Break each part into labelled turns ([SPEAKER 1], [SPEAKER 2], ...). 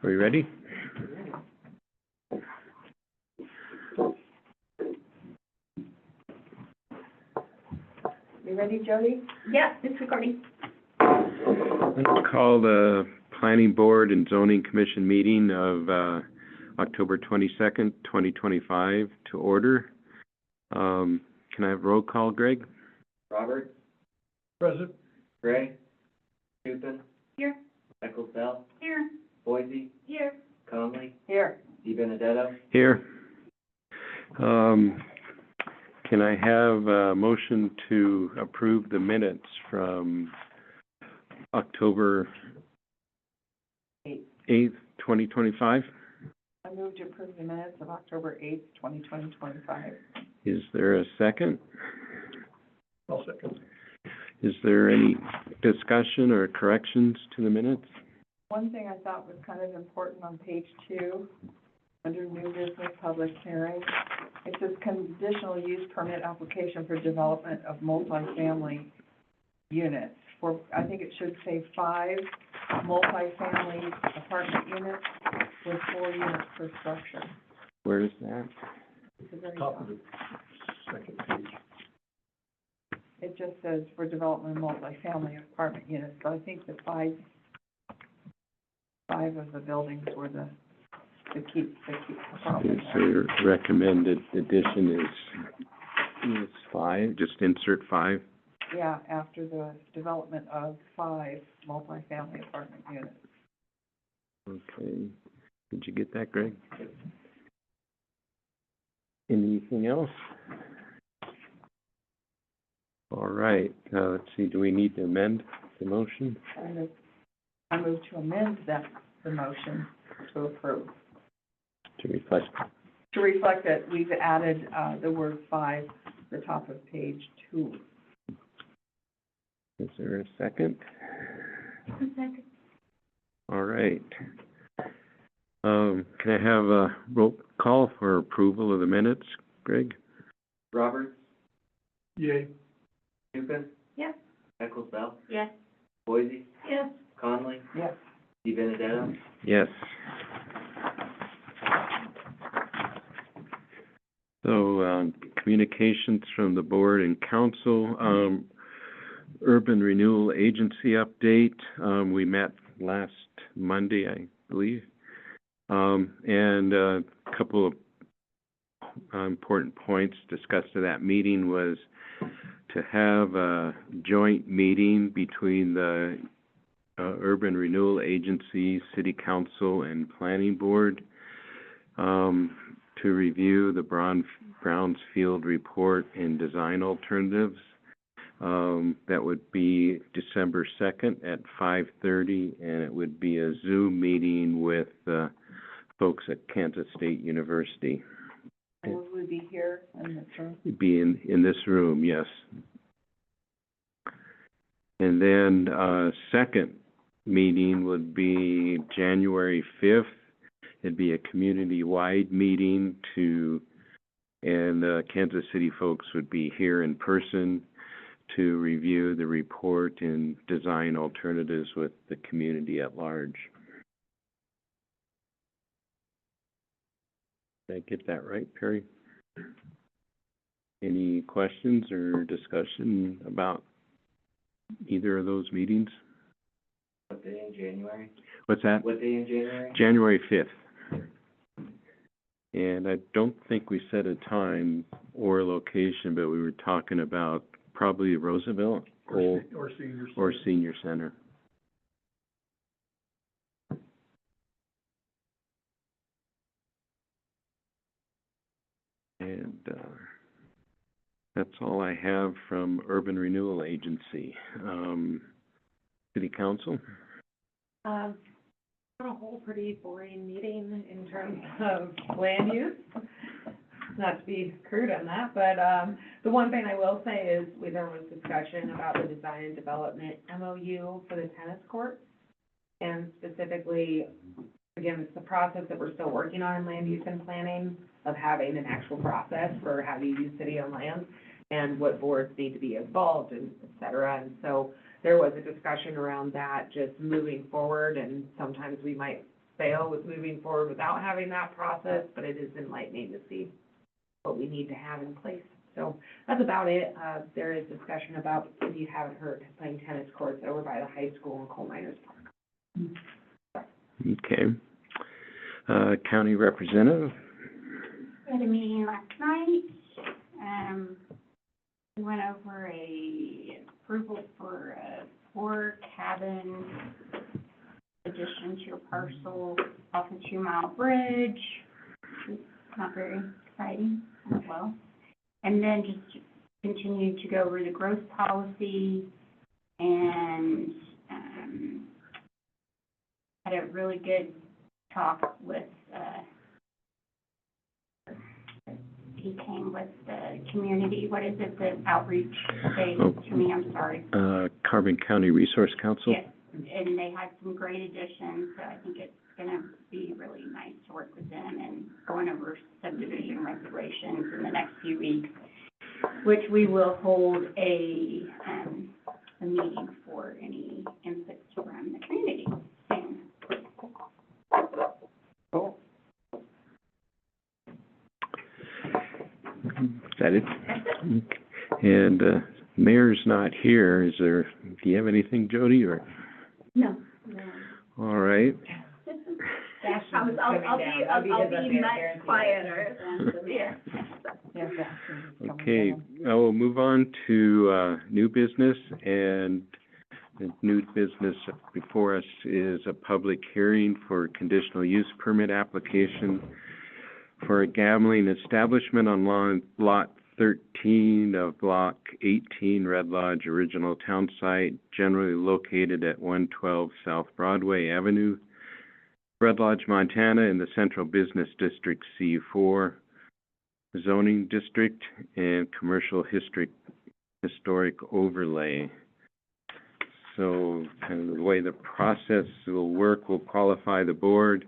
[SPEAKER 1] Are we ready?
[SPEAKER 2] You ready, Jody?
[SPEAKER 3] Yeah, it's recording.
[SPEAKER 1] Let's call the Planning Board and Zoning Commission meeting of, October 22nd, 2025 to order. Can I have roll call, Greg?
[SPEAKER 4] Robert,
[SPEAKER 5] Present.
[SPEAKER 4] Gray, Newton,
[SPEAKER 3] Here.
[SPEAKER 4] Eccles Bell,
[SPEAKER 3] Here.
[SPEAKER 4] Boise,
[SPEAKER 3] Here.
[SPEAKER 4] Conley,
[SPEAKER 2] Here.
[SPEAKER 4] Di Benedetto.
[SPEAKER 1] Here. Can I have a motion to approve the minutes from October 8th, 2025?
[SPEAKER 2] I move to approve the minutes of October 8th, 2025.
[SPEAKER 1] Is there a second?
[SPEAKER 5] I'll second.
[SPEAKER 1] Is there any discussion or corrections to the minutes?
[SPEAKER 2] One thing I thought was kind of important on page 2, under new business public hearing, it says conditional use permit application for development of multifamily units. For, I think it should say 5 multifamily apartment units with 4 units per structure.
[SPEAKER 1] Where is that?
[SPEAKER 2] It's the very
[SPEAKER 5] Top of the second page.
[SPEAKER 2] It just says for development of multifamily apartment units, so I think the five of the buildings were the keep apartment.
[SPEAKER 1] So your recommended addition is 5, just insert 5.
[SPEAKER 2] Yeah, after the development of 5 multifamily apartment units.
[SPEAKER 1] Okay. Did you get that, Greg? Anything else? All right, let's see, do we need to amend the motion?
[SPEAKER 2] I move to amend the motion to approve.
[SPEAKER 1] To reflect,
[SPEAKER 2] To reflect that we've added, the word 5 to the top of page 2.
[SPEAKER 1] is there a second?
[SPEAKER 3] Second.
[SPEAKER 1] All right. Can I have a roll call for approval of the minutes, Greg?
[SPEAKER 4] Robert,
[SPEAKER 5] Yay.
[SPEAKER 4] Newton,
[SPEAKER 3] Yes.
[SPEAKER 4] Eccles Bell,
[SPEAKER 3] Yes.
[SPEAKER 4] Boise,
[SPEAKER 3] Yes.
[SPEAKER 4] Conley,
[SPEAKER 2] Yes.
[SPEAKER 4] Di Benedetto.
[SPEAKER 1] Yes. So, communications from the board and council, Urban Renewal Agency update, we met last Monday, I believe. And a couple of important points discussed at that meeting was to have a joint meeting between the Urban Renewal Agency, City Council, and Planning Board to review the Brownsfield report and design alternatives. That would be December 2nd at 5:30, and it would be a Zoom meeting with folks at Kansas State University.
[SPEAKER 2] And will we be here in this room?
[SPEAKER 1] It'd be in this room, yes. And then, second meeting would be January 5th. It'd be a community-wide meeting and Kansas City folks would be here in person to review the report and design alternatives with the community at large. Did I get that right, Perry? Any questions or discussion about either of those meetings?
[SPEAKER 4] What day in January?
[SPEAKER 1] What's that?
[SPEAKER 4] What day in January?
[SPEAKER 1] January 5th. And I don't think we set a time or a location, but we were talking about probably Roosevelt
[SPEAKER 5] Or senior.
[SPEAKER 1] or Senior Center. And that's all I have from Urban Renewal Agency. City Council?
[SPEAKER 6] On a whole pretty boring meeting in terms of land use. Not to be crude on that, but, the one thing I will say is there was discussion about the design and development MOU for the tennis courts. And specifically, again, it's the process that we're still working on in land use and planning of having an actual process for how to use city-owned land and what boards need to be involved and et cetera. And so there was a discussion around that, just moving forward, and sometimes we might fail with moving forward without having that process, but it is enlightening to see what we need to have in place. So that's about it. There is discussion about, if you haven't heard, playing tennis courts over by the high school in Coal Miners Park.
[SPEAKER 1] Okay. County representative?
[SPEAKER 3] We had a meeting last night, we went over a approval for a 4-cabin addition to your parcel off the 2 Mile Bridge. It's not very exciting as well. And then just continued to go over the growth policy and, had a really good talk with, he came with the community, what is it, the outreach they, to me, I'm sorry.
[SPEAKER 1] Carbon County Resource Council?
[SPEAKER 3] Yes, and they had some great additions, so I think it's gonna be really nice to work with them and going over subdivision regulations in the next few weeks, which we will hold a meeting for any input from the community soon.
[SPEAKER 2] Cool.
[SPEAKER 1] Is that it? And, mayor's not here. Is there, do you have anything, Jody, or?
[SPEAKER 3] No.
[SPEAKER 1] All right.
[SPEAKER 3] I'll be much quieter than the mayor.
[SPEAKER 2] Yeah, yeah.
[SPEAKER 1] Okay, I will move on to, new business, and the new business before us is a public hearing for conditional use permit application for a gambling establishment on lot 13 of Block 18, Red Lodge Original Town Site, generally located at 112 South Broadway Avenue, Red Lodge, Montana, in the Central Business District C4 zoning district and commercial historic overlay. So kind of the way the process will work, we'll qualify the board,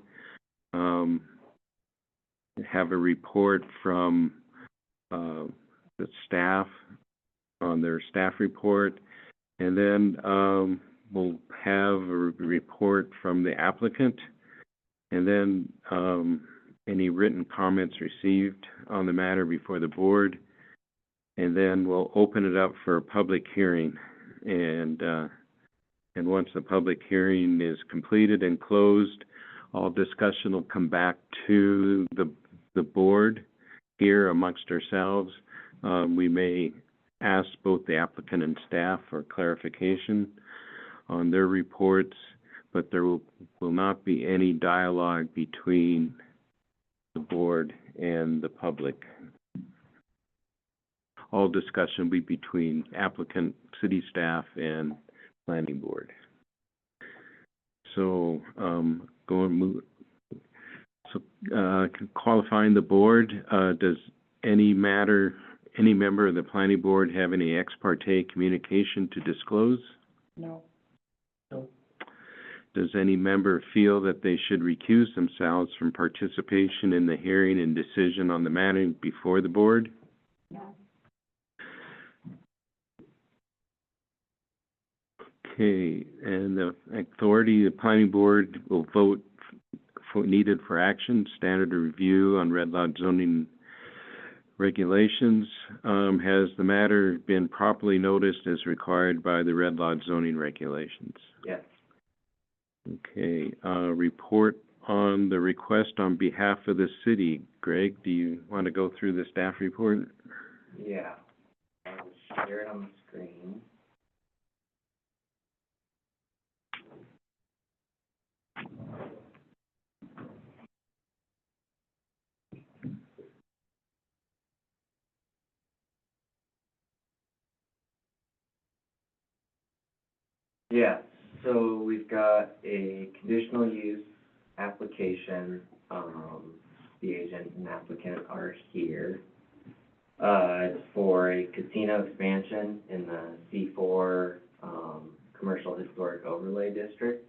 [SPEAKER 1] have a report from the staff on their staff report, and then we'll have a report from the applicant, and then any written comments received on the matter before the board, and then we'll open it up for a public hearing. And once the public hearing is completed and closed, all discussion will come back to the board here amongst ourselves. We may ask both the applicant and staff for clarification on their reports, but there will not be any dialogue between the board and the public. All discussion will be between applicant, city staff, and planning board. So, qualifying the board, does any member of the planning board have any ex parte communication to disclose?
[SPEAKER 2] No.
[SPEAKER 1] Does any member feel that they should recuse themselves from participation in the hearing and decision on the matter before the board?
[SPEAKER 3] No.
[SPEAKER 1] Okay, and the authority, the planning board will vote needed for action, standard review on Red Lodge zoning regulations. Has the matter been properly noticed as required by the Red Lodge zoning regulations?
[SPEAKER 4] Yes.
[SPEAKER 1] Okay, report on the request on behalf of the city. Greg, do you want to go through the staff report?
[SPEAKER 4] Yeah. I'll share it on the screen. Yeah, so we've got a conditional use application, the agent and applicant are here. It's for a casino expansion in the C4, Commercial Historic Overlay District,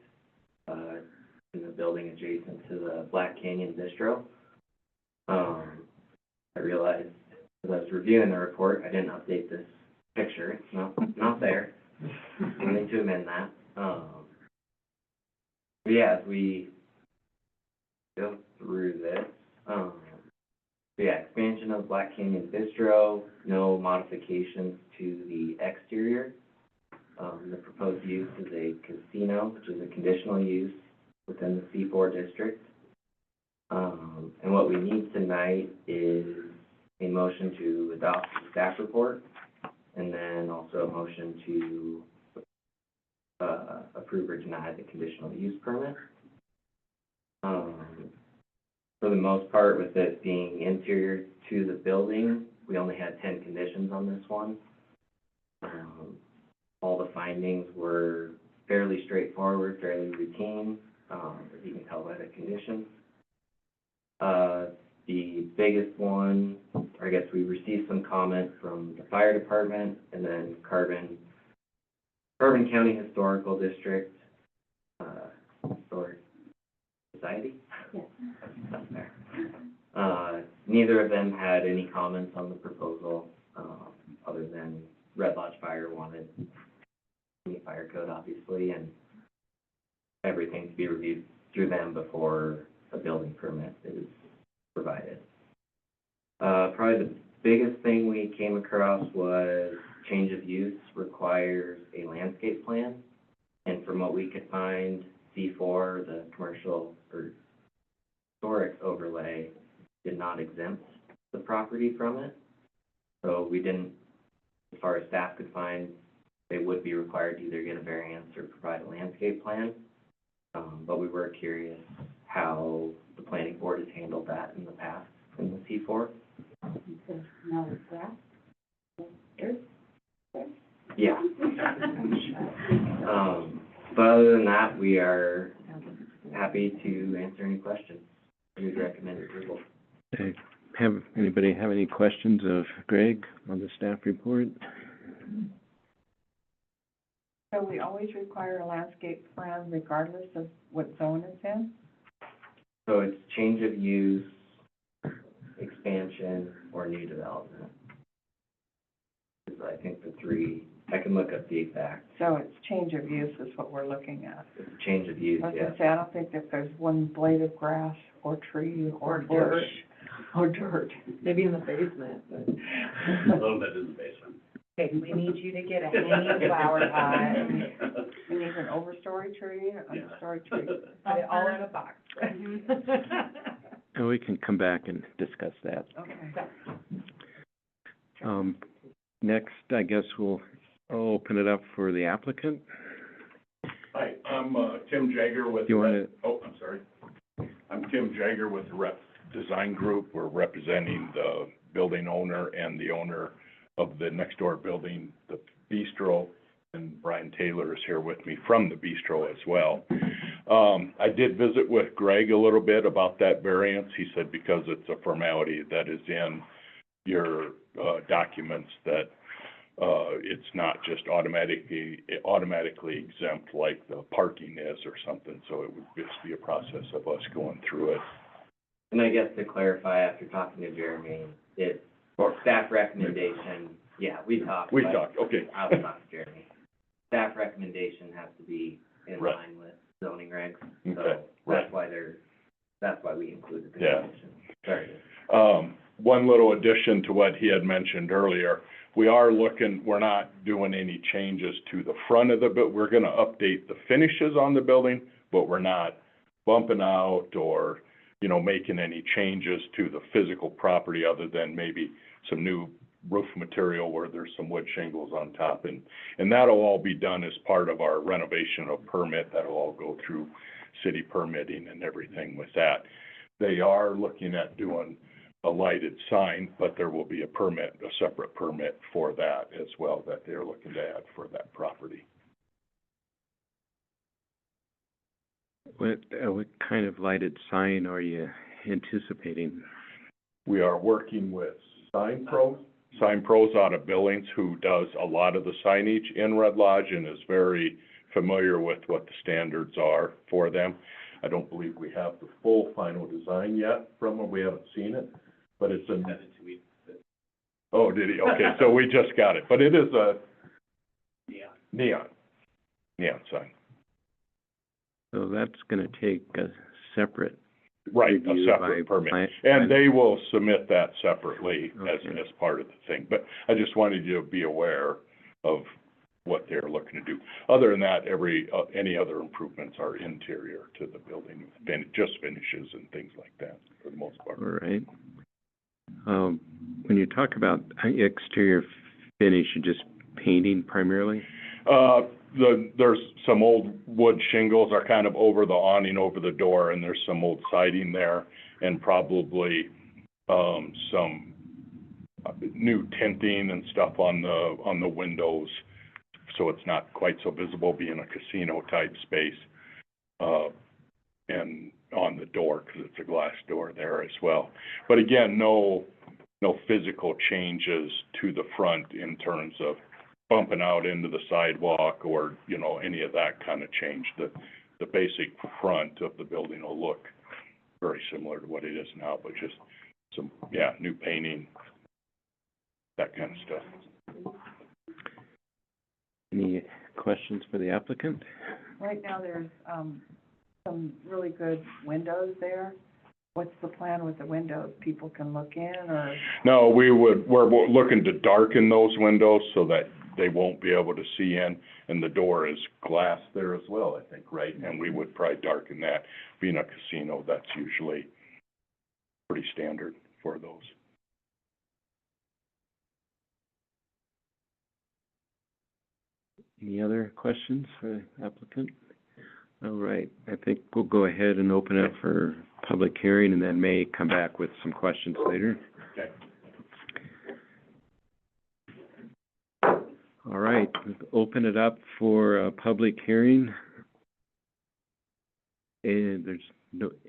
[SPEAKER 4] in the building adjacent to the Black Canyon Bistro. I realized as I was reviewing the report, I didn't update this picture, it's not there. I need to amend that. But yeah, as we go through this. So yeah, expansion of Black Canyon Bistro, no modifications to the exterior. The proposed use is a casino, which is a conditional use within the C4 district. And what we need tonight is a motion to adopt the staff report, and then also a motion to approve or deny the conditional use permit. For the most part, with it being interior to the building, we only had 10 conditions on this one. All the findings were fairly straightforward, fairly routine, as you can tell by the conditions. The biggest one, or I guess we received some comment from the fire department, and then Carbon County Historical District, Historic Society?
[SPEAKER 3] Yes.
[SPEAKER 4] That's there. Neither of them had any comments on the proposal, other than Red Lodge Fire wanted the fire code, obviously, and everything to be reviewed through them before a building permit is provided. Probably the biggest thing we came across was change of use requires a landscape plan. And from what we could find, C4, the commercial or historic overlay, did not exempt the property from it. So we didn't, as far as staff could find, they would be required to either get a variance or provide a landscape plan. But we were curious how the planning board has handled that in the past in the C4.
[SPEAKER 3] No, grass?
[SPEAKER 4] Yeah. But other than that, we are happy to answer any questions. We would recommend approval.
[SPEAKER 1] Okay. Anybody have any questions of Greg on the staff report?
[SPEAKER 2] So we always require a landscape plan regardless of what zone it's in?
[SPEAKER 4] So it's change of use, expansion, or new development. Is, I think, the three. I can look up the exact.
[SPEAKER 2] So it's change of use is what we're looking at.
[SPEAKER 4] It's a change of use,
[SPEAKER 2] I was
[SPEAKER 4] yeah.
[SPEAKER 2] gonna say, I don't think that there's one blade of grass or tree or
[SPEAKER 6] Or
[SPEAKER 2] bush.
[SPEAKER 6] dirt.
[SPEAKER 2] Or dirt.
[SPEAKER 6] Maybe in the basement, but.
[SPEAKER 7] A little bit in the basement.
[SPEAKER 6] Okay, we need you to get a hanging flower pot,
[SPEAKER 2] We need an overstory tree, an
[SPEAKER 7] Yeah.
[SPEAKER 2] understory tree.
[SPEAKER 6] put it all in a box.
[SPEAKER 1] And we can come back and discuss that.
[SPEAKER 2] Okay.
[SPEAKER 1] Next, I guess I'll open it up for the applicant.
[SPEAKER 7] Hi, I'm, Tim Jager with.
[SPEAKER 1] Do you wanna-
[SPEAKER 7] Oh, I'm sorry. I'm Tim Jager with the Rep Design Group. We're representing the building owner and the owner of the next door building, the Bistro, and Brian Taylor is here with me from the Bistro as well. I did visit with Greg a little bit about that variance. He said because it's a formality that is in your, documents that, it's not just automatically exempt like the parking is or something, so it would just be a process of us going through it.
[SPEAKER 4] And I guess to clarify, after talking to Jeremy, it's staff recommendation, yeah, we talked.
[SPEAKER 7] We
[SPEAKER 4] but
[SPEAKER 7] talked, okay.
[SPEAKER 4] I was talking to Jeremy. Staff recommendation has to be in
[SPEAKER 7] Right.
[SPEAKER 4] line with zoning regs,
[SPEAKER 7] Okay,
[SPEAKER 4] so
[SPEAKER 7] right.
[SPEAKER 4] that's why we included the
[SPEAKER 7] Yeah.
[SPEAKER 4] condition. Sorry.
[SPEAKER 7] One little addition to what he had mentioned earlier, we're not doing any changes to the front of the we're gonna update the finishes on the building, but we're not bumping out or, making any changes to the physical property other than maybe some new roof material where there's some wood shingles on top. And that'll all be done as part of our renovation of permit. That'll all go through city permitting and everything with that. They are looking at doing a lighted sign, but there will be a separate permit for that as well that they're looking to add for that property.
[SPEAKER 1] What kind of lighted sign are you anticipating?
[SPEAKER 7] We are working with Sign Pros out of Billings, who does a lot of the signage in Red Lodge and is very familiar with what the standards are for them. I don't believe we have the full final design yet from them. We haven't seen it, but it's a. Oh, did he? Okay, so we just got it, but it is a neon sign.
[SPEAKER 1] So that's gonna take a separate
[SPEAKER 7] Right, a
[SPEAKER 1] review by
[SPEAKER 7] separate permit.
[SPEAKER 1] plan-
[SPEAKER 7] And they will submit that separately as,
[SPEAKER 1] Okay.
[SPEAKER 7] as part of the thing. But I just wanted you to be aware of what they're looking to do. Other than that, any other improvements are interior to the building, just finishes and things like that, for the most part.
[SPEAKER 1] All right. When you talk about exterior finish, you're just painting primarily?
[SPEAKER 7] There's some old wood shingles are kind of over the awning, over the door, and there's some old siding there, and probably, some new tinting and stuff on the windows, so it's not quite so visible, being a casino-type space. And on the door, because it's a glass door there as well. But again, no physical changes to the front in terms of bumping out into the sidewalk or, any of that kind of change. The basic front of the building will look very similar to what it is now, but just some, new painting, that kind of stuff.
[SPEAKER 1] Any questions for the applicant?
[SPEAKER 2] Right now, there's, some really good windows there. What's the plan with the windows? People can look in, or?
[SPEAKER 7] No, we're looking to darken those windows so that they won't be able to see in, and the door is glass there as well, I think, right? And we would probably darken that. Being a casino, that's usually pretty standard for those.
[SPEAKER 1] Any other questions for the applicant? All right, I think we'll go ahead and open it for public hearing, and then may come back with some questions later.
[SPEAKER 7] Okay.
[SPEAKER 1] All right, we'll open it up for a public hearing. And there's nobody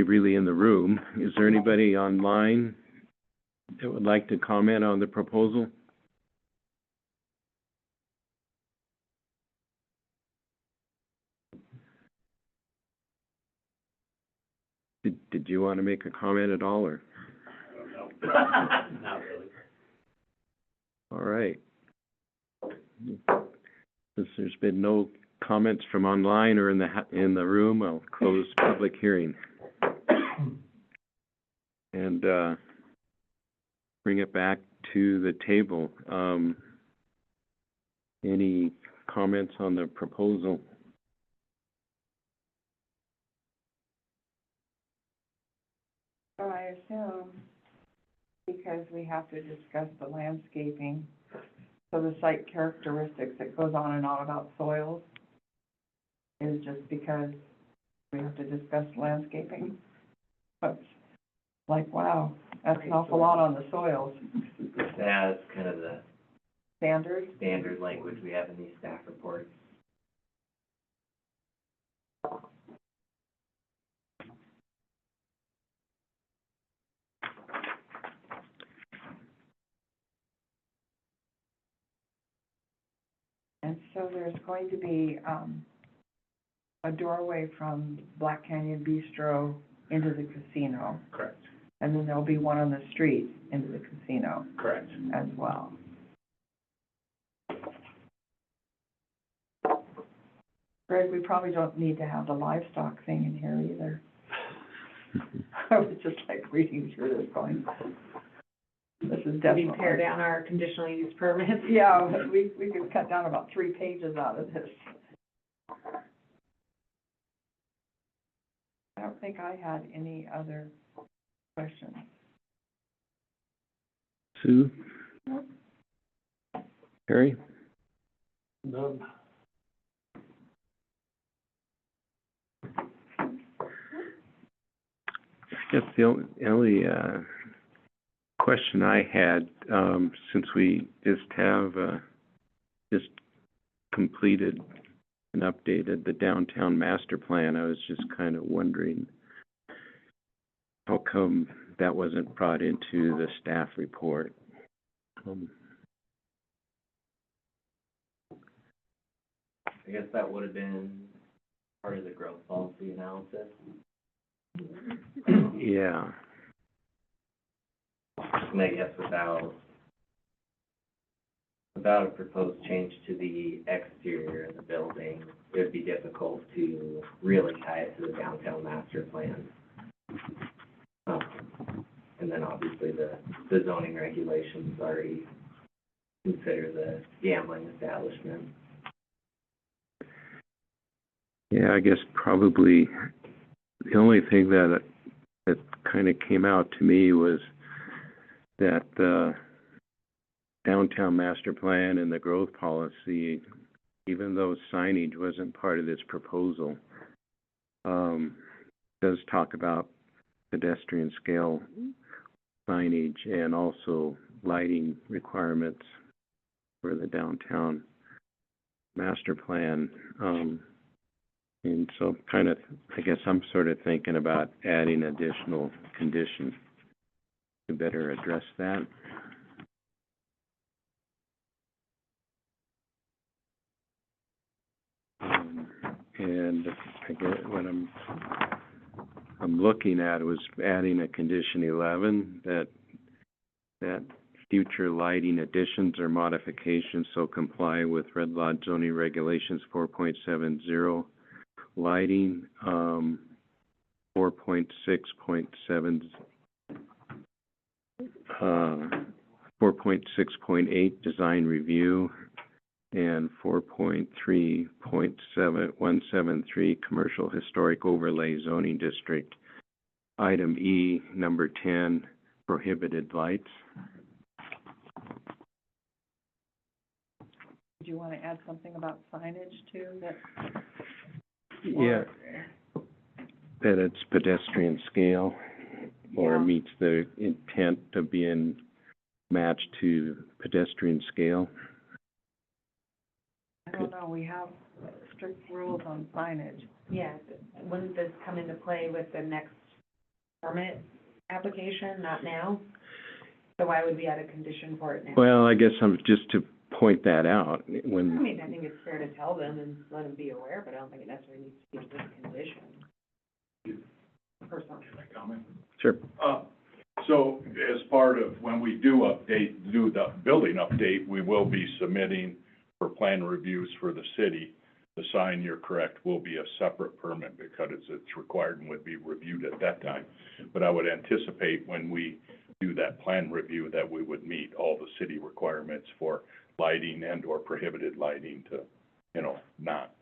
[SPEAKER 1] really in the room. Is there anybody online that would like to comment on the proposal? Did you want to make a comment at all, or?
[SPEAKER 4] Not really.
[SPEAKER 1] All right. Since there's been no comments from online or in the room, I'll close public hearing. And, bring it back to the table. Any comments on the proposal?
[SPEAKER 2] So I assume, because we have to discuss the landscaping, so the site characteristics that goes on and on about soils is just because we have to discuss landscaping? But, like, wow, that's an awful lot on the soils.
[SPEAKER 4] That's kind of the
[SPEAKER 2] Standard?
[SPEAKER 4] standard language we have in these staff reports.
[SPEAKER 2] And so there's going to be, a doorway from Black Canyon Bistro into the casino.
[SPEAKER 4] Correct.
[SPEAKER 2] And then there'll be one on the street into the casino
[SPEAKER 4] Correct.
[SPEAKER 2] as well. Greg, we probably don't need to have the livestock thing in here either. I was just like reading through this going, this is
[SPEAKER 6] We
[SPEAKER 2] definitely.
[SPEAKER 6] tear down our conditional use permits.
[SPEAKER 2] Yeah, we could cut down about 3 pages out of this. I don't think I had any other questions.
[SPEAKER 1] Sue? Harry?
[SPEAKER 5] None.
[SPEAKER 1] I guess the only question I had, since we just have, just completed and updated the downtown master plan, I was just kind of wondering how come that wasn't brought into the staff report?
[SPEAKER 4] I guess that would have been part of the growth policy analysis.
[SPEAKER 1] Yeah,
[SPEAKER 4] And I guess without without a proposed change to the exterior of the building, it would be difficult to really tie it to the downtown master plan. And then obviously the zoning regulations already consider the gambling establishment.
[SPEAKER 1] Yeah, I guess probably the only thing that kind of came out to me was that the downtown master plan and the growth policy, even though signage wasn't part of this proposal, does talk about pedestrian scale signage and also lighting requirements for the downtown master plan. And so kind of, I guess I'm sort of thinking about adding additional conditions to better address that. And I guess what I'm looking at was adding a condition 11 that future lighting additions or modifications so comply with Red Lodge zoning regulations 4.70 lighting, 4.6.8 design review, and 4.3.7173 commercial historic overlay zoning district. Item E, number 10, prohibited lights.
[SPEAKER 2] Do you want to add something about signage too, that?
[SPEAKER 1] Yeah, that it's pedestrian scale or
[SPEAKER 2] Yeah.
[SPEAKER 1] meets the intent of being matched to pedestrian scale.
[SPEAKER 2] I don't know, we have strict rules on signage.
[SPEAKER 6] Yeah, wouldn't this come into play with the next permit application, not now? So why would we add a condition for it now?
[SPEAKER 1] Well, I guess I'm just to point that out
[SPEAKER 6] I
[SPEAKER 1] when,
[SPEAKER 6] mean, I think it's fair to tell them and let them be aware, but I don't think it necessarily needs to be this condition. Personally.
[SPEAKER 7] Can I comment?
[SPEAKER 1] sure.
[SPEAKER 7] So as part of, when we do the building update, we will be submitting for plan reviews for the city. The sign, you're correct, will be a separate permit because it's required and would be reviewed at that time. But I would anticipate when we do that plan review that we would meet all the city requirements for lighting and or prohibited lighting to, not,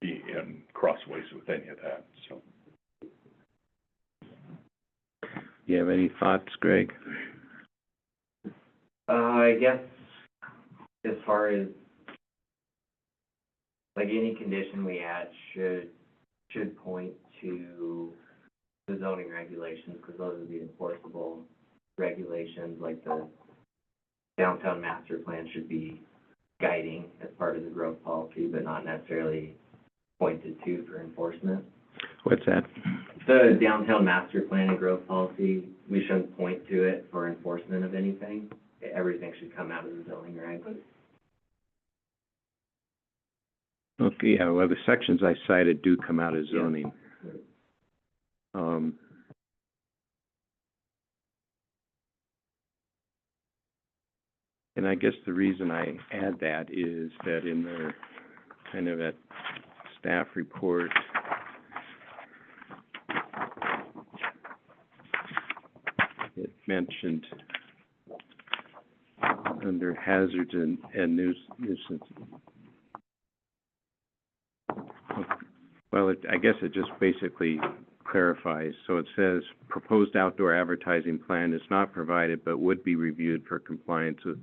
[SPEAKER 7] be in crossways with any of that, so.
[SPEAKER 1] Do you have any thoughts, Greg?
[SPEAKER 4] I guess as far as, like, any condition we add should point to the zoning regulations, because those are the enforceable regulations, like the downtown master plan should be guiding as part of the growth policy, but not necessarily pointed to for enforcement.
[SPEAKER 1] What's that?
[SPEAKER 4] The downtown master plan and growth policy, we shouldn't point to it for enforcement of anything. Everything should come out of the zoning regs.
[SPEAKER 1] Okay, yeah, well, the sections I cited do come out of zoning. And I guess the reason I add that is that in the, kind of at staff report, it mentioned under hazards and nuisance. Well, I guess it just basically clarifies. So it says, proposed outdoor advertising plan is not provided but would be reviewed for compliance with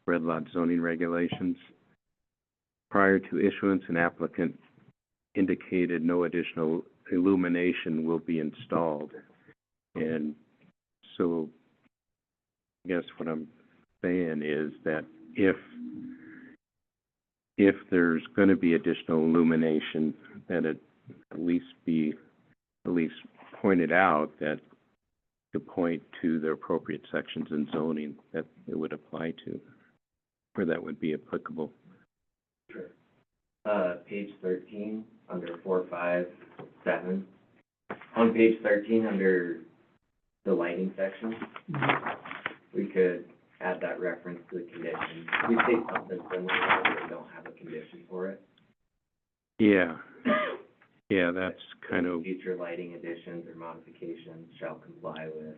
[SPEAKER 1] Red Lodge zoning regulations. Prior to issuance, an applicant indicated no additional illumination will be installed. And so I guess what I'm saying is that if there's going to be additional illumination, that it at least pointed out that to point to the appropriate sections in zoning that it would apply to, where that would be applicable.
[SPEAKER 4] Sure. Page 13, under 457. On page 13, under the lighting section, we could add that reference to the condition. We say something similar, but we don't have a condition for it.
[SPEAKER 1] Yeah, yeah, that's kind of,
[SPEAKER 4] Future lighting additions or modifications shall comply with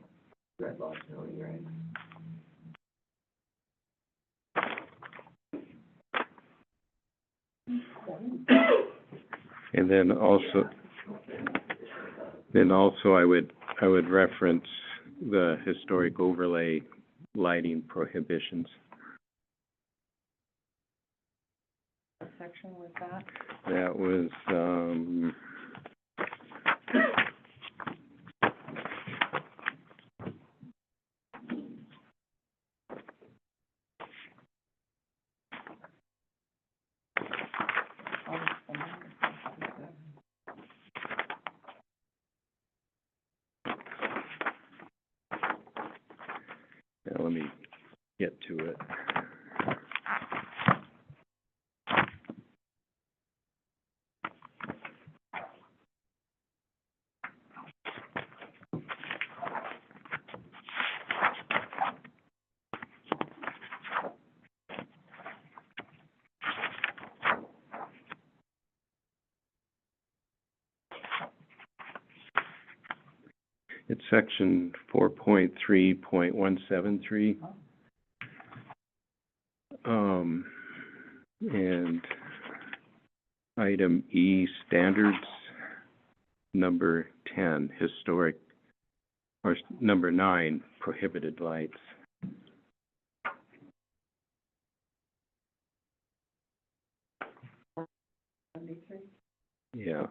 [SPEAKER 4] Red Lodge zoning regs.
[SPEAKER 1] and then also I would reference the historic overlay lighting prohibitions.
[SPEAKER 2] What section was that?
[SPEAKER 1] That was, yeah, let me get to it. It's section 4.3.173. And item E, standards, number 10, historic, or number 9, prohibited lights. Yeah.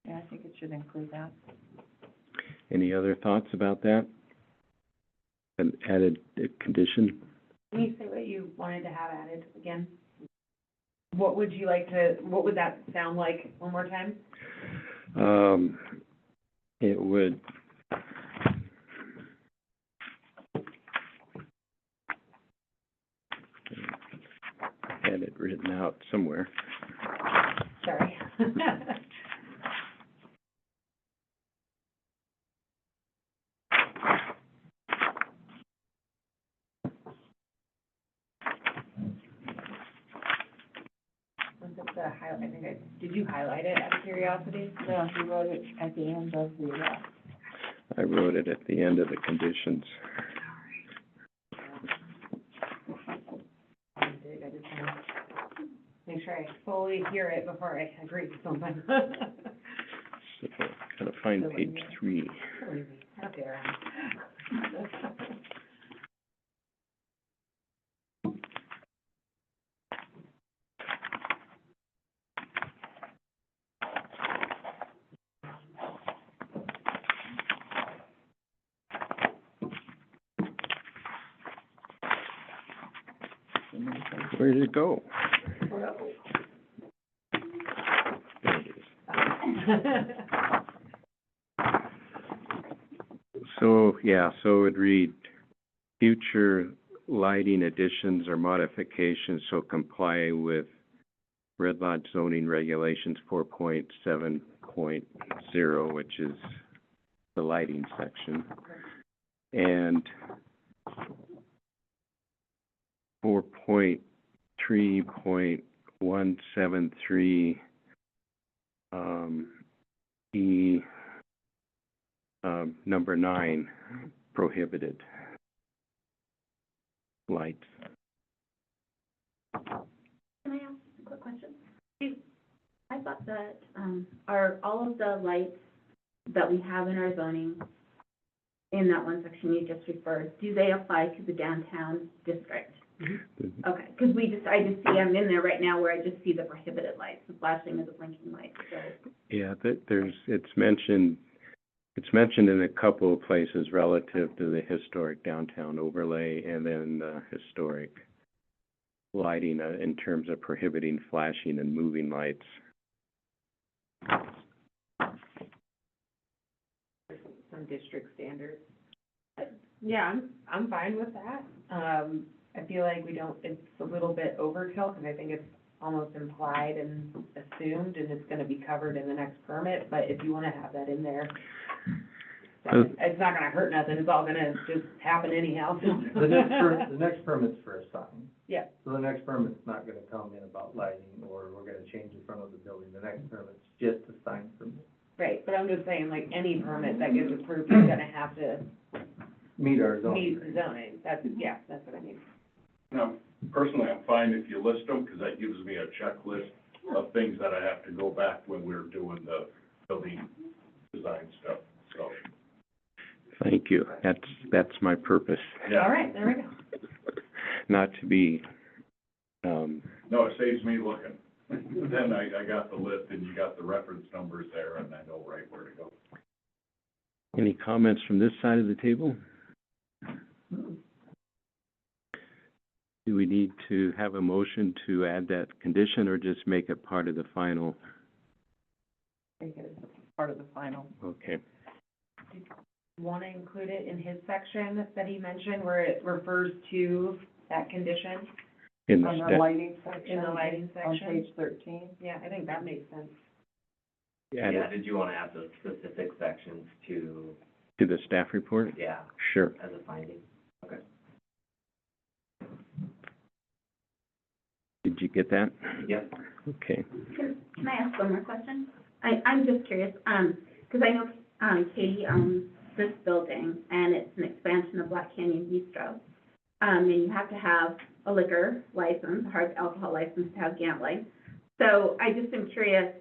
[SPEAKER 2] Yeah, I think it should include that.
[SPEAKER 1] Any other thoughts about that? An added condition?
[SPEAKER 6] Can you say what you wanted to have added again? What would you like to, what would that sound like one more time?
[SPEAKER 1] It would, I had it written out somewhere.
[SPEAKER 6] Sorry. I think did you highlight it out of curiosity?
[SPEAKER 2] No, he wrote it at the end of the,
[SPEAKER 1] I wrote it at the end of the conditions.
[SPEAKER 6] I did, I just want to make sure I fully hear it before I agree with something.
[SPEAKER 1] So, gotta find page 3.
[SPEAKER 6] So easy. Out there.
[SPEAKER 1] Where did it go? There it is. So, yeah, so it would read, future lighting additions or modifications shall comply with Red Lodge zoning regulations 4.7.0, which is the lighting section. And 4.3.173, E, number 9, prohibited lights.
[SPEAKER 8] Can I ask a quick question? I thought that, are all of the lights that we have in our zoning, in that one section you just referred, do they apply to the downtown district? Okay, because I just see, I'm in there right now where I just see the prohibited lights, the flashing of the blinking lights, so.
[SPEAKER 1] Yeah, it's mentioned in a couple of places relative to the historic downtown overlay and then the historic lighting in terms of prohibiting flashing and moving lights.
[SPEAKER 6] Some district standards. Yeah, I'm fine with that. I feel like it's a little bit overkill, because I think it's almost implied and assumed, and it's gonna be covered in the next permit, but if you wanna have that in there, it's not gonna hurt nothing, it's all gonna just happen anyhow.
[SPEAKER 5] The next permit's for a sign.
[SPEAKER 6] Yeah.
[SPEAKER 5] So the next permit's not gonna come in about lighting, or we're gonna change the front of the building. The next permit's just a sign permit.
[SPEAKER 6] Right, but I'm just saying, like, any permit that gets approved, you're gonna have to
[SPEAKER 5] Meet our zoning.
[SPEAKER 6] meet the zoning, that's what I mean.
[SPEAKER 7] Now, personally, I'm fine if you list them, because that gives me a checklist of things that I have to go back when we're doing the building design stuff, so,
[SPEAKER 1] Thank you. That's my purpose,
[SPEAKER 6] All
[SPEAKER 7] yeah.
[SPEAKER 6] right, there we go.
[SPEAKER 1] not to be,
[SPEAKER 7] No, it saves me looking. Then I got the list, and you got the reference numbers there, and I know right where to go.
[SPEAKER 1] any comments from this side of the table? Do we need to have a motion to add that condition, or just make it part of the final?
[SPEAKER 2] Make it part of the final.
[SPEAKER 1] Okay.
[SPEAKER 6] Want to include it in his section that he mentioned, where it refers to that condition,
[SPEAKER 1] In the
[SPEAKER 2] On the
[SPEAKER 1] sta-
[SPEAKER 2] lighting section.
[SPEAKER 6] in the lighting
[SPEAKER 2] On
[SPEAKER 6] section?
[SPEAKER 2] page 13.
[SPEAKER 6] Yeah, I think that makes sense.
[SPEAKER 1] add
[SPEAKER 4] Yeah,
[SPEAKER 1] it
[SPEAKER 4] did you wanna add those specific sections to,
[SPEAKER 1] to the staff report?
[SPEAKER 4] yeah,
[SPEAKER 1] Sure.
[SPEAKER 4] as a finding? Okay.
[SPEAKER 1] Did you get that?
[SPEAKER 4] Yep.
[SPEAKER 1] Okay.
[SPEAKER 8] Can I ask one more question? I'm just curious, because I know, Katie owns this building, and it's an expansion of Black Canyon Bistro. And you have to have a liquor license, a hard alcohol license to have gambling. So I just am curious,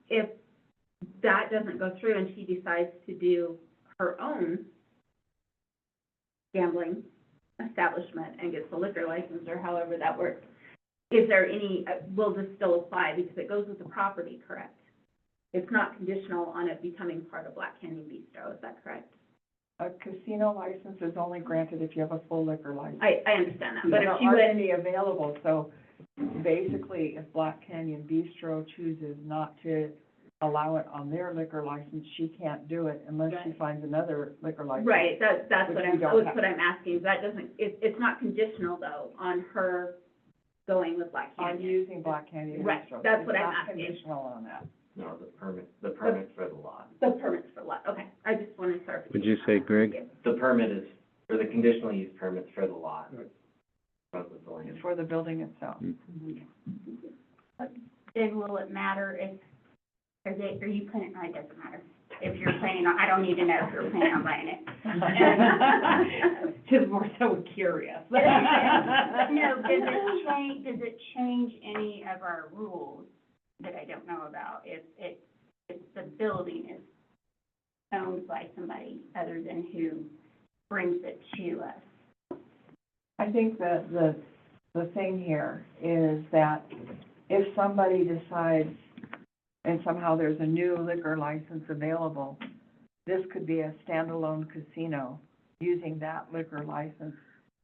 [SPEAKER 8] if that doesn't go through and she decides to do her own gambling establishment and gets a liquor license, or however that works, is there any, will this still apply, because it goes with the property, correct? It's not conditional on it becoming part of Black Canyon Bistro, is that correct?
[SPEAKER 2] A casino license is only granted if you have a full liquor license.
[SPEAKER 8] I understand that, but
[SPEAKER 2] There
[SPEAKER 8] if she
[SPEAKER 2] aren't
[SPEAKER 8] would,
[SPEAKER 2] any available, so basically, if Black Canyon Bistro chooses not to allow it on their liquor license, she can't do it unless she
[SPEAKER 8] Right.
[SPEAKER 2] finds another liquor license.
[SPEAKER 8] right, that's
[SPEAKER 2] Which
[SPEAKER 8] what
[SPEAKER 2] we
[SPEAKER 8] I'm,
[SPEAKER 2] don't
[SPEAKER 8] that's what I'm asking, that doesn't, it's not conditional, though, on her going with Black
[SPEAKER 2] On
[SPEAKER 8] Canyon.
[SPEAKER 2] using Black Canyon
[SPEAKER 8] Right,
[SPEAKER 2] Bistro.
[SPEAKER 8] that's what I'm
[SPEAKER 2] It's
[SPEAKER 8] asking.
[SPEAKER 2] not conditional on that.
[SPEAKER 4] No, the permit for the lot.
[SPEAKER 8] The permits for what, okay, I just wanted clarification.
[SPEAKER 1] Would you say, Greg?
[SPEAKER 4] The permit is, or the conditional use permit's for the lot. From the land.
[SPEAKER 2] It's for the building itself.
[SPEAKER 3] Then will it matter if, are you planning, no, it doesn't matter. If you're planning on, I don't need to know if you're planning on buying it.
[SPEAKER 6] Just more so curious.
[SPEAKER 3] No, does it change any of our rules that I don't know about? If the building is owned by somebody other than who brings it to us?
[SPEAKER 2] I think that the thing here is that if somebody decides, and somehow there's a new liquor license available, this could be a standalone casino using that liquor license,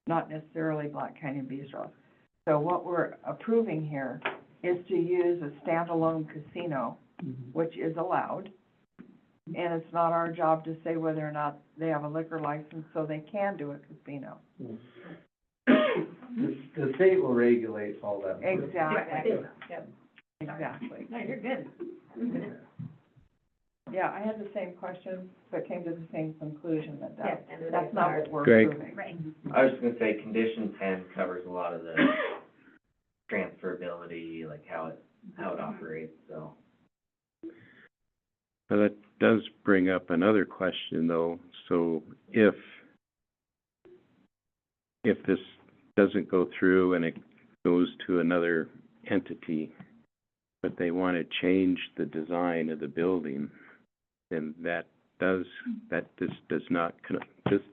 [SPEAKER 2] not necessarily Black Canyon Bistro. So what we're approving here is to use a standalone casino, which is allowed. And it's not our job to say whether or not they have a liquor license, so they can do a casino.
[SPEAKER 5] The state will regulate all that.
[SPEAKER 2] Exactly,
[SPEAKER 6] Yep.
[SPEAKER 2] exactly.
[SPEAKER 6] No, you're good.
[SPEAKER 2] Yeah, I had the same question, but came to the same conclusion that
[SPEAKER 6] Yeah, and it
[SPEAKER 2] that's
[SPEAKER 6] is
[SPEAKER 2] not
[SPEAKER 6] ours.
[SPEAKER 2] what we're
[SPEAKER 1] Greg?
[SPEAKER 2] approving.
[SPEAKER 3] Right.
[SPEAKER 4] I was just gonna say, condition 10 covers a lot of the transferability, like how it operates, so.
[SPEAKER 1] Well, that does bring up another question, though. So if this doesn't go through and it goes to another entity, but they want to change the design of the building, then this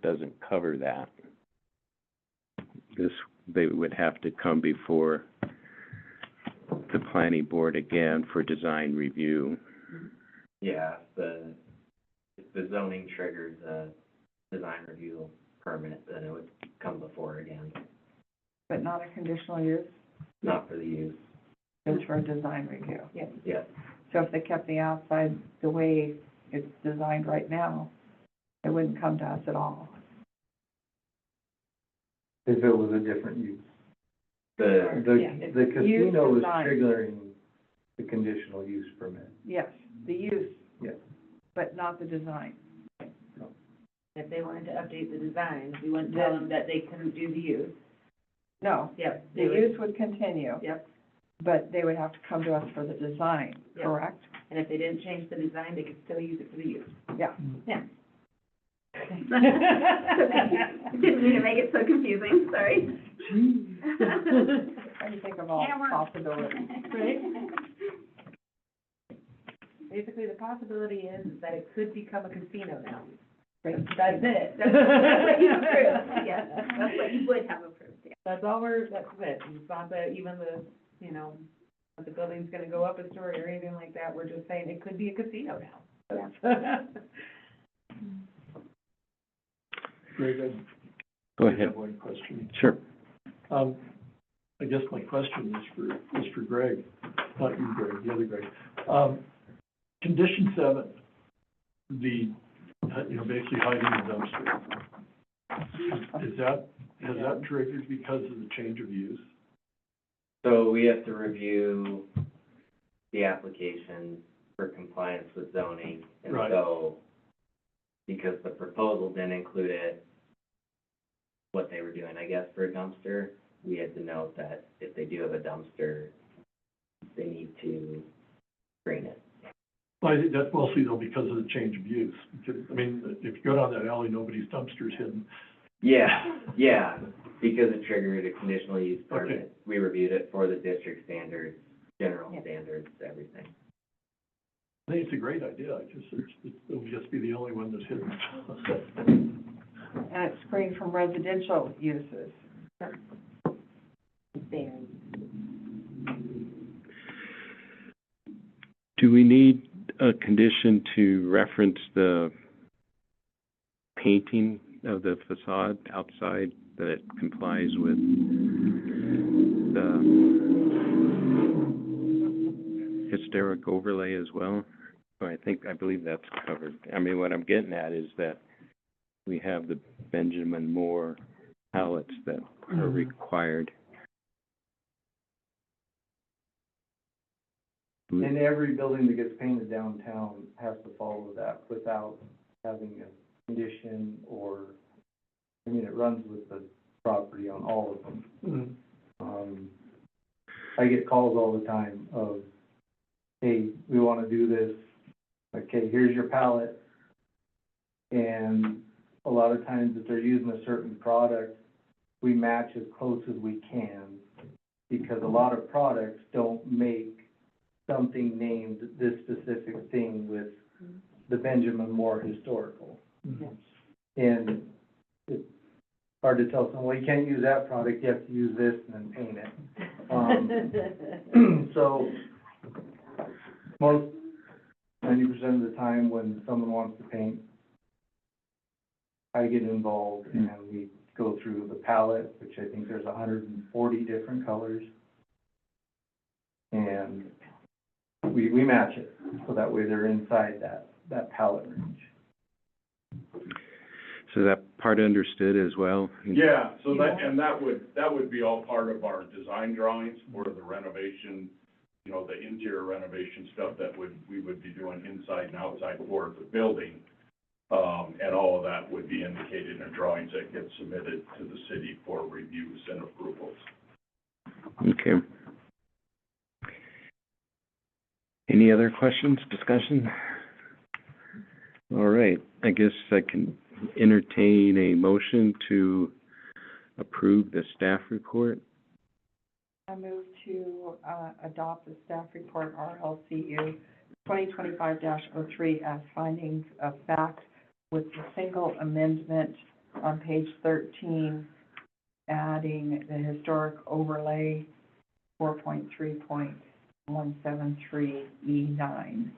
[SPEAKER 1] doesn't cover that. They would have to come before the planning board again for design review.
[SPEAKER 4] Yeah, if the zoning triggers a design review permit, then it would come before again,
[SPEAKER 2] But not a conditional use,
[SPEAKER 4] not for the use.
[SPEAKER 2] just for a design review.
[SPEAKER 4] Yes,
[SPEAKER 2] So if they kept the outside the way it's designed right now, it wouldn't come to us at all.
[SPEAKER 5] if it was a different use.
[SPEAKER 4] The,
[SPEAKER 6] Yeah, it's
[SPEAKER 5] The
[SPEAKER 2] use
[SPEAKER 5] casino was
[SPEAKER 2] design.
[SPEAKER 5] triggering the conditional use permit.
[SPEAKER 2] Yes, the use,
[SPEAKER 5] Yes.
[SPEAKER 2] but not the design.
[SPEAKER 6] If they wanted to update the design, we wouldn't tell them that they couldn't do the use.
[SPEAKER 2] No,
[SPEAKER 6] Yep.
[SPEAKER 2] the
[SPEAKER 6] they would-
[SPEAKER 2] use would continue,
[SPEAKER 6] Yep,
[SPEAKER 2] but they would have to come to us for the design,
[SPEAKER 6] Yep.
[SPEAKER 2] correct?
[SPEAKER 6] and if they didn't change the design, they could still use it for the use.
[SPEAKER 2] Yeah.
[SPEAKER 6] Yeah.
[SPEAKER 8] Didn't mean to make it so confusing, sorry.
[SPEAKER 2] Trying to think of all
[SPEAKER 3] Camera.
[SPEAKER 2] possibilities.
[SPEAKER 6] Right. Basically, the possibility is that it could become a casino now. That's it.
[SPEAKER 8] That's what you approved, yes, that's what you would have approved, yeah.
[SPEAKER 6] That's it. It's not that even the, you know, that the building's gonna go up a story or anything like that. We're just saying it could be a casino now.
[SPEAKER 9] Greg,
[SPEAKER 1] Go
[SPEAKER 9] I
[SPEAKER 1] ahead.
[SPEAKER 9] have one question.
[SPEAKER 1] Sure.
[SPEAKER 9] I guess my question is for Greg, not you, Greg, the other Greg. Condition 7, basically hiding the dumpster. Has that triggered because of the change of use?
[SPEAKER 4] so we have to review the application for compliance with zoning. And
[SPEAKER 9] Right.
[SPEAKER 4] so, because the proposal didn't include it, what they were doing, I guess, for a dumpster, we had to note that if they do have a dumpster, they need to screen it.
[SPEAKER 9] Well, I think that's mostly though because of the change of use. Because, I mean, if you go down that alley, nobody's dumpster's hidden.
[SPEAKER 4] Yeah, because it triggered a conditional use permit.
[SPEAKER 9] Okay.
[SPEAKER 4] We reviewed it for the district standards, general
[SPEAKER 6] Yeah.
[SPEAKER 4] standards, everything.
[SPEAKER 9] I think it's a great idea. It'll just be the only one that's hidden.
[SPEAKER 2] And it's screened from residential uses.
[SPEAKER 1] Do we need a condition to reference the painting of the facade outside, that it complies with the historic overlay as well? Or I believe that's covered. I mean, what I'm getting at is that we have the Benjamin Moore palettes that are required.
[SPEAKER 5] And every building that gets painted downtown has to follow that without having a condition or, I mean, it runs with the property on all of them. I get calls all the time of, hey, we wanna do this, okay, here's your palette. And a lot of times if they're using a certain product, we match as close as we can, because a lot of products don't make something named this specific thing with the Benjamin Moore Historical. And it's hard to tell someone, well, you can't use that product, you have to use this and then paint it. So, most, 90% of the time when someone wants to paint, I get involved and we go through the palette, which I think there's 140 different colors. And we match it, so that way they're inside that palette range.
[SPEAKER 1] So that part understood as well?
[SPEAKER 7] Yeah, so that would be all part of our design drawings for the renovation, you know, the interior renovation stuff that we would be doing inside and outside for the building. And all of that would be indicated in drawings that get submitted to the city for reviews and approvals.
[SPEAKER 1] Okay. Any other questions, discussion? All right, I guess I can entertain a motion to approve the staff report.
[SPEAKER 2] I move to, adopt the staff report RLCU 2025-03 as findings of fact with the single amendment on page 13, adding the historic overlay 4.3.173E9.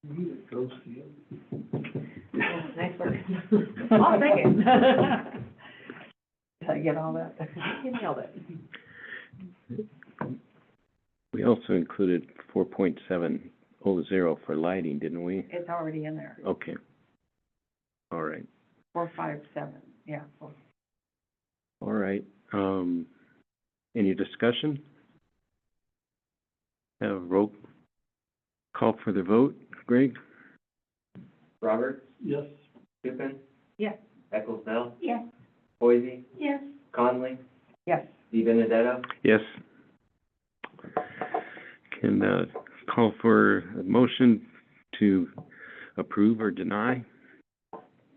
[SPEAKER 9] It goes to you.
[SPEAKER 6] Nice work.
[SPEAKER 2] I'll second. Did I get all that?
[SPEAKER 6] You nailed it.
[SPEAKER 1] We also included 4.700 for lighting, didn't we?
[SPEAKER 2] It's already in there,
[SPEAKER 1] Okay. All right.
[SPEAKER 2] 457, yeah,
[SPEAKER 1] All right, any discussion? Have a roll call for the vote, Greg?
[SPEAKER 4] Roberts,
[SPEAKER 9] Yes,
[SPEAKER 4] Tukin,
[SPEAKER 6] Yes.
[SPEAKER 4] Ecclesdale,
[SPEAKER 3] Yes.
[SPEAKER 4] Boise,
[SPEAKER 3] Yes.
[SPEAKER 4] Conley,
[SPEAKER 2] Yes.
[SPEAKER 4] Di Benedetto.
[SPEAKER 1] Yes. Can, call for a motion to approve or deny?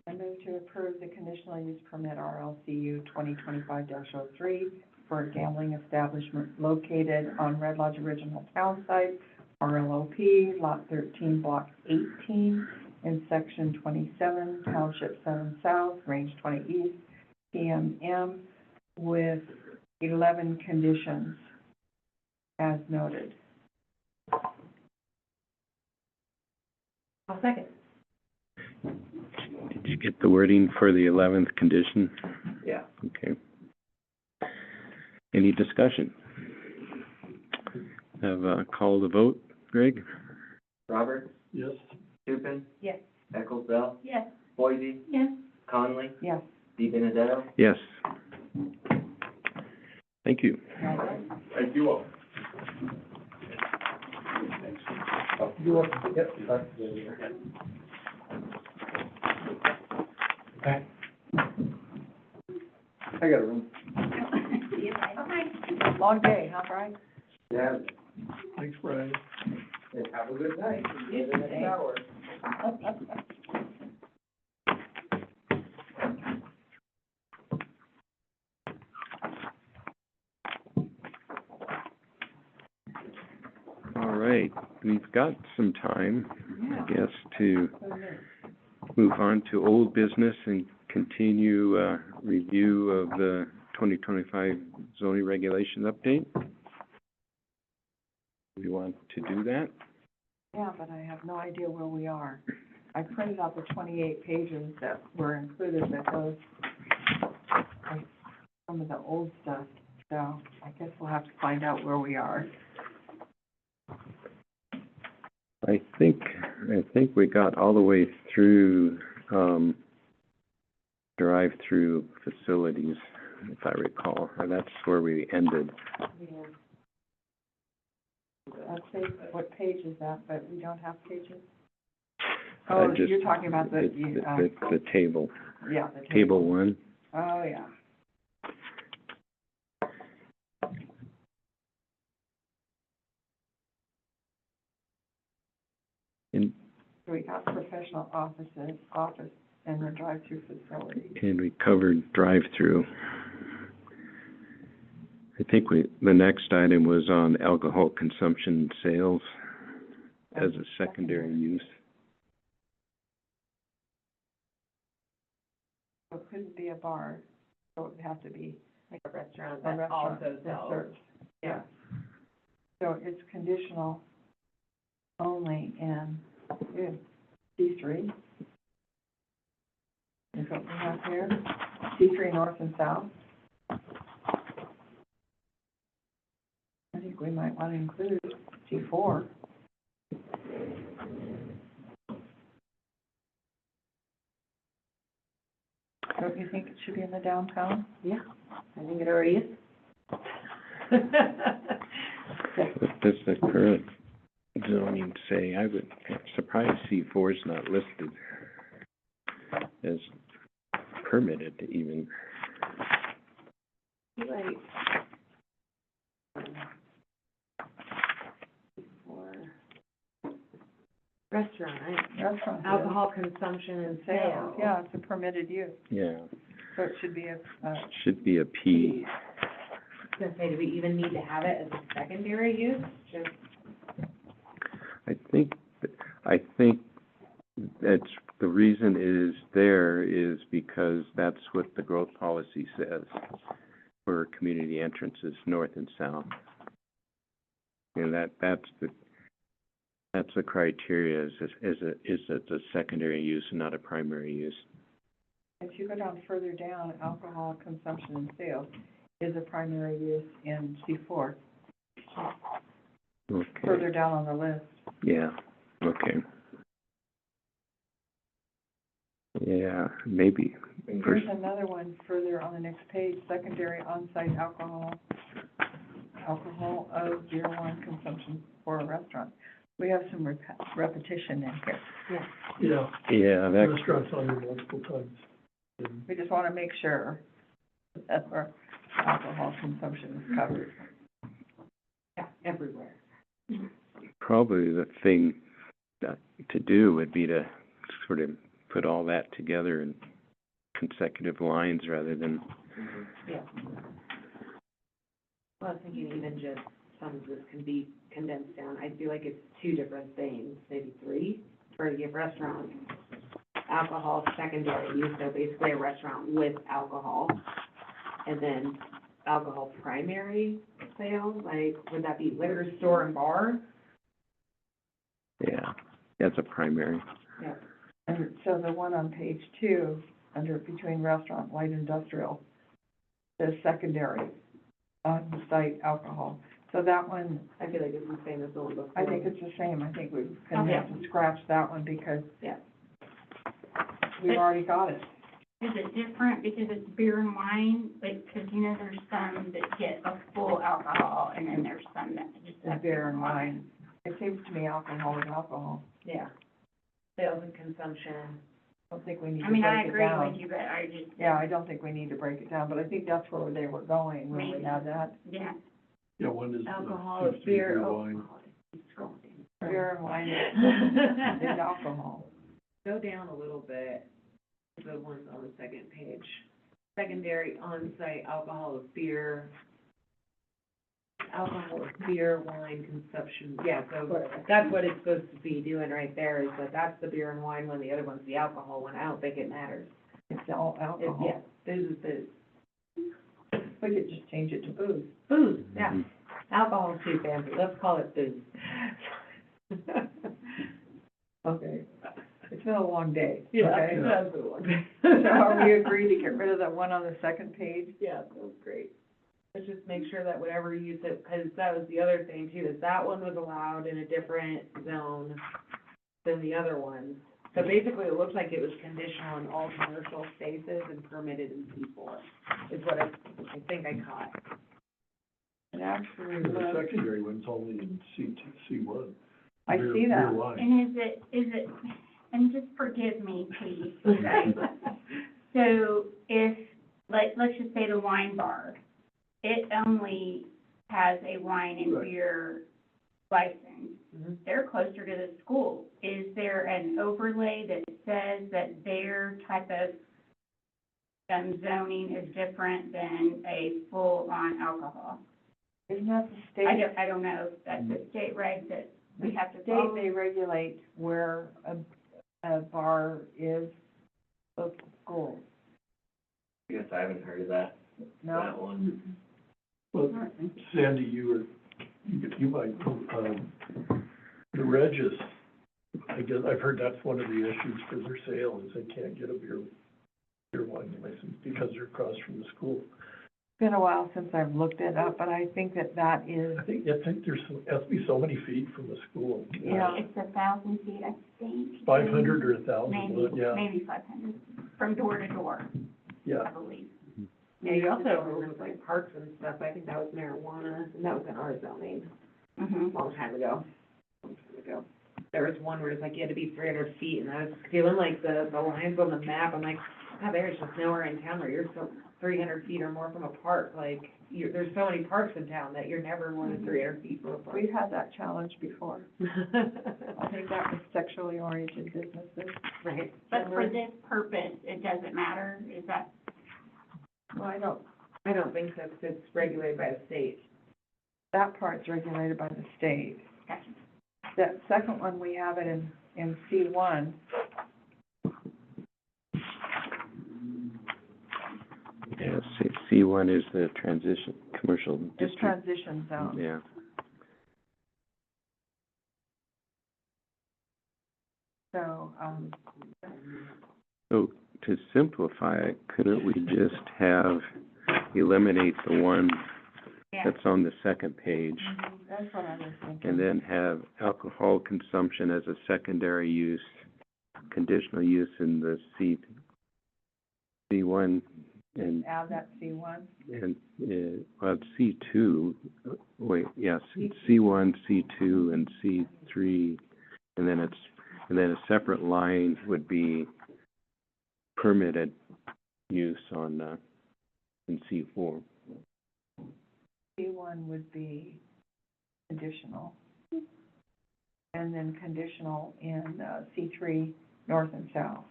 [SPEAKER 2] I move to approve the conditional use permit RLCU 2025-03 for a gambling establishment located on Red Lodge Original Town Site, RLOP, Lot 13, Block 18, in Section 27, Township 7 South, Range 20 East, PMM, with 11 conditions as noted.
[SPEAKER 6] I'll second.
[SPEAKER 1] Did you get the wording for the 11th condition?
[SPEAKER 4] Yeah.
[SPEAKER 1] Okay. Any discussion? Have a call to vote, Greg?
[SPEAKER 4] Roberts,
[SPEAKER 9] yes,
[SPEAKER 4] Tukin,
[SPEAKER 6] Yes.
[SPEAKER 4] Ecclesdale,
[SPEAKER 3] Yes.
[SPEAKER 4] Boise,
[SPEAKER 3] Yes.
[SPEAKER 4] Conley,
[SPEAKER 2] Yes.
[SPEAKER 4] Di Benedetto.
[SPEAKER 1] Yes. Thank you.
[SPEAKER 7] Thank you all.
[SPEAKER 5] You want, yep, that's the. Okay. I got a room.
[SPEAKER 3] See you, bye.
[SPEAKER 2] Long day, huh, Brian?
[SPEAKER 5] Yeah,
[SPEAKER 9] thanks, Brian.
[SPEAKER 5] and have a good night. See you in the next hour.
[SPEAKER 1] All right, we've got some time,
[SPEAKER 2] Yeah.
[SPEAKER 1] I guess, to move on to old business and continue, review of the 2025 zoning regulation update. Do you want to do that?
[SPEAKER 2] Yeah, but I have no idea where we are. I printed out the 28 pages that were included that goes, like, some of the old stuff, so I guess we'll have to find out where we are.
[SPEAKER 1] I think we got all the way through, drive-through facilities, if I recall, and that's where we ended.
[SPEAKER 2] Let's see, what page is that, but we don't have pages?
[SPEAKER 1] I
[SPEAKER 2] Oh,
[SPEAKER 1] just-
[SPEAKER 2] you're talking about the,
[SPEAKER 1] The table,
[SPEAKER 2] yeah, the
[SPEAKER 1] table one.
[SPEAKER 2] Oh, yeah.
[SPEAKER 1] And,
[SPEAKER 2] So we got professional office, and the drive-through facility.
[SPEAKER 1] and we covered drive-through. I think the next item was on alcohol consumption and sales as a secondary use.
[SPEAKER 2] So it couldn't be a bar, so it would have to be
[SPEAKER 6] Like a restaurant
[SPEAKER 2] a
[SPEAKER 6] that
[SPEAKER 2] restaurant
[SPEAKER 6] also
[SPEAKER 2] that
[SPEAKER 6] sells.
[SPEAKER 2] serves. Yeah. So it's conditional only in, C3. Is what we have here, C3 north and south. I think we might want to include C4. Don't you think it should be in the downtown?
[SPEAKER 6] Yeah, I think it already is.
[SPEAKER 1] What does the current zoning say? I would, I'm surprised C4 is not listed as permitted even.
[SPEAKER 6] Right. Restaurant,
[SPEAKER 2] Restaurant.
[SPEAKER 6] alcohol consumption and sales.
[SPEAKER 2] Yeah, it's a permitted use,
[SPEAKER 1] Yeah,
[SPEAKER 2] so it should be a,
[SPEAKER 1] should be a P.
[SPEAKER 6] I was gonna say, do we even need to have it as a secondary use? Just,
[SPEAKER 1] I think that's, the reason it is there is because that's what the growth policy says for community entrances, north and south. And that's the criteria, is it a secondary use and not a primary use.
[SPEAKER 2] if you go down further down, alcohol consumption and sales is a primary use in C4,
[SPEAKER 1] Okay,
[SPEAKER 2] further down on the list.
[SPEAKER 1] yeah, okay. Yeah, maybe.
[SPEAKER 2] Here's another one further on the next next page, secondary on-site alcohol of beer, wine consumption for a restaurant. We have some repetition in here.
[SPEAKER 9] Yeah,
[SPEAKER 1] Yeah, that,
[SPEAKER 9] restaurants on there multiple times. And
[SPEAKER 2] We just want to make sure that our alcohol consumption is covered.
[SPEAKER 6] Yeah, everywhere.
[SPEAKER 1] probably the thing to do would be to sort of put all that together in consecutive lines rather than,
[SPEAKER 6] Yeah. Well, I was thinking even just some of this can be condensed down. I feel like it's two different things, maybe three, for to give restaurants alcohol secondary use, so basically a restaurant with alcohol. And then alcohol primary sale, like, would that be liquor store and bar?
[SPEAKER 1] yeah, that's a primary.
[SPEAKER 6] Yeah.
[SPEAKER 2] And so the one on page 2, under between restaurant, light industrial, says secondary on-site alcohol. So that one,
[SPEAKER 6] I feel like it's the same as the one before.
[SPEAKER 2] I think it's the same. I think we're gonna have to scratch that one because
[SPEAKER 6] Yeah.
[SPEAKER 2] we've already got it.
[SPEAKER 3] Is it different because it's beer and wine? Like, 'cause you know, there's some that get a full alcohol, and then there's some that just
[SPEAKER 2] The
[SPEAKER 3] have
[SPEAKER 2] beer and wine. It seems to me alcohol is alcohol.
[SPEAKER 6] Yeah. Sales and consumption.
[SPEAKER 2] I don't think we need
[SPEAKER 3] I
[SPEAKER 2] to
[SPEAKER 3] mean, I
[SPEAKER 2] break it
[SPEAKER 3] agree
[SPEAKER 2] down.
[SPEAKER 3] with you, but I just.
[SPEAKER 2] Yeah, I don't think we need to break it down, but I think that's where they were going when we
[SPEAKER 3] Maybe.
[SPEAKER 2] had that.
[SPEAKER 3] Yeah.
[SPEAKER 9] Yeah, one is,
[SPEAKER 6] Alcohol
[SPEAKER 9] seems
[SPEAKER 6] is
[SPEAKER 9] to be
[SPEAKER 6] beer,
[SPEAKER 9] wine.
[SPEAKER 2] Beer and wine is alcohol.
[SPEAKER 6] Go down a little bit, the ones on the second page. Secondary on-site alcohol of beer, wine consumption, yeah, so that's what it's supposed to be doing right there, is that that's the beer and wine one, the other one's the alcohol one. I don't think it matters.
[SPEAKER 2] It's all alcohol.
[SPEAKER 6] Yeah, booze is booze.
[SPEAKER 2] We could just change it to booze.
[SPEAKER 6] Booze, yeah. Alcohol's too fancy, let's call it booze.
[SPEAKER 2] Okay. It's been a long day.
[SPEAKER 6] Yeah,
[SPEAKER 2] Okay.
[SPEAKER 6] that's the one.
[SPEAKER 2] So are we agreed to get rid of that one on the second page?
[SPEAKER 6] Yeah, that was great. Let's just make sure that whatever you said, because that was the other thing too, is that one was allowed in a different zone than the other ones. So basically, it looks like it was conditional in all commercial spaces and permitted in C4, is what I think I caught.
[SPEAKER 2] It actually
[SPEAKER 9] And the
[SPEAKER 2] was,
[SPEAKER 9] secondary one's only in C1.
[SPEAKER 2] I
[SPEAKER 9] Beer-
[SPEAKER 2] see that.
[SPEAKER 9] beer, wine.
[SPEAKER 3] And is it, and just forgive me, please, okay? So if, let's just say the wine bar, it only has a wine and
[SPEAKER 9] Right.
[SPEAKER 3] beer license.
[SPEAKER 6] Mhm.
[SPEAKER 3] They're closer to the school. Is there an overlay that says that their type of zoning is different than a full-on alcohol?
[SPEAKER 2] Isn't that the state?
[SPEAKER 3] I don't know, that's the state reg that we have to
[SPEAKER 2] State,
[SPEAKER 3] follow.
[SPEAKER 2] they regulate where a bar is, of schools.
[SPEAKER 4] I guess I haven't heard of that
[SPEAKER 2] No?
[SPEAKER 4] one.
[SPEAKER 9] Well, Sandy, you might, the Regis, I guess, I've heard that's one of the issues for their sale, is they can't get a beer wine license because they're across from the school.
[SPEAKER 2] It's been a while since I've looked it up, but I think that is,
[SPEAKER 9] I think there's has to be so many feet from the school.
[SPEAKER 2] Yeah.
[SPEAKER 3] It's 1,000 feet, I think.
[SPEAKER 9] 500 or 1,000, yeah,
[SPEAKER 3] Maybe 500, from door to door, I
[SPEAKER 9] yeah.
[SPEAKER 3] believe.
[SPEAKER 6] Yeah, you also, with like parks and stuff, I think that was marijuana, and that was in our zoning,
[SPEAKER 3] Mhm.
[SPEAKER 6] a long time ago. There was one where it's like you had to be 300 feet, and I was feeling like the lines on the map, I'm like, God, there's just nowhere in town where you're so 300 feet or more from a park, like, there's so many parks in town that you're never more than 300 feet from a park.
[SPEAKER 2] we've had that challenge before. I think that was sexually oriented businesses.
[SPEAKER 6] Right.
[SPEAKER 3] But for this purpose, it doesn't matter, is that,
[SPEAKER 2] Well,
[SPEAKER 6] I don't think so, 'cause it's regulated by the state.
[SPEAKER 2] that part's regulated by the state.
[SPEAKER 3] gotcha.
[SPEAKER 2] That second one, we have it in C1.
[SPEAKER 1] Yeah, C1 is the transition, commercial
[SPEAKER 2] It's
[SPEAKER 1] district.
[SPEAKER 2] transition zone.
[SPEAKER 1] Yeah.
[SPEAKER 2] So,
[SPEAKER 1] So to simplify it, couldn't we just eliminate the one
[SPEAKER 3] Yeah.
[SPEAKER 1] that's on the second page,
[SPEAKER 2] that's what I was thinking.
[SPEAKER 1] and then have alcohol consumption as a secondary use, conditional use in the C1 And,
[SPEAKER 2] Add that C1.
[SPEAKER 1] and, well, it's C2, wait, yes, it's C1, C2, and C3, and then a separate line would be permitted use on, in C4.
[SPEAKER 2] C1 would be conditional. And then conditional in, C3, north and south.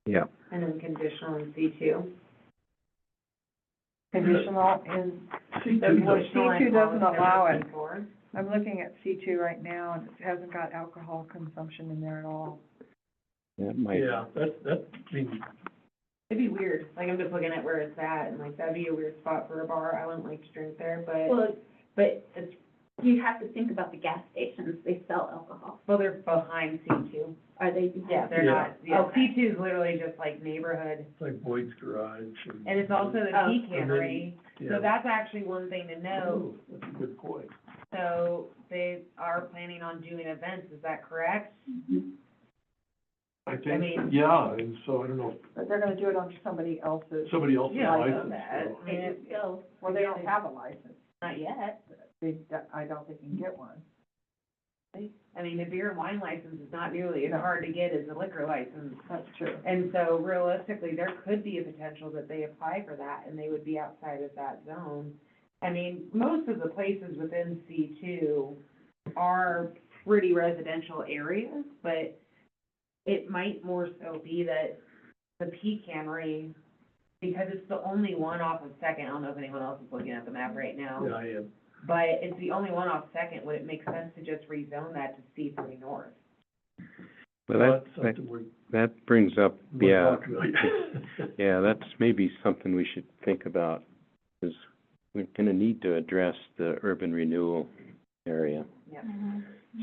[SPEAKER 1] Yeah,
[SPEAKER 6] And then conditional in C2.
[SPEAKER 2] Conditional in,
[SPEAKER 9] C2
[SPEAKER 2] well,
[SPEAKER 9] does,
[SPEAKER 2] C2 doesn't allow it.
[SPEAKER 6] C4.
[SPEAKER 2] I'm looking at C2 right now, and it hasn't got alcohol consumption in there at all.
[SPEAKER 1] that might,
[SPEAKER 9] yeah, I mean,
[SPEAKER 6] It'd be weird, like, I'm just looking at where it's at, and like, that'd be a weird spot for a bar, I wouldn't like to drink there, but,
[SPEAKER 8] Well,
[SPEAKER 6] but it's,
[SPEAKER 8] you have to think about the gas stations, they sell alcohol.
[SPEAKER 6] well, they're behind C2.
[SPEAKER 8] Are they?
[SPEAKER 6] Yeah, they're
[SPEAKER 9] Yeah.
[SPEAKER 6] not, yeah,
[SPEAKER 8] Okay.
[SPEAKER 6] C2 is literally just like neighborhood,
[SPEAKER 9] it's like Boyd's Garage
[SPEAKER 6] and it's also the
[SPEAKER 8] Oh.
[SPEAKER 6] pecannery,
[SPEAKER 9] yeah.
[SPEAKER 6] so that's actually one thing to note.
[SPEAKER 9] Oh, that's a good point.
[SPEAKER 6] So they are planning on doing events, is that correct?
[SPEAKER 9] I
[SPEAKER 6] mean-
[SPEAKER 9] think, yeah, and so I don't know,
[SPEAKER 2] But they're gonna do it on somebody else's,
[SPEAKER 9] if somebody else's
[SPEAKER 6] Yeah, I know
[SPEAKER 9] license,
[SPEAKER 6] that.
[SPEAKER 9] so.
[SPEAKER 6] I mean, it-
[SPEAKER 8] Still,
[SPEAKER 2] well, they don't have a license.
[SPEAKER 6] Not yet.
[SPEAKER 2] I don't think you can get one.
[SPEAKER 6] I mean, a beer and wine license is not nearly as hard to get as a liquor license.
[SPEAKER 2] That's true.
[SPEAKER 6] And so realistically, there could be a potential that they apply for that and they would be outside of that zone. I mean, most of the places within C2 are pretty residential areas, but it might more so be that the pecannery, because it's the only one off of Second, I don't know if anyone else is looking at the map right now,
[SPEAKER 9] Yeah, I am.
[SPEAKER 6] but it's the only one off Second, would it make sense to just rezone that to C3 North?
[SPEAKER 1] but
[SPEAKER 9] That's
[SPEAKER 1] that,
[SPEAKER 9] something we're
[SPEAKER 1] that brings up,
[SPEAKER 9] we're
[SPEAKER 1] yeah,
[SPEAKER 9] talking about.
[SPEAKER 1] yeah, that's maybe something we should think about, because we're gonna need to address the urban renewal area
[SPEAKER 6] Yeah.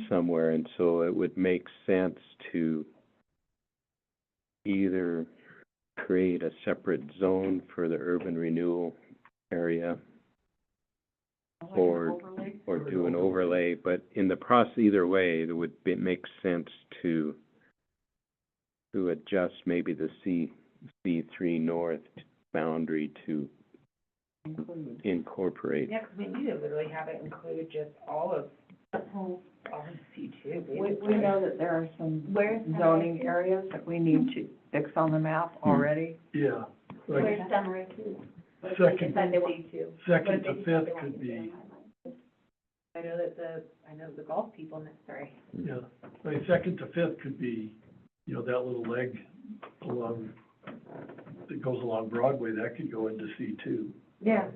[SPEAKER 1] somewhere, and so it would make sense to either create a separate zone for the urban renewal area
[SPEAKER 2] Like an
[SPEAKER 1] Or-
[SPEAKER 2] overlay.
[SPEAKER 1] or do an overlay, but in the process, either way, it would be, make sense to adjust maybe the C3 North boundary to
[SPEAKER 2] Include.
[SPEAKER 1] incorporate.
[SPEAKER 6] Yeah, 'cause we need to literally have it include just all of C2,
[SPEAKER 2] We
[SPEAKER 6] basically.
[SPEAKER 2] know that there are some
[SPEAKER 8] Where's
[SPEAKER 2] zoning
[SPEAKER 8] Sunrise?
[SPEAKER 2] areas that we need to fix on the map already.
[SPEAKER 9] Yeah, like,
[SPEAKER 8] Where's Sunrise Two?
[SPEAKER 9] second,
[SPEAKER 8] But they want-
[SPEAKER 6] C2.
[SPEAKER 9] second
[SPEAKER 8] But
[SPEAKER 9] to
[SPEAKER 8] they just
[SPEAKER 9] fifth
[SPEAKER 8] they want
[SPEAKER 9] could
[SPEAKER 8] to
[SPEAKER 9] be,
[SPEAKER 8] stay on my line.
[SPEAKER 6] I know the golf people, sorry.
[SPEAKER 9] yeah, like, second to fifth could be, you know, that little leg along, that goes along Broadway, that could go into C2.
[SPEAKER 6] Yeah.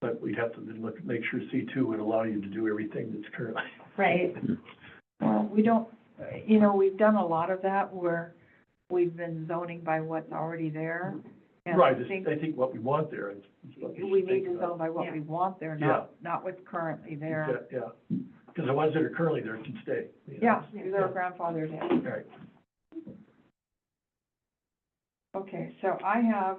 [SPEAKER 9] But we'd have to then look, make sure C2 would allow you to do everything that's currently.
[SPEAKER 6] Right.
[SPEAKER 2] Well, we don't, you know, we've done a lot of that where we've been zoning by what's already there. And
[SPEAKER 9] Right,
[SPEAKER 2] I think
[SPEAKER 9] I think what we want there is what
[SPEAKER 2] we
[SPEAKER 9] should
[SPEAKER 2] need
[SPEAKER 9] think
[SPEAKER 2] to
[SPEAKER 9] about.
[SPEAKER 2] zone by what we want there, not what's currently there.
[SPEAKER 9] Yeah, yeah, because the ones that are currently there can stay. you know.
[SPEAKER 2] Yeah, these are grandfathered in.
[SPEAKER 9] Right,
[SPEAKER 2] Okay, so I have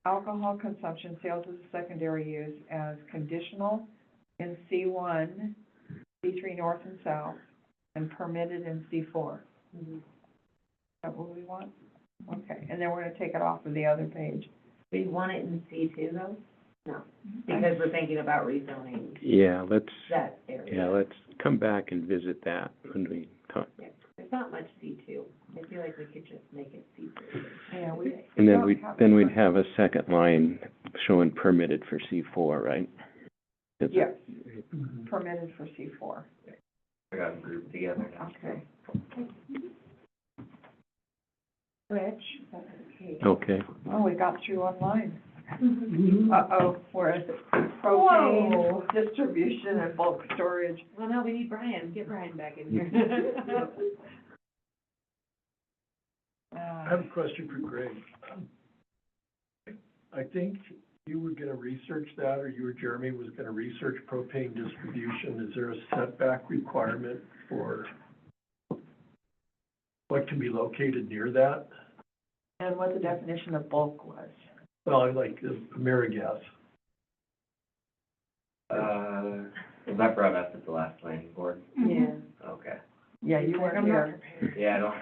[SPEAKER 2] alcohol consumption, sales as a secondary use as conditional in C1, C3 North and South, and permitted in C4.
[SPEAKER 6] Mhm.
[SPEAKER 2] Is that what we want? Okay, and then we're gonna take it off of the other page.
[SPEAKER 6] Do you want it in C2 though? No, because we're thinking about rezoning
[SPEAKER 1] Yeah, let's,
[SPEAKER 6] that area.
[SPEAKER 1] yeah, let's come back and visit that when we talk.
[SPEAKER 6] Yeah, there's not much C2. I feel like we could just make it C3.
[SPEAKER 2] Yeah, we.
[SPEAKER 1] And then
[SPEAKER 2] don't
[SPEAKER 1] we'd,
[SPEAKER 2] have
[SPEAKER 1] then
[SPEAKER 2] it.
[SPEAKER 1] we'd have a second line showing permitted for C4, right? Is it-
[SPEAKER 2] Yes,
[SPEAKER 9] Mhm.
[SPEAKER 2] permitted for C4.
[SPEAKER 4] I got them grouped together now.
[SPEAKER 2] Okay.
[SPEAKER 6] Rich?
[SPEAKER 1] Okay,
[SPEAKER 2] Oh, we got through online.
[SPEAKER 9] Mhm.
[SPEAKER 2] Uh-oh, where is it?
[SPEAKER 6] Whoa.
[SPEAKER 2] Propane distribution and bulk storage.
[SPEAKER 6] Well, no, we need Brian. Get Brian back in here.
[SPEAKER 9] I have a question for Greg. I think you were gonna research that, or you or Jeremy was gonna research propane distribution. Is there a setback requirement for what can be located near that?
[SPEAKER 2] And what the definition of bulk was.
[SPEAKER 9] Well, I like AmeriGas.
[SPEAKER 4] Was that brought up at the last planning board?
[SPEAKER 6] Yeah.
[SPEAKER 4] Okay.
[SPEAKER 2] Yeah, you weren't
[SPEAKER 6] I'm not
[SPEAKER 2] here.
[SPEAKER 6] prepared.
[SPEAKER 4] Yeah, I don't,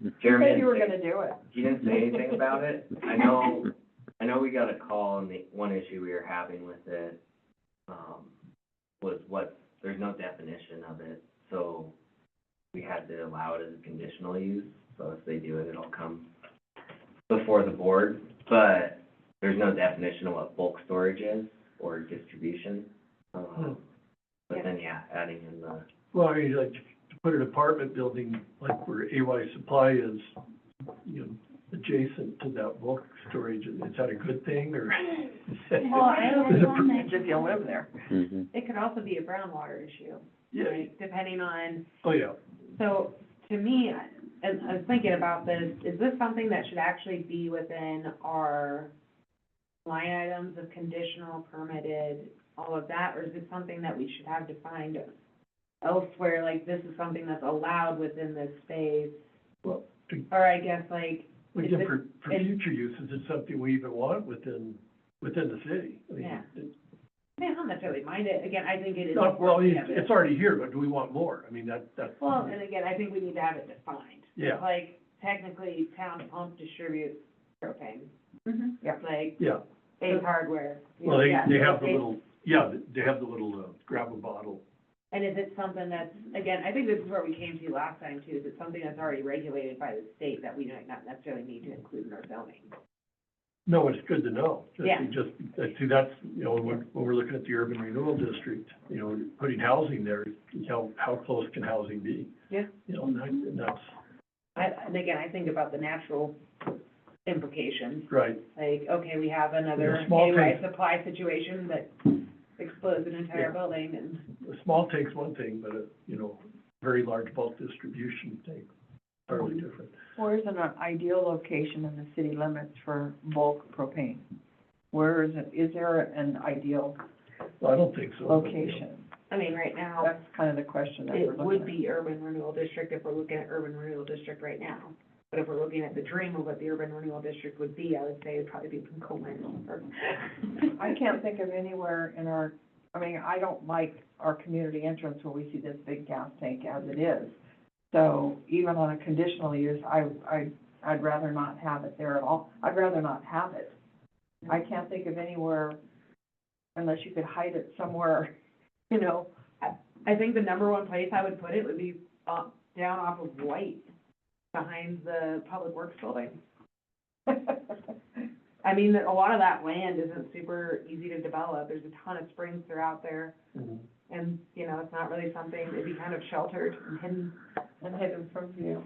[SPEAKER 2] You
[SPEAKER 4] Jeremy
[SPEAKER 2] said you were
[SPEAKER 4] didn't
[SPEAKER 2] gonna do it.
[SPEAKER 4] say, he didn't say anything about it. I know I know we got a call, and the one issue we were having with it, was there's no definition of it, so we had to allow it as a conditional use, so if they do it, it'll come before the board, but there's no definition of what bulk storage is or distribution. But then, yeah, adding in the,
[SPEAKER 9] Well, I mean, like, to put an apartment building like where AY Supply is, you know, adjacent to that bulk storage, is that a good thing, or?
[SPEAKER 6] Well, I have
[SPEAKER 9] Is it
[SPEAKER 6] one
[SPEAKER 2] It's if you live there.
[SPEAKER 1] Mhm.
[SPEAKER 6] It could also be a groundwater issue,
[SPEAKER 9] Yeah,
[SPEAKER 6] right, depending on,
[SPEAKER 9] oh, yeah.
[SPEAKER 6] so, to me, and I was thinking about this, is this something that should actually be within our line items of conditional, permitted, all of that, or is it something that we should have defined elsewhere, like this is something that's allowed within this space?
[SPEAKER 9] Well,
[SPEAKER 6] Or I guess like,
[SPEAKER 9] again,
[SPEAKER 6] is
[SPEAKER 9] for
[SPEAKER 6] it-
[SPEAKER 9] future uses, it's something we even want within the city. I mean,
[SPEAKER 6] Yeah.
[SPEAKER 9] it's
[SPEAKER 6] I mean, I don't necessarily mind it, again, I think it is.
[SPEAKER 9] not, well,
[SPEAKER 6] important to have it.
[SPEAKER 9] it's already here, but do we want more? I mean, that's.
[SPEAKER 6] Well, and again, I think we need to have it defined.
[SPEAKER 9] Yeah.
[SPEAKER 6] Like, technically, town pump distributes propane,
[SPEAKER 8] Mhm.
[SPEAKER 6] like,
[SPEAKER 9] Yeah,
[SPEAKER 6] Ace Hardware. you
[SPEAKER 9] well,
[SPEAKER 6] know,
[SPEAKER 9] they
[SPEAKER 6] yeah,
[SPEAKER 9] have
[SPEAKER 6] so
[SPEAKER 9] the little, yeah, they have the little, grab a bottle.
[SPEAKER 6] And is it something that's, again, I think this is where we came to last time too, is it something that's already regulated by the state that we might not necessarily need to include in our zoning?
[SPEAKER 9] No, it's good to know.
[SPEAKER 6] Yeah.
[SPEAKER 9] See, that's, you know, when we're looking at the urban renewal district, you know, putting housing there, how close can housing be?
[SPEAKER 6] Yeah.
[SPEAKER 9] You know, and that's,
[SPEAKER 6] And again, I think about the natural implications,
[SPEAKER 9] right,
[SPEAKER 6] like, okay, we have another
[SPEAKER 9] Yeah, small
[SPEAKER 6] hayride
[SPEAKER 9] tank.
[SPEAKER 6] supply situation that explodes an entire
[SPEAKER 9] Yeah.
[SPEAKER 6] building and,
[SPEAKER 9] a small tank's one thing, but you know, very large bulk distribution tank, totally different.
[SPEAKER 2] Where's an ideal location in the city limits for bulk propane? Where is it, is there an ideal
[SPEAKER 9] Well, I don't think so. but, you know,
[SPEAKER 2] location?
[SPEAKER 6] I mean, right now,
[SPEAKER 2] That's kind of the question that we're
[SPEAKER 6] it
[SPEAKER 2] looking
[SPEAKER 6] would
[SPEAKER 2] at.
[SPEAKER 6] be urban renewal district if we're looking at urban renewal district right now. But if we're looking at the dream of what the urban renewal district would be, I would say it'd probably be from Coleman or.
[SPEAKER 2] I can't think of anywhere in our, I mean, I don't like our community entrance where we see this big gas tank as it is. So even on a conditional use, I'd rather not have it there at all. I'd rather not have it. I can't think of anywhere, unless you could hide it somewhere, you know.
[SPEAKER 6] I think the number one place I would put it would be, down off of White, behind the Public Works building. I mean, a lot of that land isn't super easy to develop, there's a ton of springs throughout there,
[SPEAKER 9] mhm.
[SPEAKER 6] and, you know, it's not really something, it'd be kind of sheltered and hidden.
[SPEAKER 2] And hidden from view.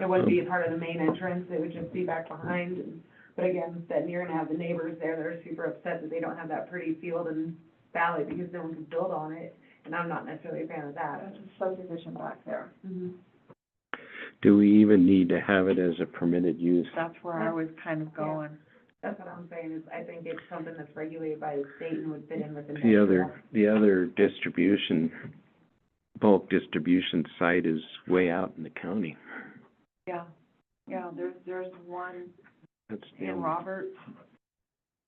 [SPEAKER 6] It wouldn't be a part of the main entrance, it would just be back behind, and, but again, then you're gonna have the neighbors there that are super upset that they don't have that pretty field and valley because no one can build on it, and I'm not necessarily a fan of that.
[SPEAKER 2] There's a subdivision back there.
[SPEAKER 6] Mhm.
[SPEAKER 1] Do we even need to have it as a permitted use?
[SPEAKER 2] That's where I was kind of going.
[SPEAKER 6] That's what I'm saying, is I think it's something that's regulated by the state and would fit in with the.
[SPEAKER 1] The other distribution, bulk distribution site is way out in the county.
[SPEAKER 2] Yeah, there's one
[SPEAKER 1] That's the
[SPEAKER 2] in
[SPEAKER 1] only,
[SPEAKER 2] Roberts.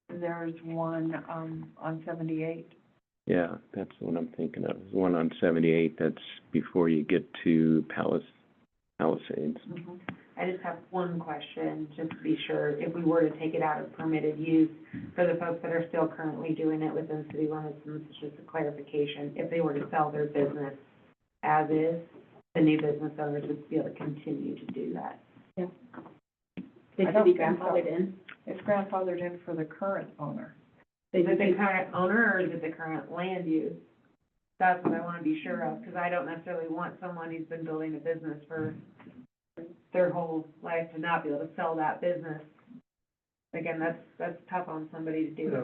[SPEAKER 2] There's one, on 78.
[SPEAKER 1] yeah, that's the one I'm thinking of. There's one on 78, that's before you get to Palisades.
[SPEAKER 6] I just have one question, just to be sure, if we were to take it out of permitted use, for the folks that are still currently doing it within city limits, and this is just a clarification, if they were to sell their business as is, the new business owners would be able to continue to do that.
[SPEAKER 8] They
[SPEAKER 2] I
[SPEAKER 8] should
[SPEAKER 2] don't
[SPEAKER 8] be
[SPEAKER 2] think so.
[SPEAKER 8] grandfathered in.
[SPEAKER 2] It's grandfathered in for the current owner.
[SPEAKER 8] They
[SPEAKER 6] Is it the
[SPEAKER 8] should be-
[SPEAKER 6] current owner, or is it the current land use? That's what I wanna be sure of, because I don't necessarily want someone who's been building a business for their whole life to not be able to sell that business. Again, that's tough on somebody to do,
[SPEAKER 9] Yeah.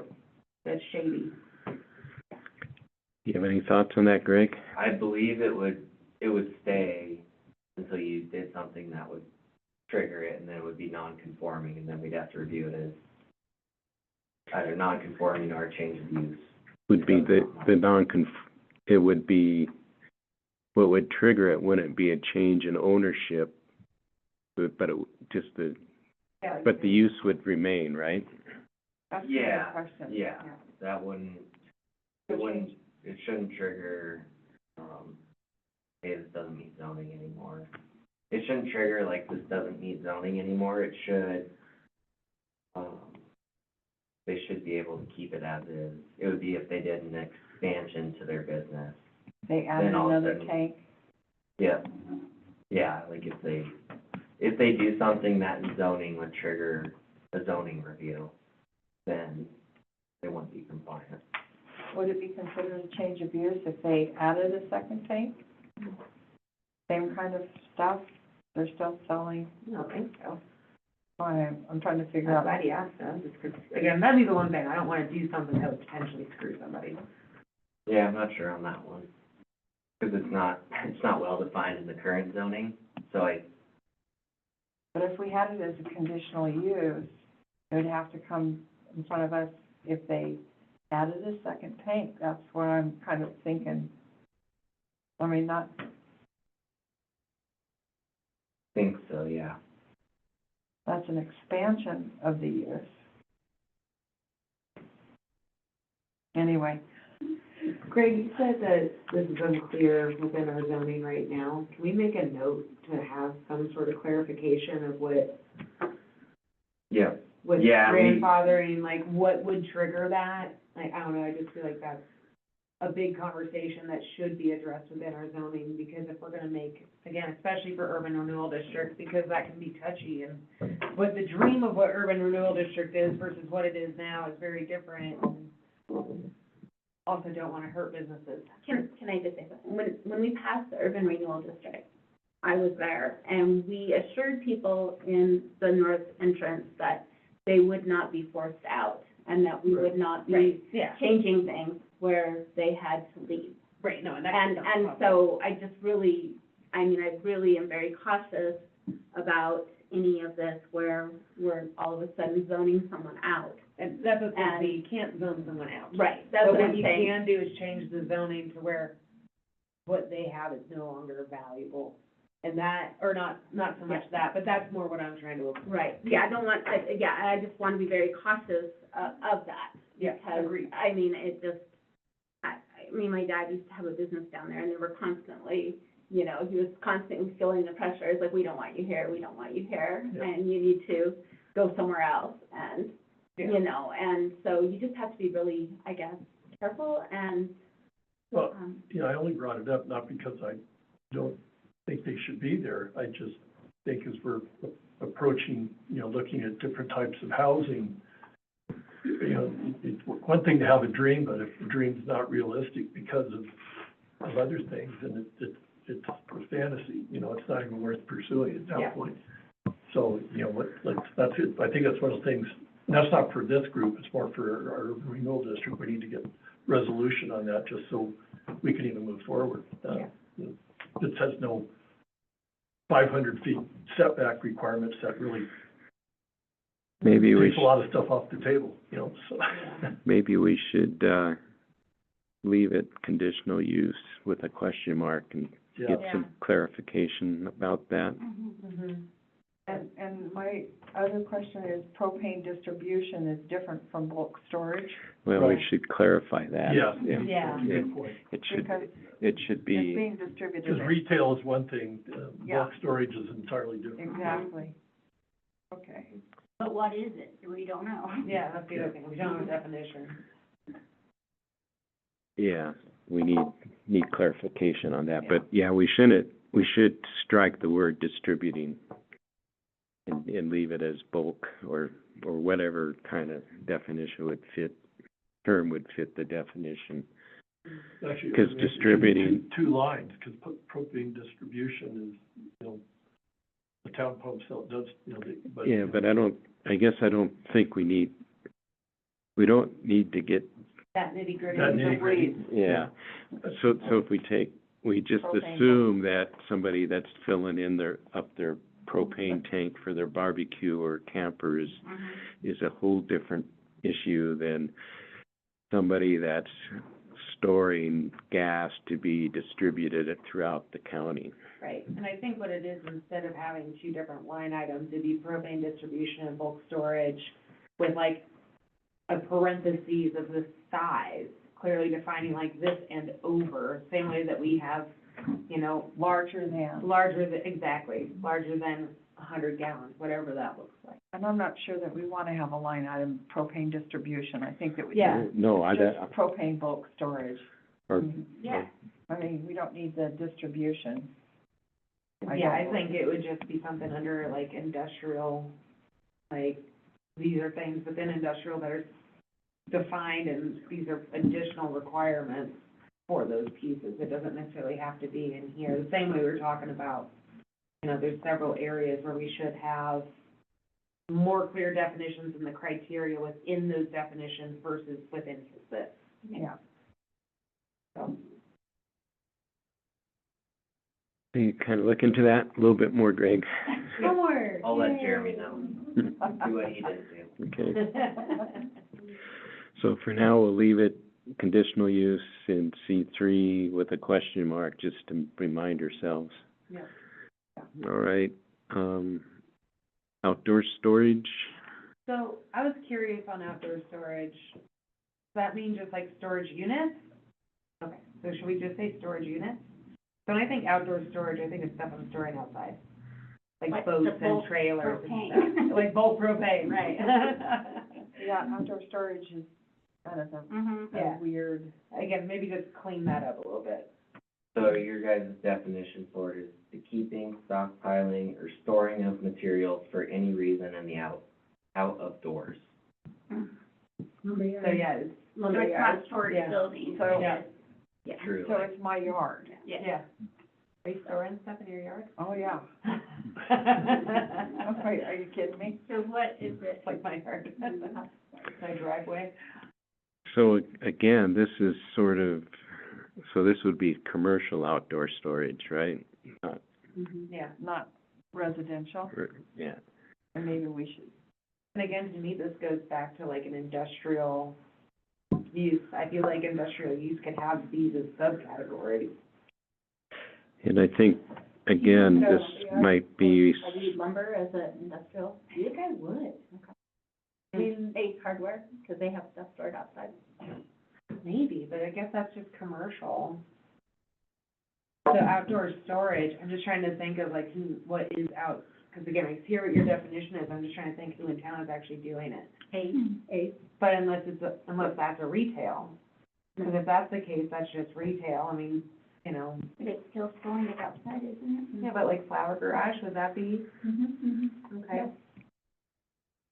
[SPEAKER 6] that's shady.
[SPEAKER 1] Do you have any thoughts on that, Greg?
[SPEAKER 4] I believe it would stay until you did something that would trigger it, and then it would be non-conforming, and then we'd have to review it as either non-conforming or a change of use.
[SPEAKER 1] Would be it would be, what would trigger it wouldn't be a change in ownership, but
[SPEAKER 6] Yeah, like
[SPEAKER 1] but the use would remain, right?
[SPEAKER 2] That's the
[SPEAKER 4] Yeah,
[SPEAKER 2] question.
[SPEAKER 4] yeah, that wouldn't, it shouldn't trigger, hey, this doesn't meet zoning anymore. It shouldn't trigger like this doesn't meet zoning anymore, it should, they should be able to keep it as is. It would be if they did an expansion to their business.
[SPEAKER 2] They added
[SPEAKER 4] Then all of a
[SPEAKER 2] another
[SPEAKER 4] sudden-
[SPEAKER 2] tank.
[SPEAKER 4] Yeah, yeah, like if they do something that in zoning would trigger a zoning review, then they wouldn't be compliant.
[SPEAKER 2] Would it be considered a change of use if they added a second tank? Same kind of stuff, they're still selling,
[SPEAKER 6] I don't think so.
[SPEAKER 2] I'm trying to figure
[SPEAKER 6] I'm
[SPEAKER 2] out.
[SPEAKER 6] glad you asked us, just 'cause, again, that'd be the one thing, I don't wanna do something that would potentially screw somebody.
[SPEAKER 4] Yeah, I'm not sure on that one. Cause it's not well defined in the current zoning, so
[SPEAKER 2] But if we had it as a conditional use, it would have to come in front of us if they added a second tank. That's what I'm kind of thinking. I mean, not,
[SPEAKER 4] think so, yeah.
[SPEAKER 2] that's an expansion of the use. Anyway,
[SPEAKER 6] Greg, you said that this is unclear within our zoning right now. Can we make a note to have some sort of clarification of what
[SPEAKER 4] Yeah,
[SPEAKER 6] with
[SPEAKER 4] Yeah,
[SPEAKER 6] grandfathering, like what would trigger that? Like, I don't know, I just feel like that's a big conversation that should be addressed within our zoning, because if we're gonna make, again, especially for urban renewal districts, because that can be touchy, and what the dream of what urban renewal district is versus what it is now is very different, and also don't wanna hurt businesses.
[SPEAKER 8] Can I just say something? When we passed the urban renewal district, I was there, and we assured people in the north entrance that they would not be forced out, and that we would not be
[SPEAKER 6] Yeah,
[SPEAKER 8] changing things where they had to leave.
[SPEAKER 6] right, no, and that's.
[SPEAKER 8] And so I just really, I mean, I really am very cautious about any of this where we're all of a sudden zoning someone out.
[SPEAKER 6] And that's what I'm saying, you can't zone someone out.
[SPEAKER 8] Right, that's
[SPEAKER 6] But
[SPEAKER 8] what
[SPEAKER 6] what
[SPEAKER 8] I'm
[SPEAKER 6] you
[SPEAKER 8] saying.
[SPEAKER 6] can do is change the zoning to where what they have is no longer valuable. And that, or not so much that, but that's more what I'm trying to avoid.
[SPEAKER 8] Right, yeah, I just want to be very cautious of that.
[SPEAKER 6] Yeah,
[SPEAKER 8] Because,
[SPEAKER 6] agreed.
[SPEAKER 8] I mean, it just, I mean, my dad used to have a business down there, and they were constantly, you know, he was constantly feeling the pressure, it's like, we don't want you here, we don't want you here,
[SPEAKER 9] Yeah.
[SPEAKER 8] and you need to go somewhere else, and,
[SPEAKER 6] Yeah.
[SPEAKER 8] you know, and so you just have to be really, I guess, careful, and,
[SPEAKER 9] Well, you know, I only brought it up not because I don't think they should be there. I just think as we're approaching, you know, looking at different types of housing, you know, it's one thing to have a dream, but if the dream's not realistic because of other things, then it's a fantasy, you know, it's not even worth pursuing at
[SPEAKER 6] Yeah.
[SPEAKER 9] that point. So, you know, that's it. I think that's one of the things, and that's not for this group, it's more for our renewal district. We need to get resolution on that just so we can even move forward.
[SPEAKER 6] Yeah.
[SPEAKER 9] This has no 500 feet setback requirements that really
[SPEAKER 1] Maybe we
[SPEAKER 9] takes a lot of stuff off the table, you know, so.
[SPEAKER 1] maybe we should, leave it conditional use with a question mark and
[SPEAKER 9] Yeah,
[SPEAKER 1] get some clarification about that.
[SPEAKER 6] Mhm.
[SPEAKER 2] and my other question is propane distribution is different from bulk storage,
[SPEAKER 1] Well, we
[SPEAKER 9] Right.
[SPEAKER 1] should clarify that.
[SPEAKER 9] Yeah.
[SPEAKER 6] Yeah.
[SPEAKER 9] That's a good point.
[SPEAKER 1] It should,
[SPEAKER 2] because
[SPEAKER 1] it should
[SPEAKER 2] it's
[SPEAKER 1] be,
[SPEAKER 2] being distributed.
[SPEAKER 9] Because retail is one thing,
[SPEAKER 2] Yeah.
[SPEAKER 9] bulk storage is entirely different.
[SPEAKER 2] Exactly. Okay.
[SPEAKER 3] But what is it? We don't know.
[SPEAKER 6] Yeah, that's the other thing, we don't have a definition.
[SPEAKER 1] yeah, we need clarification on that. But, yeah, we should strike the word distributing and leave it as bulk or whatever kind of definition would fit, term would fit the definition.
[SPEAKER 9] Actually,
[SPEAKER 1] 'Cause
[SPEAKER 9] it should be
[SPEAKER 1] distributing-
[SPEAKER 9] two lines, because propane distribution is, you know, the town pump cell does, you know, but.
[SPEAKER 1] Yeah, but I guess I don't think we don't need to get,
[SPEAKER 6] That nitty gritty.
[SPEAKER 9] That nitty-gritty.
[SPEAKER 1] yeah. So if we just
[SPEAKER 2] Propane.
[SPEAKER 1] assume that somebody that's filling in their propane tank for their barbecue or campers is a whole different issue than somebody that's storing gas to be distributed throughout the county.
[SPEAKER 6] Right, and I think what it is, instead of having two different line items, it'd be propane distribution and bulk storage with like a parentheses of the size, clearly defining like this and over, same way that we have you know,
[SPEAKER 2] Larger than,
[SPEAKER 6] exactly, larger than 100 gallons, whatever that looks like.
[SPEAKER 2] and I'm not sure that we want to have a line item propane distribution. I think that we.
[SPEAKER 6] Yeah.
[SPEAKER 1] No,
[SPEAKER 2] Just propane bulk storage.
[SPEAKER 1] or,
[SPEAKER 3] Yeah.
[SPEAKER 2] I mean, we don't need the distribution.
[SPEAKER 6] Yeah, I think it would just be something under like industrial, like, these are things within industrial that are defined and these are additional requirements for those pieces. It doesn't necessarily have to be in here. The same way we were talking about, you know, there's several areas where we should have more clear definitions and the criteria within those definitions versus within this.
[SPEAKER 2] Yeah.
[SPEAKER 6] So,
[SPEAKER 1] you kind of look into that a little bit more, Greg.
[SPEAKER 3] Homework.
[SPEAKER 4] I'll let Jeremy know, do what he didn't do.
[SPEAKER 1] Okay, so for now, we'll leave it conditional use in C3 with a question mark, just to remind ourselves.
[SPEAKER 6] Yeah.
[SPEAKER 1] All right, outdoor storage,
[SPEAKER 6] So I was curious on outdoor storage. Does that mean just like storage units? Okay, so should we just say storage units? So when I think outdoor storage, I think of stuff I'm storing outside, like
[SPEAKER 3] Like
[SPEAKER 6] boats
[SPEAKER 3] the
[SPEAKER 6] and
[SPEAKER 3] bulk
[SPEAKER 6] trailers and
[SPEAKER 3] propane.
[SPEAKER 6] stuff. Like bulk propane, right?
[SPEAKER 2] Yeah, outdoor storage is kind of
[SPEAKER 3] Mm-hmm.
[SPEAKER 6] Yeah.
[SPEAKER 2] a weird,
[SPEAKER 6] Again, maybe just clean that up a little bit.
[SPEAKER 4] So your guys' definition for it is the keeping, stockpiling, or storing of materials for any reason in the out of doors.
[SPEAKER 6] So yeah, it's,
[SPEAKER 3] So it's not storage
[SPEAKER 6] Yeah.
[SPEAKER 3] building.
[SPEAKER 2] So-
[SPEAKER 6] Yeah.
[SPEAKER 3] Yeah.
[SPEAKER 4] Truly.
[SPEAKER 2] so it's my yard.
[SPEAKER 3] Yeah.
[SPEAKER 6] yeah. Are you storing stuff in your yard?
[SPEAKER 2] Oh, yeah. Wait, are you kidding me?
[SPEAKER 3] So what is it?
[SPEAKER 6] It's like my yard. My driveway.
[SPEAKER 1] so again, this is sort of, so this would be commercial outdoor storage, right? Not,
[SPEAKER 6] Yeah.
[SPEAKER 2] Not residential,
[SPEAKER 1] yeah,
[SPEAKER 2] and maybe we should,
[SPEAKER 6] And again, to me, this goes back to like an industrial use. I feel like industrial use can have these as subcategories.
[SPEAKER 1] and I think, again, this might be,
[SPEAKER 8] I use lumber as an industrial, you guys would. I mean, Ace Hardware, because they have stuff stored outside.
[SPEAKER 6] Maybe, but I guess that's just commercial. So outdoor storage, I'm just trying to think of like who, what is out, because again, I hear what your definition is, I'm just trying to think who in town is actually doing it.
[SPEAKER 8] Ace.
[SPEAKER 6] But unless that's a retail, because if that's the case, that's just retail, I mean, you know.
[SPEAKER 3] But it's still storing it outside, isn't it?
[SPEAKER 6] Yeah, but like Flower Garage, would that be?
[SPEAKER 3] Mm-hmm.
[SPEAKER 6] Okay.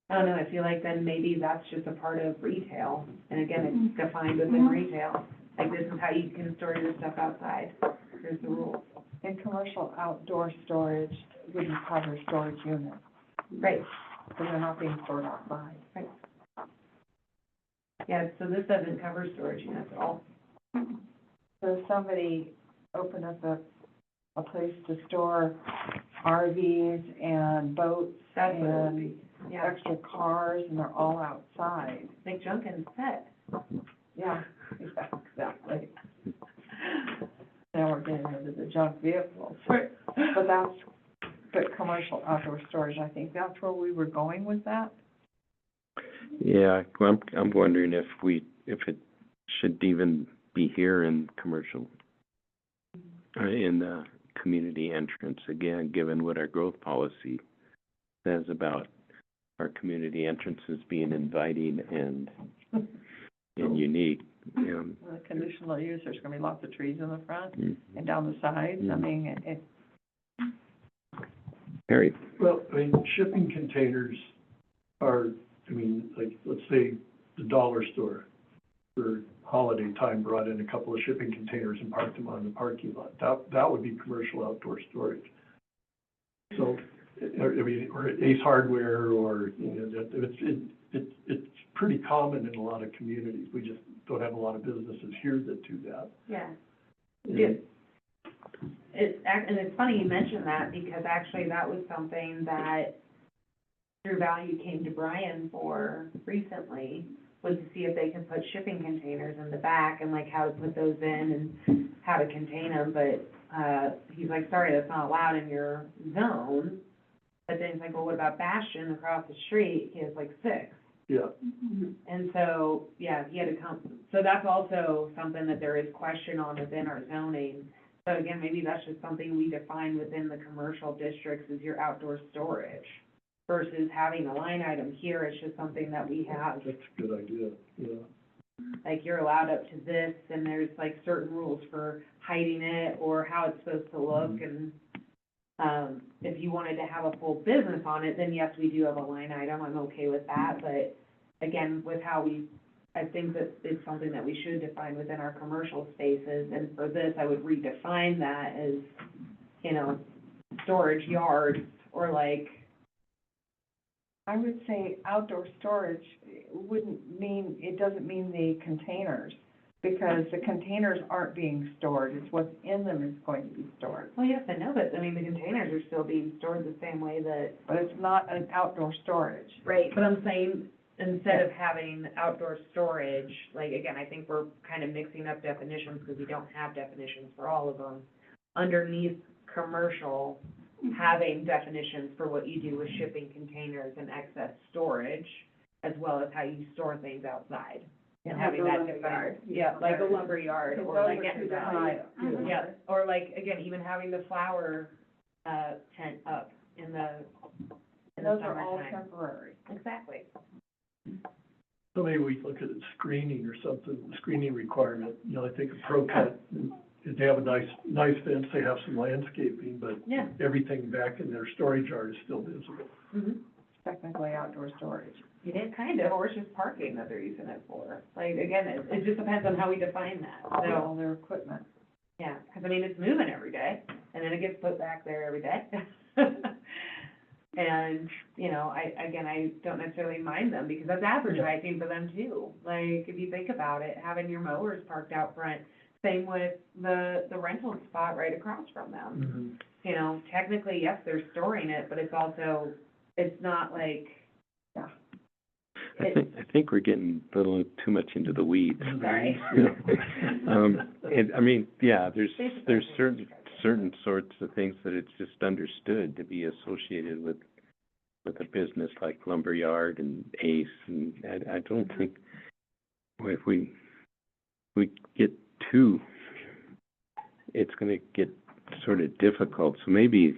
[SPEAKER 6] I don't know, I feel like then maybe that's just a part of retail, and again, it's defined within retail. Like, this is how you can store your stuff outside, here's the rules.
[SPEAKER 2] in commercial outdoor storage, wouldn't cover storage units,
[SPEAKER 6] Right,
[SPEAKER 2] because they're not being stored outside.
[SPEAKER 6] yeah, so this doesn't cover storage units at all.
[SPEAKER 2] So if somebody opened up a place to store RVs and boats
[SPEAKER 6] That's what it would
[SPEAKER 2] and
[SPEAKER 6] be, yeah,
[SPEAKER 2] extra cars, and they're all outside.
[SPEAKER 6] like junk and pet.
[SPEAKER 2] Yeah, yeah, exactly. Now we're getting into the junk vehicles. But commercial outdoor storage, I think that's where we were going with that.
[SPEAKER 1] yeah, well, I'm wondering if it should even be here in commercial, in the community entrance, again, given what our growth policy says about our community entrances being inviting and unique,
[SPEAKER 2] The conditional use, there's gonna be lots of trees in the front
[SPEAKER 1] mm.
[SPEAKER 2] and down the sides. I mean, it,
[SPEAKER 1] Harry?
[SPEAKER 9] Well, I mean, shipping containers are, I mean, like, let's say the dollar store for holiday time brought in a couple of shipping containers and parked them on the parking lot. That would be commercial outdoor storage. So, I mean, or Ace Hardware, or, you know, it's pretty common in a lot of communities. We just don't have a lot of businesses here that do that.
[SPEAKER 6] Yeah.
[SPEAKER 9] And-
[SPEAKER 6] And it's funny you mentioned that, because actually that was something that True Value came to Brian for recently, was to see if they could put shipping containers in the back and like how to put those in and how to contain them, but, he's like, sorry, that's not allowed in your zone. But then he's like, well, what about Bastion across the street? He has like 6.
[SPEAKER 9] Yeah,
[SPEAKER 6] And so, yeah, he had to come, so that's also something that there is question on within our zoning, So again, maybe that's just something we define within the commercial districts is your outdoor storage versus having a line item here, it's just something that we have,
[SPEAKER 9] That's a good idea, yeah.
[SPEAKER 6] like you're allowed up to this and there's like certain rules for hiding it or how it's supposed to look and, if you wanted to have a full business on it, then yes, we do have a line item, I'm okay with that, but again, with how I think that it's something that we should define within our commercial spaces, and for this, I would redefine that as, you know, storage yard, or like,
[SPEAKER 2] I would say outdoor storage it doesn't mean the containers, because the containers aren't being stored, it's what's in them is going to be stored.
[SPEAKER 6] well, yes, I know, but, I mean, the containers are still being stored the same way that.
[SPEAKER 2] But it's not an outdoor storage.
[SPEAKER 6] Right, but I'm saying, instead of having outdoor storage, like, again, I think we're kind of mixing up definitions, because we don't have definitions for all of them. Underneath commercial, having definitions for what you do with shipping containers and excess storage, as well as how you store things outside. And having that defined, yeah, like a lumber yard, or
[SPEAKER 2] Those
[SPEAKER 6] like,
[SPEAKER 2] are two different items.
[SPEAKER 6] yeah, or like, again, even having the flower, tent up in the
[SPEAKER 2] Those are all
[SPEAKER 6] summertime.
[SPEAKER 2] temporary.
[SPEAKER 6] Exactly.
[SPEAKER 9] So maybe we look at screening or something, screening requirement, you know, I think a ProCut, if they have a nice fence, they have some landscaping, but
[SPEAKER 6] Yeah.
[SPEAKER 9] everything back in their storage yard is still visible.
[SPEAKER 6] Mm-hmm.
[SPEAKER 2] Technically outdoor storage.
[SPEAKER 6] It is kind of, or it's just parking that they're using it for. Like, again, it just depends on how we define that. So,
[SPEAKER 2] All their equipment.
[SPEAKER 6] yeah, because I mean, it's moving every day, and then it gets put back there every day. And, you know, I don't necessarily mind them, because that's advertising for them too. Like, if you think about it, having your mowers parked out front, same with the rental spot right across from them. You know, technically, yes, they're storing it, but it's also, it's not like,
[SPEAKER 2] Yeah.
[SPEAKER 1] I think we're getting a little too much into the weeds.
[SPEAKER 6] sorry.
[SPEAKER 1] And, I mean, yeah, there's certain sorts of things that it's just understood to be associated with a business like lumberyard and Ace, and I don't think, if we get too, it's gonna get sort of difficult. So maybe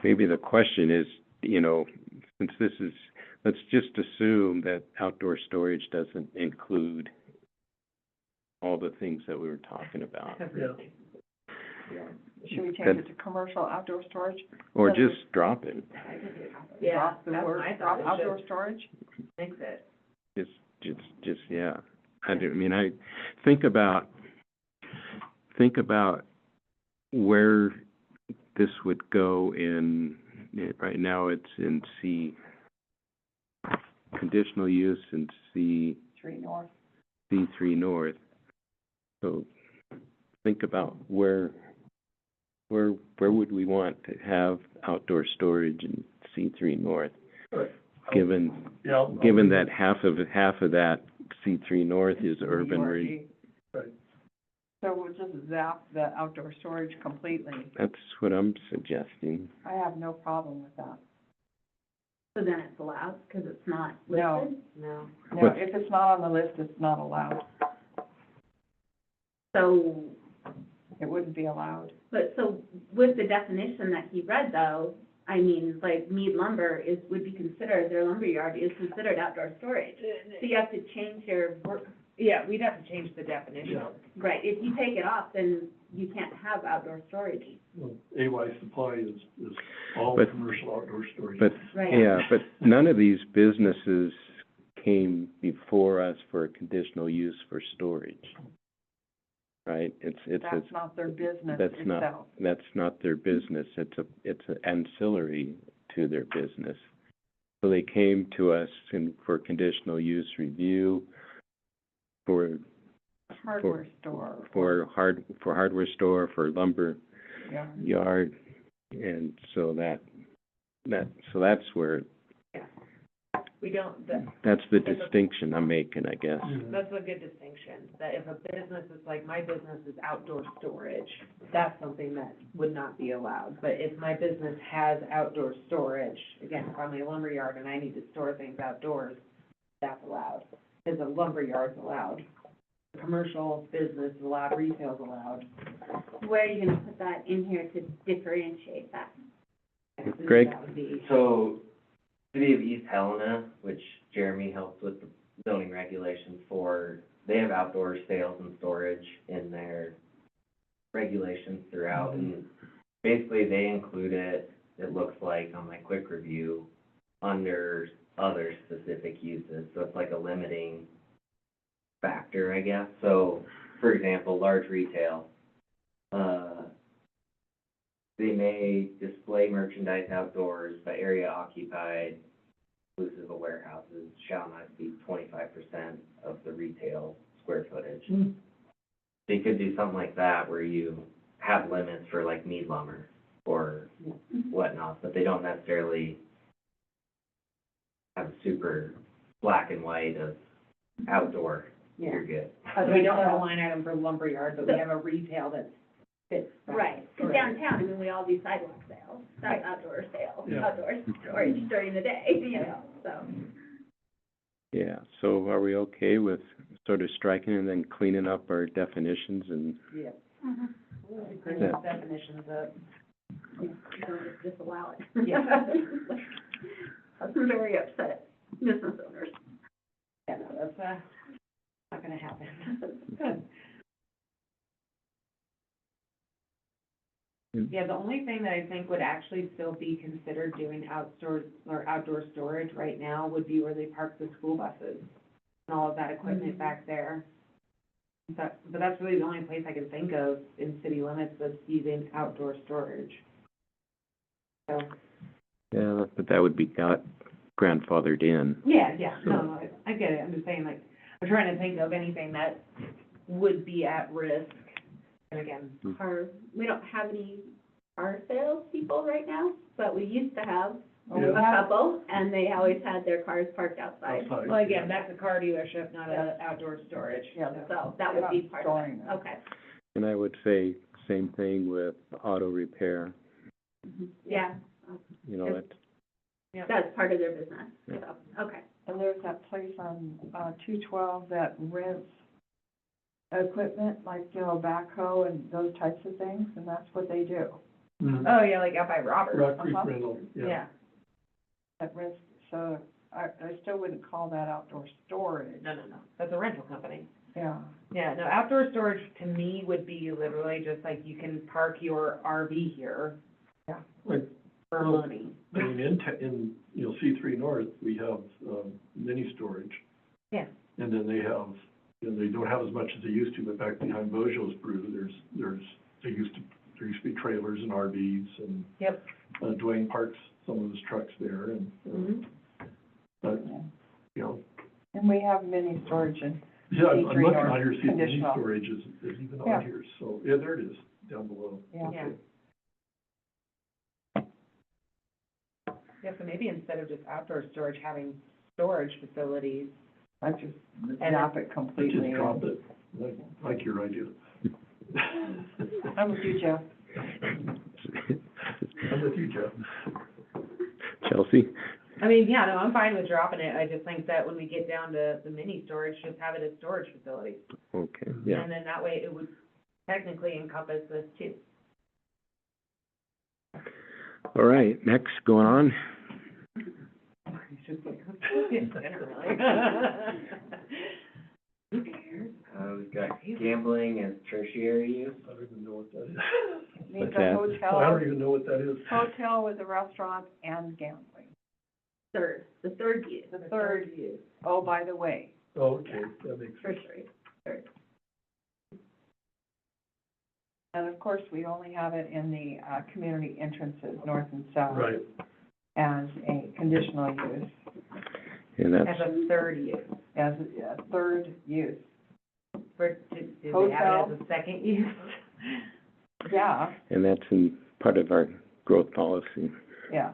[SPEAKER 1] the question is, you know, since this is, let's just assume that outdoor storage doesn't include all the things that we were talking about.
[SPEAKER 2] Should we change it to commercial outdoor storage?
[SPEAKER 1] Or just drop it,
[SPEAKER 6] Yeah,
[SPEAKER 2] Drop the
[SPEAKER 6] that's
[SPEAKER 2] word,
[SPEAKER 6] my
[SPEAKER 2] drop
[SPEAKER 6] thought, is
[SPEAKER 2] outdoor
[SPEAKER 6] just
[SPEAKER 2] storage?
[SPEAKER 6] fix it.
[SPEAKER 1] just, yeah. I mean, I think about where this would go in, right now it's in C, conditional use in
[SPEAKER 2] Three north.
[SPEAKER 1] C3 North. So think about where would we want to have outdoor storage in C3 North?
[SPEAKER 9] Right.
[SPEAKER 1] Given that half of that C3 North is urban
[SPEAKER 9] Right.
[SPEAKER 2] So we'll just zap the outdoor storage completely.
[SPEAKER 1] That's what I'm suggesting.
[SPEAKER 2] I have no problem with that.
[SPEAKER 8] So then it's allowed, because it's not
[SPEAKER 2] No.
[SPEAKER 8] listed?
[SPEAKER 6] No.
[SPEAKER 2] No,
[SPEAKER 1] But-
[SPEAKER 2] if it's not on the list, it's not allowed.
[SPEAKER 8] So,
[SPEAKER 2] It wouldn't be allowed.
[SPEAKER 8] but so with the definition that he read though, I mean, like Mead lumber would be considered, their lumberyard is considered outdoor storage. So you have to change your work,
[SPEAKER 6] Yeah, we'd have to change the definition.
[SPEAKER 9] Yeah.
[SPEAKER 8] right, if you take it off, then you can't have outdoor storage.
[SPEAKER 9] Well, AY Supply is all
[SPEAKER 1] But-
[SPEAKER 9] commercial outdoor storage.
[SPEAKER 1] But,
[SPEAKER 8] Right.
[SPEAKER 1] yeah, but none of these businesses came before us for a conditional use for storage. Right?
[SPEAKER 2] That's not their business
[SPEAKER 1] that's not-
[SPEAKER 2] itself.
[SPEAKER 1] That's not their business. It's an ancillary to their business. So they came to us for conditional use review, for
[SPEAKER 2] Hardware store.
[SPEAKER 1] hardware store, for lumber
[SPEAKER 2] Yeah.
[SPEAKER 1] yard, and so that's where,
[SPEAKER 6] We don't,
[SPEAKER 1] that's the distinction I'm making, I guess.
[SPEAKER 6] that's a good distinction, that if a business is like, my business is outdoor storage, that's something that would not be allowed. But if my business has outdoor storage, again, if I'm a lumberyard and I need to store things outdoors, that's allowed, because a lumberyard's allowed. commercial business is allowed, retail's allowed.
[SPEAKER 3] Where are you gonna put that in here to differentiate that?
[SPEAKER 1] Greg?
[SPEAKER 6] That would be,
[SPEAKER 4] So, City of East Helena, which Jeremy helps with the zoning regulations for, they have outdoor sales and storage in their regulations throughout, and basically they include it, it looks like on my quick review, under other specific uses, so it's like a limiting factor, I guess. So, for example, large retail, they may display merchandise outdoors, but area occupied, inclusive of warehouses, shall not exceed 25% of the retail square footage. So you could do something like that where you have limits for like meat lumber or whatnot, but they don't necessarily have super black and white of outdoor, you're good.
[SPEAKER 6] we don't have a line item for lumberyard, but we have a retail that fits that.
[SPEAKER 3] Right, 'cause downtown, I mean, we all do sidewalk sales, that's outdoor sales,
[SPEAKER 9] Yeah.
[SPEAKER 3] outdoor storage during the day, you know, so.
[SPEAKER 1] Yeah, so are we okay with sort of striking and then cleaning up our definitions and,
[SPEAKER 6] Yeah.
[SPEAKER 8] Mm-hmm.
[SPEAKER 1] Yeah.
[SPEAKER 6] Definitions of,
[SPEAKER 3] Don't just disallow it.
[SPEAKER 6] Yeah.
[SPEAKER 3] That's very upset business owners.
[SPEAKER 6] yeah, no, that's, not gonna happen. Good. Yeah, the only thing that I think would actually still be considered doing outdoor storage right now would be where they park the school buses and all of that equipment back there. But that's really the only place I can think of in city limits that's using outdoor storage. So,
[SPEAKER 1] yeah, but that would be grandfathered in.
[SPEAKER 6] yeah, no, I get it, I'm just saying, like, I'm trying to think of anything that would be at risk, and again,
[SPEAKER 3] We don't have any car sales people right now, but we used to have
[SPEAKER 9] Yeah.
[SPEAKER 3] a couple, and they always had their cars parked outside.
[SPEAKER 9] Outside.
[SPEAKER 6] well, again, that's a car dealership, not a outdoor storage.
[SPEAKER 2] Yeah,
[SPEAKER 3] So that would be part of
[SPEAKER 2] storing
[SPEAKER 3] it,
[SPEAKER 2] them.
[SPEAKER 3] okay.
[SPEAKER 1] And I would say same thing with auto repair,
[SPEAKER 3] Yeah,
[SPEAKER 1] you know, it,
[SPEAKER 3] that's part of their business,
[SPEAKER 1] Yeah.
[SPEAKER 3] so, okay.
[SPEAKER 2] And there's that place on, 212 that rents equipment, like, you know, backhoe and those types of things, and that's what they do.
[SPEAKER 9] Mhm.
[SPEAKER 6] Oh, yeah, like out by Robert.
[SPEAKER 9] Rock Creek
[SPEAKER 2] Uh-huh.
[SPEAKER 9] rental, yeah.
[SPEAKER 6] Yeah,
[SPEAKER 2] That rents, so I still wouldn't call that outdoor storage.
[SPEAKER 6] no, that's a rental company.
[SPEAKER 2] Yeah.
[SPEAKER 6] Yeah, no, outdoor storage to me would be literally just like you can park your RV here
[SPEAKER 9] Like,
[SPEAKER 6] for money.
[SPEAKER 9] I mean, in, you know, C3 North, we have, mini storage.
[SPEAKER 6] Yeah.
[SPEAKER 9] And then they have, you know, they don't have as much as they used to, but back behind Bojo's Brew, there used to be trailers and RVs, and
[SPEAKER 6] Yep.
[SPEAKER 9] Dwayne parks some of his trucks there, and,
[SPEAKER 6] Mhm.
[SPEAKER 9] but, you know,
[SPEAKER 2] And we have mini storage and,
[SPEAKER 9] yeah, I'm
[SPEAKER 2] C3
[SPEAKER 9] looking
[SPEAKER 2] North
[SPEAKER 9] on here, see, mini
[SPEAKER 2] conditional.
[SPEAKER 9] storage is even
[SPEAKER 2] Yeah.
[SPEAKER 9] on here, so, yeah, there it is, down below.
[SPEAKER 2] yeah.
[SPEAKER 6] Yeah. Yeah, so maybe instead of just outdoor storage, having storage facilities.
[SPEAKER 2] I just
[SPEAKER 6] And
[SPEAKER 2] drop it
[SPEAKER 9] Let's
[SPEAKER 2] completely.
[SPEAKER 9] just drop it, like your idea.
[SPEAKER 2] I'm with you, Jeff.
[SPEAKER 9] I'm with you, Jeff.
[SPEAKER 1] Chelsea?
[SPEAKER 6] I mean, yeah, no, I'm fine with dropping it, I just think that when we get down to the mini storage, just have it as storage facilities.
[SPEAKER 1] Okay, yeah.
[SPEAKER 6] And then that way it would technically encompass this too.
[SPEAKER 1] All right, next, going on.
[SPEAKER 6] It's dinner, really. Who cares?
[SPEAKER 4] We've got gambling as tertiary use.
[SPEAKER 9] I don't even know what that is.
[SPEAKER 2] It means
[SPEAKER 1] What's
[SPEAKER 2] a
[SPEAKER 1] that?
[SPEAKER 9] I
[SPEAKER 2] hotel,
[SPEAKER 9] don't even know what that is.
[SPEAKER 2] hotel with a restaurant and gambling.
[SPEAKER 3] The third use,
[SPEAKER 2] The third use. Oh, by the way,
[SPEAKER 9] Oh, okay, that makes sense.
[SPEAKER 3] tertiary.
[SPEAKER 2] and of course, we only have it in the, community entrances, north and south.
[SPEAKER 9] Right,
[SPEAKER 2] As a conditional use,
[SPEAKER 1] And that's,
[SPEAKER 6] As a third use.
[SPEAKER 2] as a third use.
[SPEAKER 6] Did they have it as a second use?
[SPEAKER 2] Yeah,
[SPEAKER 1] and that's in part of our growth policy.
[SPEAKER 2] yeah.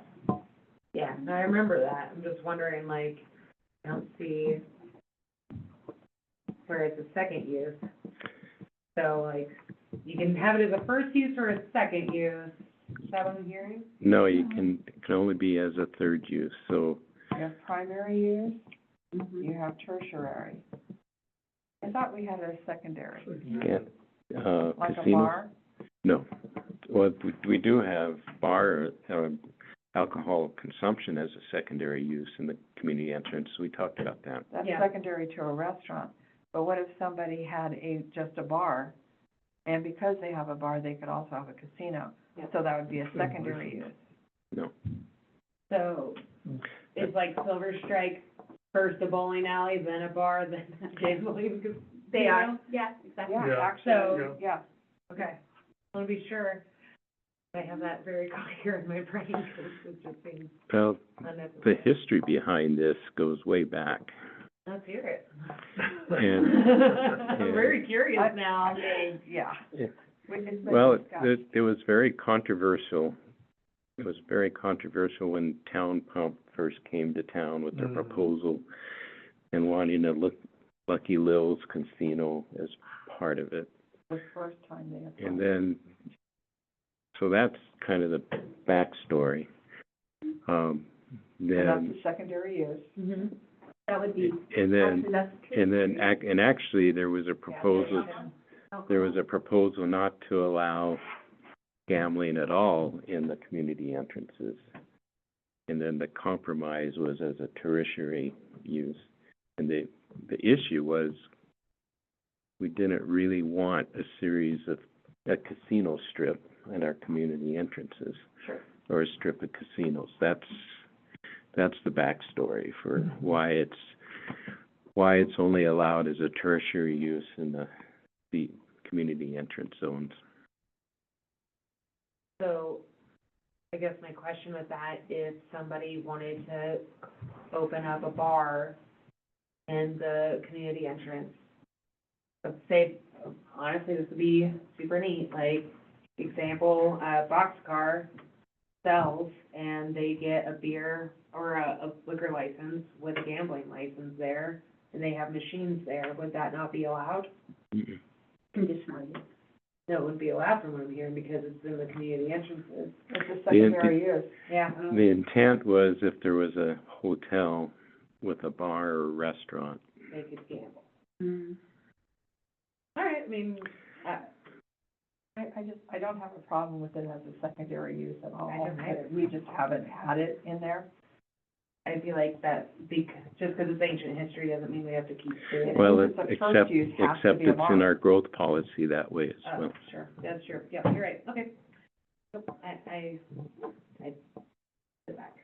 [SPEAKER 6] Yeah, no, I remember that. I'm just wondering, like, I don't see where it's a second use. So, like, you can have it as a first use or a second use. Is that what I'm hearing?
[SPEAKER 1] No, it can only be as a third use, so,
[SPEAKER 2] You have primary use, you have tertiary. I thought we had a secondary,
[SPEAKER 1] Can,
[SPEAKER 2] like a
[SPEAKER 1] casinos?
[SPEAKER 2] bar.
[SPEAKER 1] No. Well, we do have bar, alcohol consumption as a secondary use in the community entrance. We talked about that.
[SPEAKER 2] That's
[SPEAKER 6] Yeah.
[SPEAKER 2] secondary to a restaurant. But what if somebody had just a bar, and because they have a bar, they could also have a casino?
[SPEAKER 6] Yeah.
[SPEAKER 2] So that would be a secondary use.
[SPEAKER 1] No.
[SPEAKER 6] So, it's like Silver Strike, first a bowling alley, then a bar, then a gambling casino?
[SPEAKER 8] They are, yeah, exactly.
[SPEAKER 2] Yeah,
[SPEAKER 9] Yeah.
[SPEAKER 2] actually,
[SPEAKER 6] So-
[SPEAKER 2] yeah.
[SPEAKER 6] Okay, I wanna be sure I have that very clear in my brain, because it just seems
[SPEAKER 1] Well,
[SPEAKER 6] unnecessary.
[SPEAKER 1] the history behind this goes way back.
[SPEAKER 6] Let's hear it.
[SPEAKER 1] And-
[SPEAKER 6] I'm very curious now.
[SPEAKER 2] I mean, yeah.
[SPEAKER 1] Yeah.
[SPEAKER 2] It's been
[SPEAKER 1] Well,
[SPEAKER 2] discussed.
[SPEAKER 1] it was very controversial. It was very controversial when Town Pump first came to town with their
[SPEAKER 9] Mhm.
[SPEAKER 1] proposal and wanting to look Lucky Lil's Casino as part of it.
[SPEAKER 2] The first time they applied.
[SPEAKER 1] And then, so that's kind of the backstory.
[SPEAKER 2] And
[SPEAKER 1] Then,
[SPEAKER 2] that's a secondary use.
[SPEAKER 6] Mm-hmm.
[SPEAKER 8] That would be,
[SPEAKER 1] and then,
[SPEAKER 8] actually, that's.
[SPEAKER 1] and then, and actually, there was a proposal, not to allow gambling at all in the community entrances. And then the compromise was as a tertiary use. And the issue was, we didn't really want a series of, a casino strip at our community entrances.
[SPEAKER 2] Sure.
[SPEAKER 1] Or a strip of casinos. That's the backstory for why it's only allowed as a tertiary use in the community entrance zones.
[SPEAKER 6] So, I guess my question with that, if somebody wanted to open up a bar in the community entrance, let's say, honestly, this would be super neat, like, example, a Boxcar sells and they get a beer or a liquor license with a gambling license there, and they have machines there, would that not be allowed?
[SPEAKER 1] Mm-mm.
[SPEAKER 8] Conditional use.
[SPEAKER 6] No, it wouldn't be allowed from what I'm hearing because it's in the community entrances.
[SPEAKER 2] It's a secondary use.
[SPEAKER 6] Yeah.
[SPEAKER 1] The intent was if there was a hotel with a bar or restaurant.
[SPEAKER 6] They could gamble.
[SPEAKER 8] Mm.
[SPEAKER 6] All right, I mean,
[SPEAKER 2] I don't have a problem with it as a secondary use at all.
[SPEAKER 6] I don't either.
[SPEAKER 2] We just haven't had it in there.
[SPEAKER 6] I feel like that, just because it's ancient history doesn't mean we have to keep doing it.
[SPEAKER 1] Well,
[SPEAKER 2] It's a first
[SPEAKER 1] except
[SPEAKER 2] use has to be a
[SPEAKER 1] it's in
[SPEAKER 2] bar.
[SPEAKER 1] our growth policy that way as
[SPEAKER 6] Oh,
[SPEAKER 1] well.
[SPEAKER 6] sure, that's true, yeah, you're right, okay. Nope, I sit back.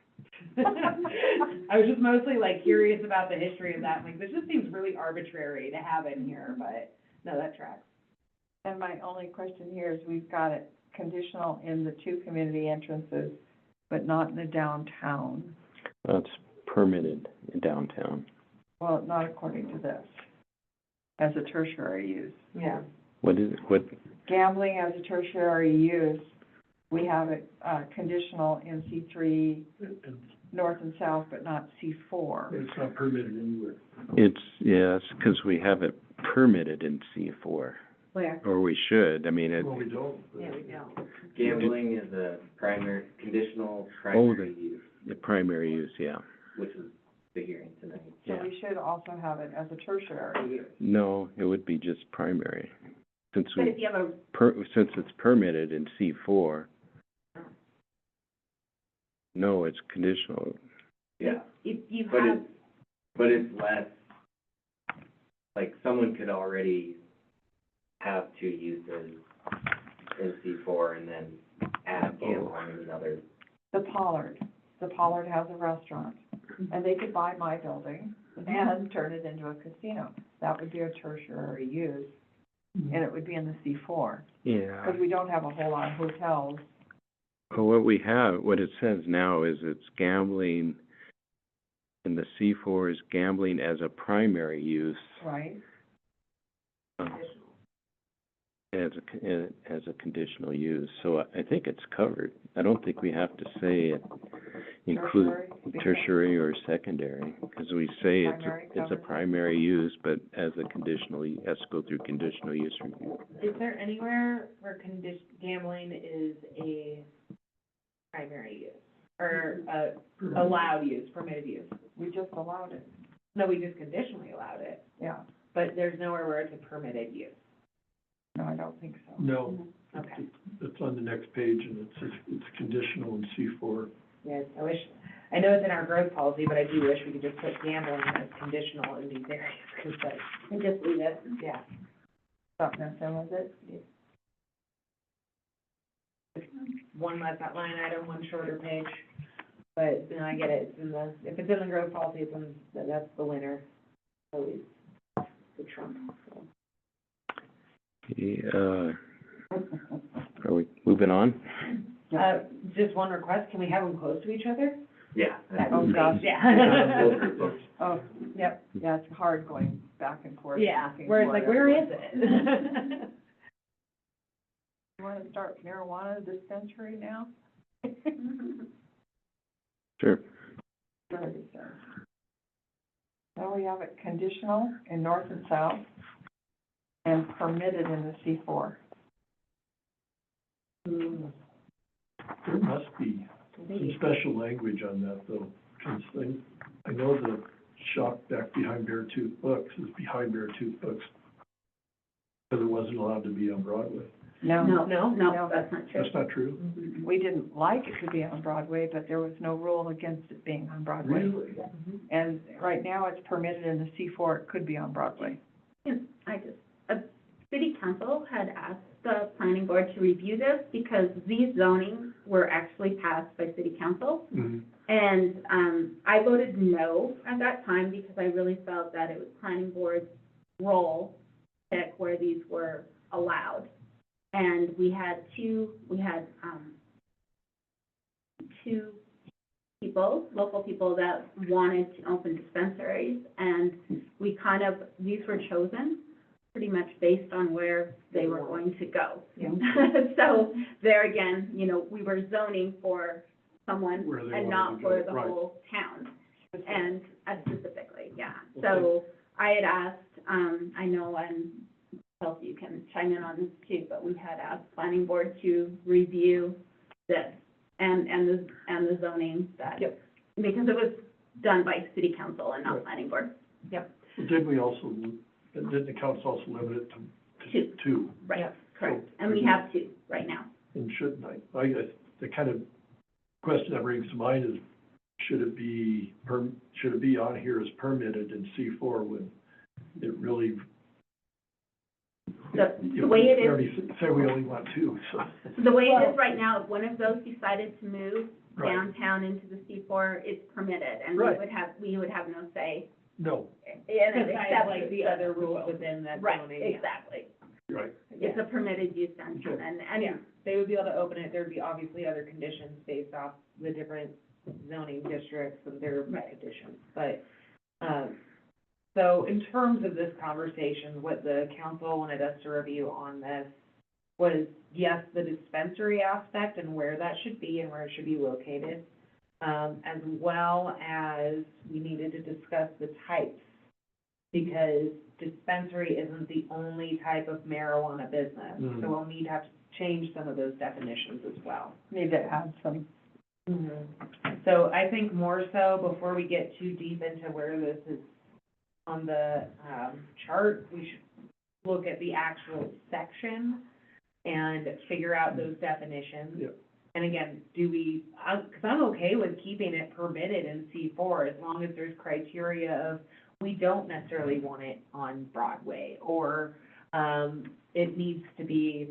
[SPEAKER 6] I was just mostly like curious about the history of that, like, this just seems really arbitrary to have in here, but, no, that tracks.
[SPEAKER 2] And my only question here is, we've got it conditional in the two community entrances, but not in the downtown.
[SPEAKER 1] That's permitted in downtown.
[SPEAKER 2] Well, not according to this, as a tertiary use.
[SPEAKER 6] Yeah.
[SPEAKER 1] What is, what,
[SPEAKER 2] Gambling as a tertiary use, we have it, conditional in C3
[SPEAKER 9] And
[SPEAKER 2] north and south, but not C4.
[SPEAKER 9] it's not permitted anywhere.
[SPEAKER 1] it's, yes, because we have it permitted in C4,
[SPEAKER 8] Where?
[SPEAKER 1] or we should, I mean, it,
[SPEAKER 9] Well, we don't.
[SPEAKER 6] Yeah, we don't.
[SPEAKER 4] Gambling is a conditional
[SPEAKER 1] Oh,
[SPEAKER 4] primary use,
[SPEAKER 1] the primary use, yeah.
[SPEAKER 4] which is the hearing tonight.
[SPEAKER 2] So
[SPEAKER 1] Yeah.
[SPEAKER 2] we should also have it as a tertiary use.
[SPEAKER 1] No, it would be just primary, since
[SPEAKER 8] But if
[SPEAKER 1] we,
[SPEAKER 8] you have a,
[SPEAKER 1] since it's permitted in C4. No, it's conditional.
[SPEAKER 4] Yeah,
[SPEAKER 8] if you
[SPEAKER 4] but
[SPEAKER 8] have,
[SPEAKER 4] it's less, like, someone could already have two uses in C4 and then add gambling in another.
[SPEAKER 2] The Pollard has a restaurant, and they could buy my building and turn it into a casino. That would be a tertiary use, and it would be in the C4,
[SPEAKER 1] Yeah.
[SPEAKER 2] because we don't have a whole lot of hotels.
[SPEAKER 1] Well, what it says now is it's gambling, in the C4 is gambling as a primary use,
[SPEAKER 2] Right?
[SPEAKER 1] as a conditional use, so I think it's covered. I don't think we have to say it include tertiary or secondary, because we say
[SPEAKER 2] Primary
[SPEAKER 1] it's a
[SPEAKER 2] covers it.
[SPEAKER 1] primary use, but as a conditional, has to go through conditional use review.
[SPEAKER 6] Is there anywhere where gambling is a primary use, or allowed use, permitted use?
[SPEAKER 2] We just allowed it,
[SPEAKER 6] No, we just conditionally allowed it.
[SPEAKER 2] yeah.
[SPEAKER 6] but there's nowhere where it's a permitted use.
[SPEAKER 2] No, I don't think so.
[SPEAKER 9] No,
[SPEAKER 6] Okay.
[SPEAKER 9] it's on the next page, and it says it's conditional in C4.
[SPEAKER 6] Yes, I wish, I know it's in our growth policy, but I do wish we could just put gambling as conditional in these areas, because that,
[SPEAKER 8] And just leave it.
[SPEAKER 6] yeah.
[SPEAKER 2] Stop messing with it.
[SPEAKER 6] One less that line item, one shorter page, but, you know, I get it, it's in the, if it's in the growth policy, it's in, that's the winner, always the trump, so.
[SPEAKER 1] Okay, are we moving on?
[SPEAKER 6] Just one request, can we have them close to each other?
[SPEAKER 4] Yeah.
[SPEAKER 2] Oh, gosh.
[SPEAKER 6] Yeah.
[SPEAKER 2] Oh, yep, yeah, it's hard going back and forth.
[SPEAKER 6] Yeah,
[SPEAKER 2] looking
[SPEAKER 6] where it's
[SPEAKER 2] for
[SPEAKER 6] like,
[SPEAKER 2] it.
[SPEAKER 6] where is it?
[SPEAKER 2] You wanna start marijuana dispensary now?
[SPEAKER 1] Sure.
[SPEAKER 2] Already said. Now we have it conditional in north and south and permitted in the C4.
[SPEAKER 9] There must be some special language on that, though, because I know the shop back behind Beartooth Books is behind Beartooth Books, because it wasn't allowed to be on Broadway.
[SPEAKER 2] No,
[SPEAKER 6] No?
[SPEAKER 8] No, that's not true.
[SPEAKER 9] That's not true?
[SPEAKER 2] we didn't like it to be on Broadway, but there was no rule against it being on Broadway.
[SPEAKER 9] Really?
[SPEAKER 2] And right now it's permitted in the C4, it could be on Broadway.
[SPEAKER 8] City council had asked the planning board to review this because these zonings were actually passed by city council.
[SPEAKER 9] Mhm.
[SPEAKER 8] And, I voted no at that time because I really felt that it was planning board's role to pick where these were allowed. And we had two people, local people that wanted to open dispensaries, and these were chosen pretty much based on where they were going to go.
[SPEAKER 6] Yeah.
[SPEAKER 8] So there again, you know, we were zoning for someone
[SPEAKER 9] Where they
[SPEAKER 8] and
[SPEAKER 9] wanted
[SPEAKER 8] not
[SPEAKER 9] to
[SPEAKER 8] for
[SPEAKER 9] go,
[SPEAKER 8] the
[SPEAKER 9] right.
[SPEAKER 8] whole town. And specifically, yeah.
[SPEAKER 9] Okay.
[SPEAKER 8] So I had asked, I know, and Chelsea, you can chime in on this too, but we had asked planning board to review this and the zoning that,
[SPEAKER 6] Yep.
[SPEAKER 8] because it was done by city council and not
[SPEAKER 9] Right.
[SPEAKER 8] planning board.
[SPEAKER 9] Well, did we also, didn't the council also limit it to two?
[SPEAKER 8] Right,
[SPEAKER 6] Yeah.
[SPEAKER 8] correct.
[SPEAKER 9] So-
[SPEAKER 8] And we have two right now.
[SPEAKER 9] And shouldn't the kind of question that brings to mind is, should it be on here as permitted in C4 when it really?
[SPEAKER 8] The way it
[SPEAKER 9] We
[SPEAKER 8] is,
[SPEAKER 9] already say we only want two, so.
[SPEAKER 8] the way it is right now, if one of those decided to move
[SPEAKER 9] Right.
[SPEAKER 8] downtown into the C4, it's permitted, and
[SPEAKER 9] Right.
[SPEAKER 8] we would have no say
[SPEAKER 9] No,
[SPEAKER 8] in it,
[SPEAKER 6] Besides,
[SPEAKER 8] except
[SPEAKER 6] like, the other rules within that
[SPEAKER 8] Right,
[SPEAKER 6] zoning. yeah.
[SPEAKER 8] exactly.
[SPEAKER 9] right.
[SPEAKER 8] It's a permitted use downtown,
[SPEAKER 9] Okay.
[SPEAKER 8] and
[SPEAKER 6] Yeah, they would be able to open it, there'd be obviously other conditions based off the different zoning districts and their conditions, but, so in terms of this conversation, what the council wanted us to review on this was, yes, the dispensary aspect and where that should be and where it should be located, as well as we needed to discuss the types, because dispensary isn't the only type of marijuana business,
[SPEAKER 9] Mhm.
[SPEAKER 6] so we'll need to have to change some of those definitions as well.
[SPEAKER 2] Need to add some.
[SPEAKER 6] So I think more so, before we get too deep into where this is on the, chart, we should look at the actual section and figure out those definitions.
[SPEAKER 9] Yep.
[SPEAKER 6] And again, because I'm okay with keeping it permitted in C4, as long as there's criteria of, we don't necessarily want it on Broadway, or, it needs to be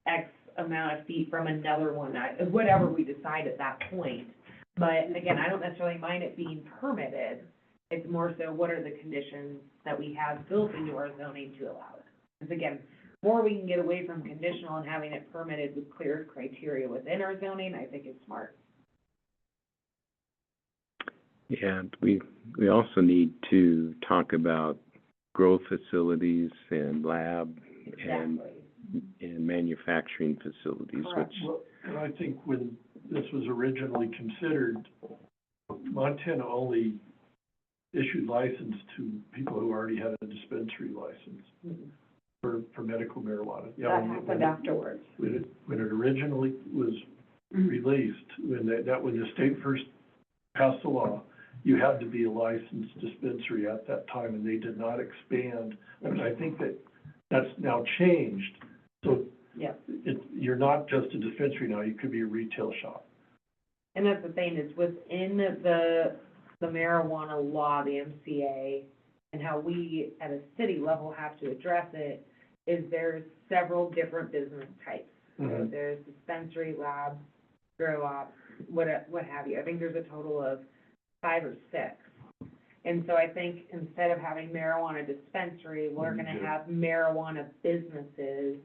[SPEAKER 6] X amount of feet from another one, whatever we decide at that point. But again, I don't necessarily mind it being permitted, it's more so what are the conditions that we have built into our zoning to allow it? Because again, more we can get away from conditional and having it permitted with clear criteria within our zoning, I think it's smart.
[SPEAKER 1] And we also need to talk about growth facilities and lab and manufacturing facilities,
[SPEAKER 6] Correct.
[SPEAKER 1] which,
[SPEAKER 9] Well, and I think when this was originally considered, Montana only issued license to people who already had a dispensary license for medical marijuana. Yeah,
[SPEAKER 2] That
[SPEAKER 9] when-
[SPEAKER 2] happened afterwards.
[SPEAKER 9] When it originally was released, when the state first passed the law, you had to be a licensed dispensary at that time, and they did not expand. I mean, I think that's now changed, so
[SPEAKER 6] Yep.
[SPEAKER 9] you're not just a dispensary now, you could be a retail shop.
[SPEAKER 6] And that's the thing, is within the marijuana law, the MCA, and how we at a city level have to address it, is there's several different business types. So
[SPEAKER 9] Mhm.
[SPEAKER 6] there's dispensary, lab, grow op, what have you. I think there's a total of 5 or 6. And so I think instead of having marijuana dispensary, we're gonna have marijuana businesses.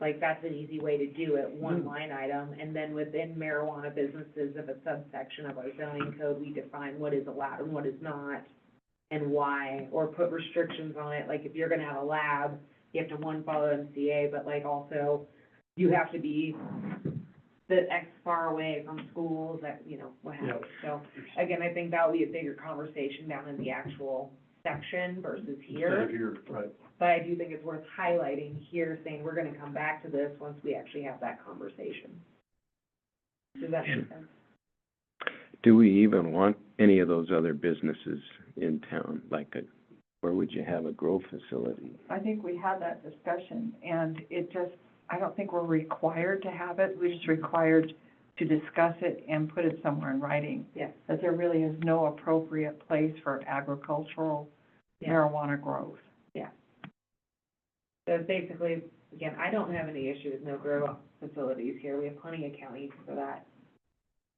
[SPEAKER 6] Like, that's an easy way to do it, one line item, and then within marijuana businesses, of a subsection of our zoning code, we define what is allowed and what is not, and why, or put restrictions on it, like if you're gonna have a lab, you have to, one, follow MCA, but like also, you have to be the X far away from schools, that, you know, what have you. So, again, I think that'll be a bigger conversation down in the actual section versus here.
[SPEAKER 9] Instead of here, right.
[SPEAKER 6] But I do think it's worth highlighting here, saying we're gonna come back to this once we actually have that conversation. Does that make sense?
[SPEAKER 1] Do we even want any of those other businesses in town? Like, where would you have a grow facility?
[SPEAKER 2] I think we had that discussion, and it just, I don't think we're required to have it, we're just required to discuss it and put it somewhere in writing.
[SPEAKER 6] Yes.
[SPEAKER 2] That there really is no appropriate place for agricultural
[SPEAKER 6] Yeah.
[SPEAKER 2] marijuana growth.
[SPEAKER 6] So basically, again, I don't have any issue with no grow facilities here, we have plenty of counties for that.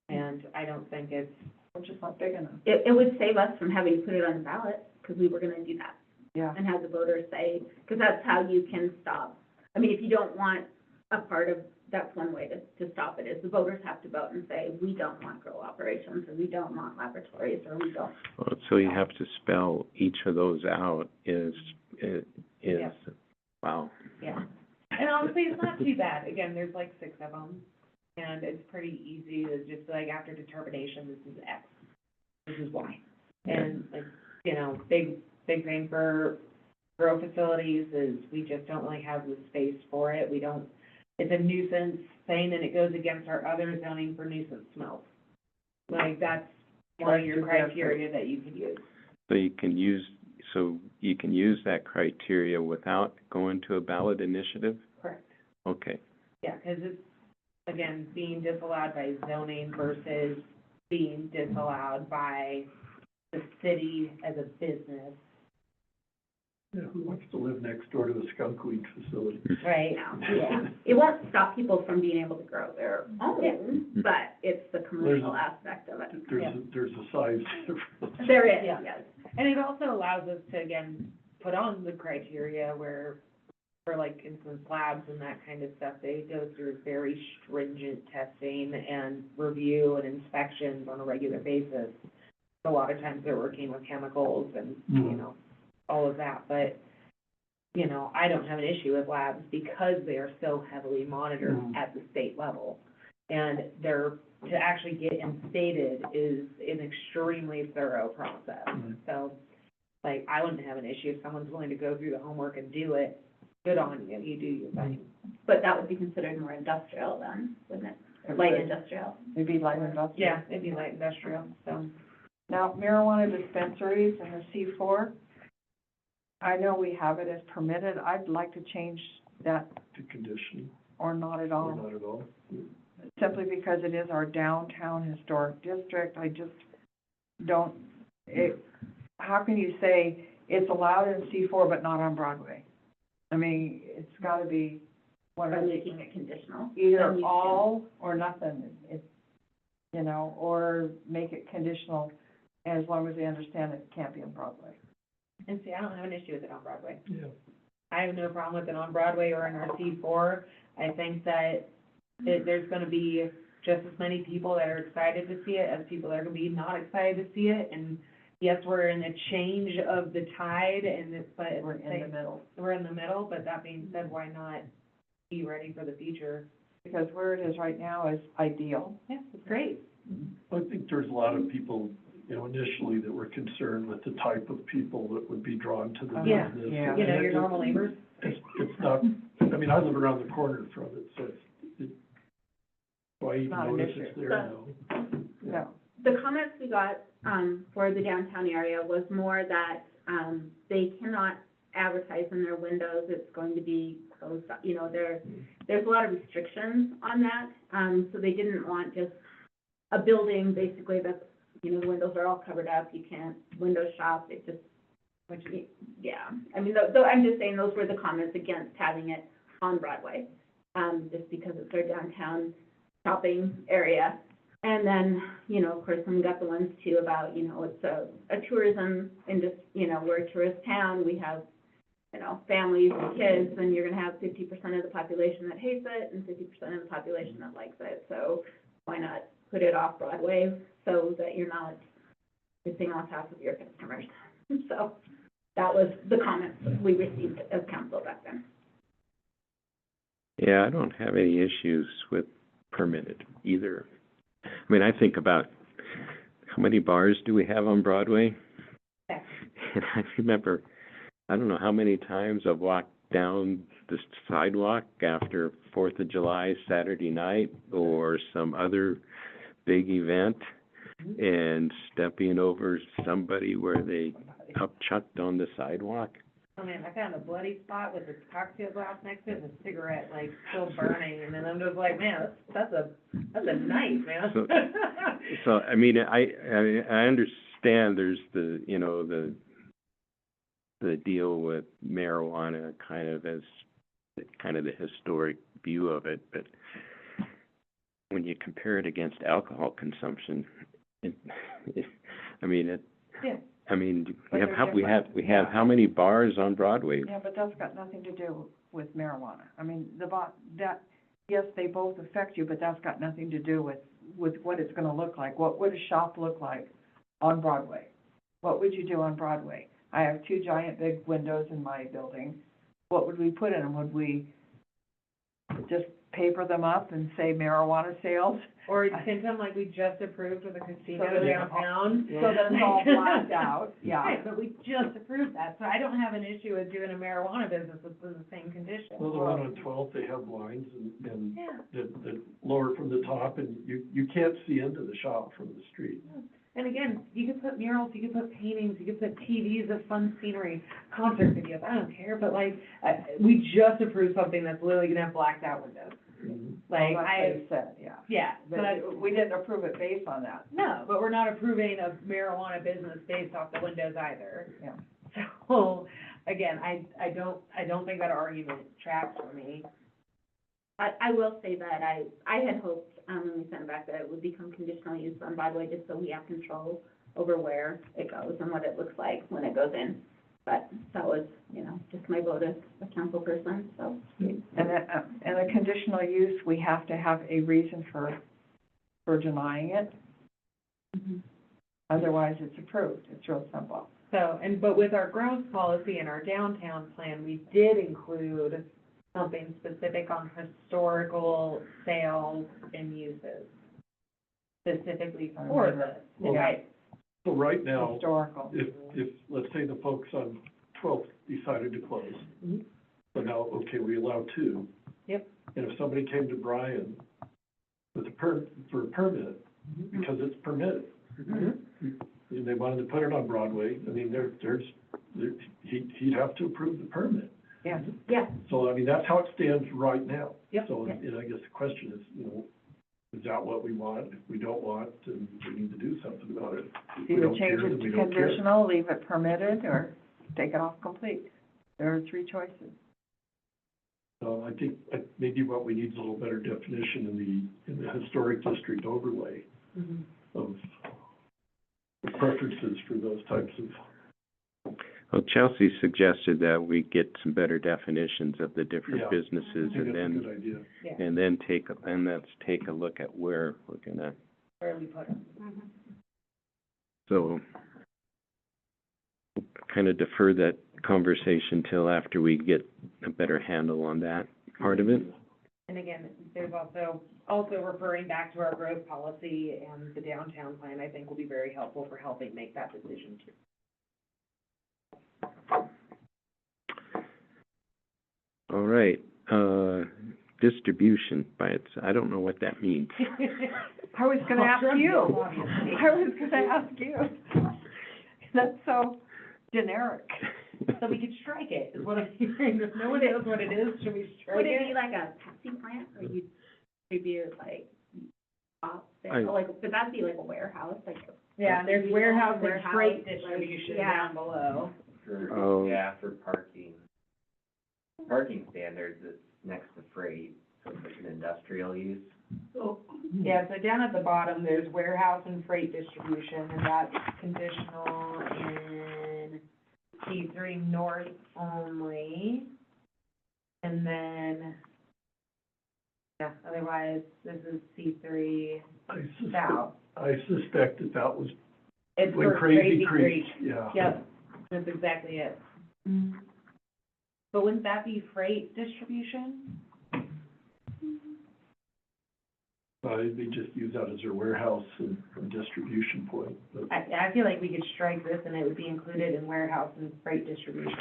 [SPEAKER 6] And I don't think it's,
[SPEAKER 2] We're just not big enough.
[SPEAKER 8] It would save us from having to put it on the ballot, because we were gonna do that,
[SPEAKER 2] Yeah.
[SPEAKER 8] and have the voters say, because that's how you can stop. I mean, if you don't want a part of, that's one way to stop it, is the voters have to vote and say, we don't want grow operations, or we don't want laboratories, or we don't.
[SPEAKER 1] So you have to spell each of those out
[SPEAKER 6] Yeah.
[SPEAKER 1] wow.
[SPEAKER 6] yeah. And honestly, it's not too bad, again, there's like 6 of them, and it's pretty easy to just like, after determination, this is X, this is Y. And like, you know, big thing for grow facilities is we just don't really have the space for it. We don't, it's a nuisance thing, and it goes against our other zoning for nuisance smells. Like, that's one of your criteria that you can use.
[SPEAKER 1] So you can use that criteria without going to a ballot initiative?
[SPEAKER 6] Correct.
[SPEAKER 1] Okay.
[SPEAKER 6] Yeah, because it's, again, being disallowed by zoning versus being disallowed by the city as a business,
[SPEAKER 9] Yeah, who wants to live next door to a skunk weed facility?
[SPEAKER 6] right?
[SPEAKER 8] Yeah, it won't stop people from being able to grow their
[SPEAKER 6] Yeah.
[SPEAKER 8] own, but it's the commercial aspect of it.
[SPEAKER 9] There's a size difference.
[SPEAKER 8] There is,
[SPEAKER 6] Yeah.
[SPEAKER 8] yes.
[SPEAKER 6] And it also allows us to, again, put on the criteria where, for like instance, labs and that kind of stuff, they go through very stringent testing and review and inspections on a regular basis. A lot of times they're working with chemicals and, you know, all of that, but, you know, I don't have an issue with labs because they are so heavily monitored at the state level. And to actually get instated is an extremely thorough process. So, like, I wouldn't have an issue if someone's willing to go through the homework and do it. Good on you, you do your thing.
[SPEAKER 8] But that would be considered more industrial then, wouldn't it? Light industrial.
[SPEAKER 2] It'd be light industrial.
[SPEAKER 6] Yeah, it'd be light industrial, so.
[SPEAKER 2] Now, marijuana dispensaries in the C4, I know we have it as permitted. I'd like to change that
[SPEAKER 9] To condition,
[SPEAKER 2] or not at
[SPEAKER 9] or
[SPEAKER 2] all,
[SPEAKER 9] not at all.
[SPEAKER 2] simply because it is our downtown historic district. I just don't, how can you say it's allowed in C4 but not on Broadway? I mean, it's gotta be one
[SPEAKER 8] Or
[SPEAKER 2] of the,
[SPEAKER 8] making it conditional.
[SPEAKER 2] either
[SPEAKER 8] Then you can-
[SPEAKER 2] all or nothing. It's, you know, or make it conditional as long as they understand it can't be on Broadway.
[SPEAKER 6] And see, I don't have an issue with it on Broadway.
[SPEAKER 9] Yeah.
[SPEAKER 6] I have no problem with it on Broadway or in our C4. I think that there's gonna be just as many people that are excited to see it as people that are gonna be not excited to see it. And yes, we're in a change of the tide and it's, but
[SPEAKER 2] We're in the middle.
[SPEAKER 6] we're in the middle, but that being said, why not be ready for the future?
[SPEAKER 2] Because where it is right now is ideal.
[SPEAKER 6] Yeah, it's great.
[SPEAKER 9] I think there's a lot of people, you know, initially that were concerned with the type of people that would be drawn to the
[SPEAKER 6] Yeah.
[SPEAKER 9] business.
[SPEAKER 2] Yeah.
[SPEAKER 6] You know,
[SPEAKER 9] And
[SPEAKER 6] your
[SPEAKER 9] it-
[SPEAKER 6] normal neighbors.
[SPEAKER 9] It's not, I mean, I live around the corner from it, so why even
[SPEAKER 2] Not an
[SPEAKER 9] notice
[SPEAKER 2] issue.
[SPEAKER 9] it's there now?
[SPEAKER 2] No,
[SPEAKER 8] the comments we got, for the downtown area was more that, they cannot advertise in their windows, it's going to be closed, you know, there's a lot of restrictions on that, so they didn't want just a building, basically, that's, you know, the windows are all covered up, you can't window shop, it just, yeah, I mean, though, I'm just saying, those were the comments against having it on Broadway, just because it's our downtown shopping area. And then, you know, of course, then we got the ones too about, you know, it's a tourism industry, you know, we're a tourist town, we have, you know, families and kids, and you're gonna have 50% of the population that hates it and 50% of the population that likes it, so why not put it off Broadway so that you're not missing off half of your customers? So that was the comments we received as council back then.
[SPEAKER 1] Yeah, I don't have any issues with permitted either. I mean, I think about how many bars do we have on Broadway?
[SPEAKER 6] Yeah.
[SPEAKER 1] And I remember, I don't know how many times I've walked down the sidewalk after 4th of July, Saturday night, or some other big event, and stepping over somebody where they up-chucked on the sidewalk.
[SPEAKER 6] Oh man, I found a bloody spot with a cocktail glass next to it and a cigarette, like, still burning, and then I'm just like, man, that's a knife, man.
[SPEAKER 1] So, I mean, I understand there's the, you know, the deal with marijuana kind of as kind of the historic view of it, but when you compare it against alcohol consumption, I mean,
[SPEAKER 6] Yeah.
[SPEAKER 1] I mean,
[SPEAKER 2] But
[SPEAKER 1] we have,
[SPEAKER 2] they're
[SPEAKER 1] we
[SPEAKER 2] different.
[SPEAKER 1] have how many bars on Broadway?
[SPEAKER 2] Yeah, but that's got nothing to do with marijuana. I mean, yes, they both affect you, but that's got nothing to do with what it's gonna look like. What would a shop look like on Broadway? What would you do on Broadway? I have 2 giant big windows in my building. What would we put in them? Would we just paper them up and say marijuana sales?
[SPEAKER 6] Or symptom like we just approved with a casino
[SPEAKER 2] So that-
[SPEAKER 6] downtown.
[SPEAKER 2] So that it's all blacked out, yeah.
[SPEAKER 6] Right, but we just approved that, so I don't have an issue with doing a marijuana business that's in the same condition.
[SPEAKER 9] Well, the one on 12th, they have blinds and
[SPEAKER 6] Yeah.
[SPEAKER 9] that lower from the top, and you can't see into the shop from the street.
[SPEAKER 6] And again, you could put murals, you could put paintings, you could put TVs of fun scenery, concert videos, I don't care, but like, we just approved something that's literally gonna have blacked out windows. Like,
[SPEAKER 2] Well, that's what it said, yeah.
[SPEAKER 6] yeah, so that's,
[SPEAKER 2] But we didn't approve it based on that.
[SPEAKER 6] no, but we're not approving a marijuana business based off the windows either.
[SPEAKER 2] Yeah.
[SPEAKER 6] So, again, I don't think that argument tracks for me.
[SPEAKER 8] I will say that I had hoped, when we sent it back, that it would become conditional use on Broadway, just so we have control over where it goes and what it looks like when it goes in. But that was, you know, just my vote as a council person, so.
[SPEAKER 2] And a conditional use, we have to have a reason for denying it, otherwise it's approved, it's real simple.
[SPEAKER 6] So, but with our growth policy and our downtown plan, we did include something specific on historical sales and uses, specifically for this.
[SPEAKER 9] Well,
[SPEAKER 6] Right.
[SPEAKER 9] So right now,
[SPEAKER 2] Historical.
[SPEAKER 9] if, let's say the folks on 12th decided to close,
[SPEAKER 6] Mhm.
[SPEAKER 9] but now, okay, we allow 2.
[SPEAKER 6] Yep.
[SPEAKER 9] And if somebody came to Brian with for a permit, because it's permitted, and they wanted to put it on Broadway, I mean, he'd have to approve the permit.
[SPEAKER 2] Yes.
[SPEAKER 8] Yeah,
[SPEAKER 9] So, I mean, that's how it stands right now.
[SPEAKER 6] Yep.
[SPEAKER 9] So,
[SPEAKER 6] Yep.
[SPEAKER 9] you know, I guess the question is, you know, is that what we want? If we don't want, then we need to do something about it. If we
[SPEAKER 2] Either
[SPEAKER 9] don't
[SPEAKER 2] change
[SPEAKER 9] care,
[SPEAKER 2] it
[SPEAKER 9] then
[SPEAKER 2] to
[SPEAKER 9] we don't care.
[SPEAKER 2] conditional, leave it permitted, or take it off complete. There are 3 choices.
[SPEAKER 9] So I think maybe what we need is a little better definition in the historic district overlay of the preferences for those types of.
[SPEAKER 1] Well, Chelsea suggested that we get some better definitions of the different
[SPEAKER 9] Yeah.
[SPEAKER 1] businesses,
[SPEAKER 9] I think
[SPEAKER 1] and
[SPEAKER 9] that's a
[SPEAKER 1] then,
[SPEAKER 9] good idea.
[SPEAKER 6] Yeah,
[SPEAKER 1] and then let's take a look at where we're gonna,
[SPEAKER 6] where we put them.
[SPEAKER 1] so kind of defer that conversation till after we get a better handle on that part of it.
[SPEAKER 6] And again, there's also referring back to our growth policy and the downtown plan, I think will be very helpful for helping make that decision too.
[SPEAKER 1] All right, distribution by its, I don't know what that means.
[SPEAKER 2] I was gonna ask you.
[SPEAKER 6] Obviously.
[SPEAKER 2] I was gonna ask you. That's so generic.
[SPEAKER 6] So we could strike it, is what I'm hearing. If no one knows what it is, should we strike
[SPEAKER 8] Would it be
[SPEAKER 6] it?
[SPEAKER 8] like a Pepsi plant, or you'd distribute like,
[SPEAKER 1] I-
[SPEAKER 8] like, would that be like a warehouse, like?
[SPEAKER 6] Yeah, there's warehouse and
[SPEAKER 8] Warehouse,
[SPEAKER 6] freight
[SPEAKER 8] like,
[SPEAKER 6] distribution
[SPEAKER 8] yeah.
[SPEAKER 6] down below.
[SPEAKER 1] Oh.
[SPEAKER 4] Yeah, for parking. Parking standards is next to freight, so it's like an industrial use.
[SPEAKER 6] Yeah, so down at the bottom, there's warehouse and freight distribution, and that's conditional in C3 north only. And then, yeah, otherwise, this is C3 south.
[SPEAKER 9] I suspect that was
[SPEAKER 6] It's
[SPEAKER 9] when
[SPEAKER 6] for
[SPEAKER 9] Crazy
[SPEAKER 6] Crazy
[SPEAKER 9] Creek,
[SPEAKER 6] Creek.
[SPEAKER 9] yeah.
[SPEAKER 6] Yep, that's exactly it. But wouldn't that be freight distribution?
[SPEAKER 9] They just use that as their warehouse and distribution point, but.
[SPEAKER 6] I feel like we could strike this and it would be included in warehouse and freight distribution.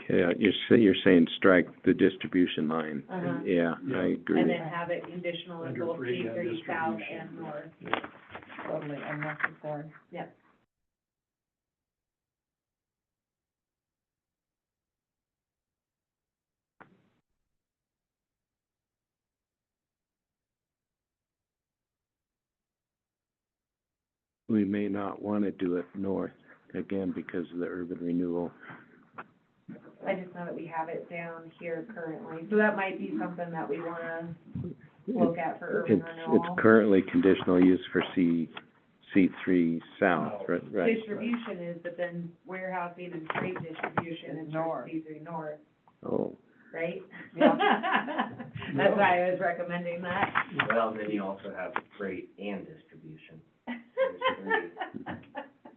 [SPEAKER 1] Yeah, you're saying strike the distribution line.
[SPEAKER 6] Uh-huh.
[SPEAKER 1] Yeah,
[SPEAKER 9] Yeah.
[SPEAKER 1] I agree.
[SPEAKER 6] And then have it conditional in
[SPEAKER 9] Under
[SPEAKER 6] both
[SPEAKER 9] freight and
[SPEAKER 6] C3 south
[SPEAKER 9] distribution.
[SPEAKER 6] and north.
[SPEAKER 2] Totally unnecessary.
[SPEAKER 6] Yep.
[SPEAKER 1] We may not want to do it north, again, because of the urban renewal.
[SPEAKER 6] I just know that we have it down here currently, so that might be something that we wanna look at for urban renewal.
[SPEAKER 1] It's currently conditional use for C3 south, right?
[SPEAKER 6] Distribution is, but then warehousing and freight distribution is
[SPEAKER 2] North.
[SPEAKER 6] for C3 north,
[SPEAKER 1] Oh,
[SPEAKER 6] right?
[SPEAKER 2] Yeah.
[SPEAKER 6] That's why I was recommending that.
[SPEAKER 4] Well, then you also have freight and distribution.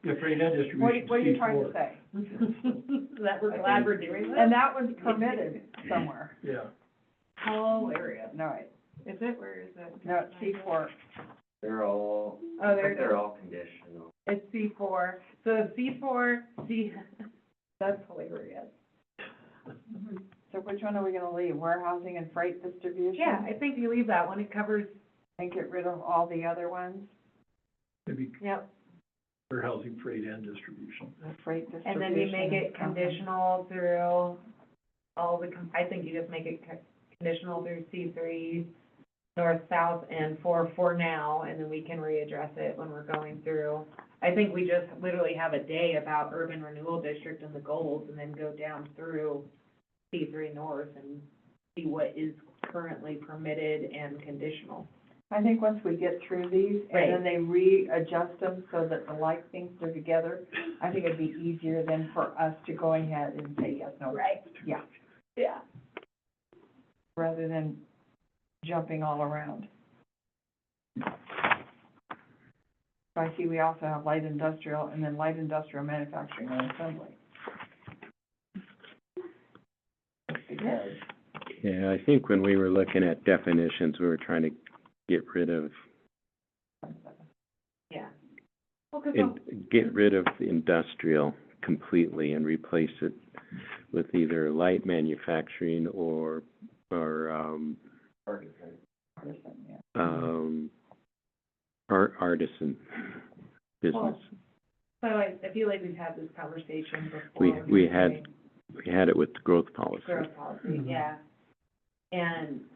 [SPEAKER 9] Yeah, freight and distribution,
[SPEAKER 2] What are you trying to
[SPEAKER 9] C4.
[SPEAKER 2] say?
[SPEAKER 6] That we're glad we're doing this?
[SPEAKER 2] And that one's permitted somewhere.
[SPEAKER 9] Yeah.
[SPEAKER 6] Hilarious.
[SPEAKER 2] No,
[SPEAKER 6] Is it, where is it?
[SPEAKER 2] no, it's C4.
[SPEAKER 4] They're all,
[SPEAKER 6] Oh, there it
[SPEAKER 4] they're
[SPEAKER 6] is.
[SPEAKER 4] all conditional.
[SPEAKER 6] It's C4, so C4, that's hilarious.
[SPEAKER 2] So which one are we gonna leave? Warehousing and freight distribution?
[SPEAKER 6] Yeah, I think you leave that one, it covers,
[SPEAKER 2] And get rid of all the other ones?
[SPEAKER 9] Maybe
[SPEAKER 6] yep.
[SPEAKER 9] warehousing, freight and distribution.
[SPEAKER 2] The freight distribution.
[SPEAKER 6] And then you make it conditional through all the, I think you just make it conditional through C3, north, south, and for now, and then we can readdress it when we're going through. I think we just literally have a day about urban renewal district and the goals, and then go down through C3 north and see what is currently permitted and conditional.
[SPEAKER 2] I think once we get through these,
[SPEAKER 6] Right.
[SPEAKER 2] and then they readjust them so that the like things are together, I think it'd be easier then for us to go ahead and say yes, no.
[SPEAKER 6] Right.
[SPEAKER 2] Yeah,
[SPEAKER 6] Yeah.
[SPEAKER 2] rather than jumping all around. I see we also have light industrial, and then light industrial manufacturing and assembly. Because,
[SPEAKER 1] yeah, I think when we were looking at definitions, we were trying to get rid of,
[SPEAKER 6] Yeah. Well, 'cause
[SPEAKER 1] get rid of industrial completely and replace it with either light manufacturing or,
[SPEAKER 4] Artisan.
[SPEAKER 2] artisan, yeah.
[SPEAKER 1] artisan business.
[SPEAKER 6] So I feel like we've had this conversation before.
[SPEAKER 1] We
[SPEAKER 6] when
[SPEAKER 1] had it with the growth policy.
[SPEAKER 6] Growth policy,
[SPEAKER 9] Mhm.
[SPEAKER 6] yeah. And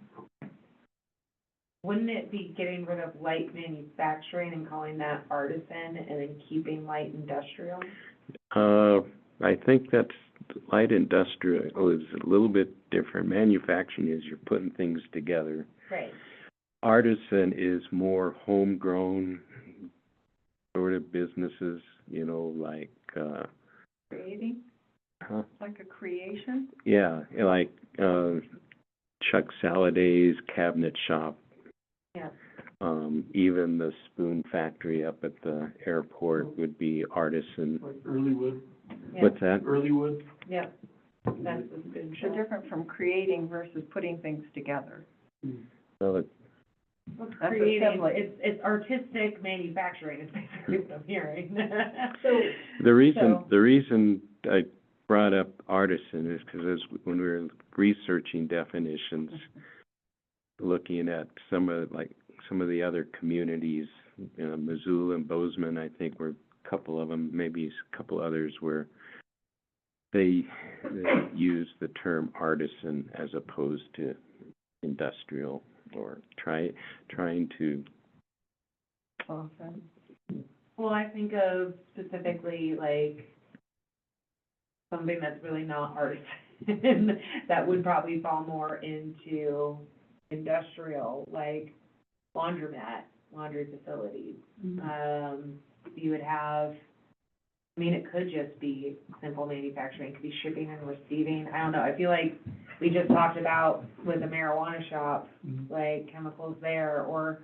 [SPEAKER 6] wouldn't it be getting rid of light manufacturing and calling that artisan and then keeping light industrial?
[SPEAKER 1] I think that's, light industrial is a little bit different. Manufacturing is you're putting things together.
[SPEAKER 6] Right.
[SPEAKER 1] Artisan is more homegrown sort of businesses, you know, like,
[SPEAKER 2] Creating, like a creation?
[SPEAKER 1] yeah, like, Chuck Saladay's Cabinet Shop.
[SPEAKER 6] Yeah.
[SPEAKER 1] Even the spoon factory up at the airport would be artisan.
[SPEAKER 9] Like Earlywood,
[SPEAKER 6] Yeah.
[SPEAKER 1] What's that?
[SPEAKER 9] Earlywood,
[SPEAKER 6] Yep. That's the spoon
[SPEAKER 2] So
[SPEAKER 6] shop.
[SPEAKER 2] different from creating versus putting things together.
[SPEAKER 1] Well, it-
[SPEAKER 6] Well,
[SPEAKER 2] That's
[SPEAKER 6] creating,
[SPEAKER 2] assembly.
[SPEAKER 6] it's artistic manufacturing is basically what I'm hearing.
[SPEAKER 1] the reason,
[SPEAKER 6] So-
[SPEAKER 1] the reason I brought up artisan is because when we were researching definitions, looking at some of the other communities, Missoula and Bozeman, I think were a couple of them, maybe a couple others where they use the term artisan as opposed to industrial, or trying to.
[SPEAKER 2] Often.
[SPEAKER 6] Well, I think of specifically like something that's really not artisan, that would probably fall more into industrial, like laundromat, laundry facilities. You would have, I mean, it could just be simple manufacturing, it could be shipping and receiving, I don't know, I feel like we just talked about with a marijuana shop, like chemicals there, or,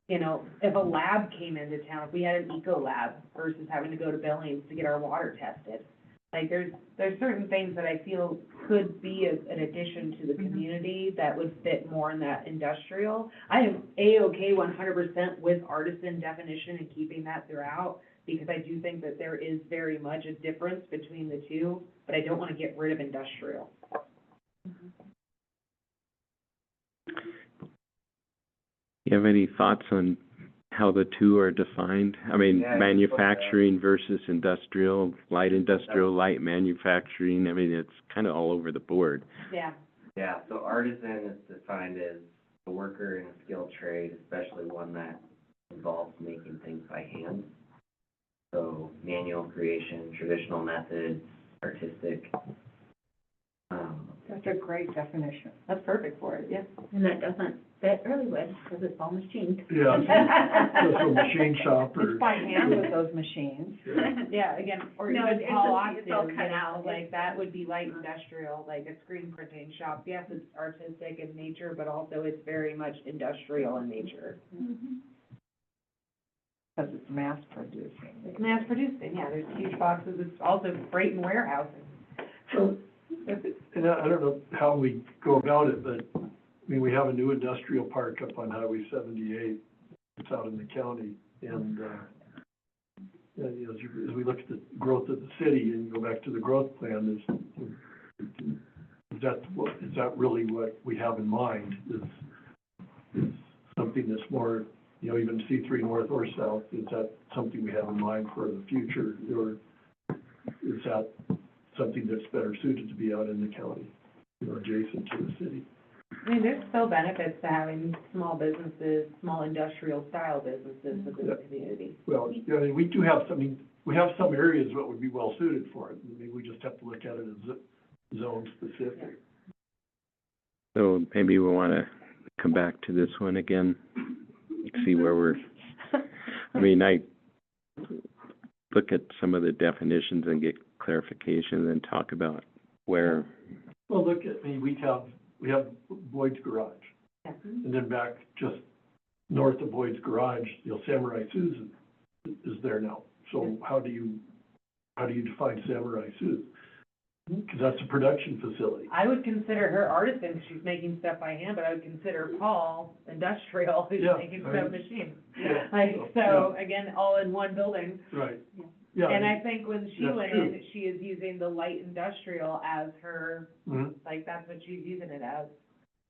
[SPEAKER 6] you know, if a lab came into town, if we had an eco lab versus having to go to Billings to get our water tested. Like, there's certain things that I feel could be an addition to the community that would fit more in that industrial. I am A-OK 100% with artisan definition and keeping that throughout, because I do think that there is very much a difference between the two, but I don't want to get rid of industrial.
[SPEAKER 1] You have any thoughts on how the two are defined? I mean,
[SPEAKER 4] Yeah,
[SPEAKER 1] manufacturing versus industrial, light manufacturing, I mean, it's kind of all over the board.
[SPEAKER 6] Yeah.
[SPEAKER 4] Yeah, so artisan is defined as a worker in a skilled trade, especially one that involves making things by hand. So manual creation, traditional methods, artistic.
[SPEAKER 2] That's a great definition.
[SPEAKER 6] That's perfect for it, yeah.
[SPEAKER 8] And that doesn't fit Earlywood, because it's all machined.
[SPEAKER 9] Yeah, just a machine shop or.
[SPEAKER 2] It's by hand with those machines.
[SPEAKER 6] Yeah, again, or
[SPEAKER 8] No,
[SPEAKER 6] even
[SPEAKER 8] it's
[SPEAKER 6] Paul
[SPEAKER 8] all
[SPEAKER 6] Austin,
[SPEAKER 8] cut
[SPEAKER 6] you know,
[SPEAKER 8] out.
[SPEAKER 6] like, that would be light industrial, like a screen printing shop. Yes, it's artistic in nature, but also it's very much industrial in nature.
[SPEAKER 2] Because it's mass producing.
[SPEAKER 6] It's mass producing, yeah, there's huge boxes, it's also freight and warehousing.
[SPEAKER 9] So, and I don't know how we go about it, but, I mean, we have a new industrial park up on Highway 78. It's out in the county, and, you know, as we look at the growth of the city and go back to the growth plan, is that really what we have in mind? Is something that's more, you know, even C3 north or south, is that something we have in mind for the future? Or is that something that's better suited to be out in the county, you know, adjacent to the city?
[SPEAKER 6] I mean, there's still benefits to having small businesses, small industrial style businesses within the community.
[SPEAKER 9] Well, I mean, we do have we have some areas that would be well suited for it. I mean, we just have to look at it as zone specific.
[SPEAKER 1] So maybe we want to come back to this one again, see where we're, I mean, I look at some of the definitions and get clarification, and then talk about where.
[SPEAKER 9] Well, look at, I mean, we have Boyd's Garage, and then back just north of Boyd's Garage, you know, Samurai Susan is there now. So how do you define Samurai Susan? Because that's a production facility.
[SPEAKER 6] I would consider her artisan, because she's making stuff by hand, but I would consider Paul industrial, who's
[SPEAKER 9] Yeah,
[SPEAKER 6] making
[SPEAKER 9] I
[SPEAKER 6] stuff
[SPEAKER 9] mean,
[SPEAKER 6] machine.
[SPEAKER 9] Yeah.
[SPEAKER 6] Like, so, again, all in one building.
[SPEAKER 9] Right.
[SPEAKER 8] Yeah.
[SPEAKER 9] Yeah.
[SPEAKER 6] And I think when she
[SPEAKER 9] That's
[SPEAKER 6] went
[SPEAKER 9] true.
[SPEAKER 6] in, she is using the light industrial as her,
[SPEAKER 9] Mhm.
[SPEAKER 6] like, that's what she's using it as.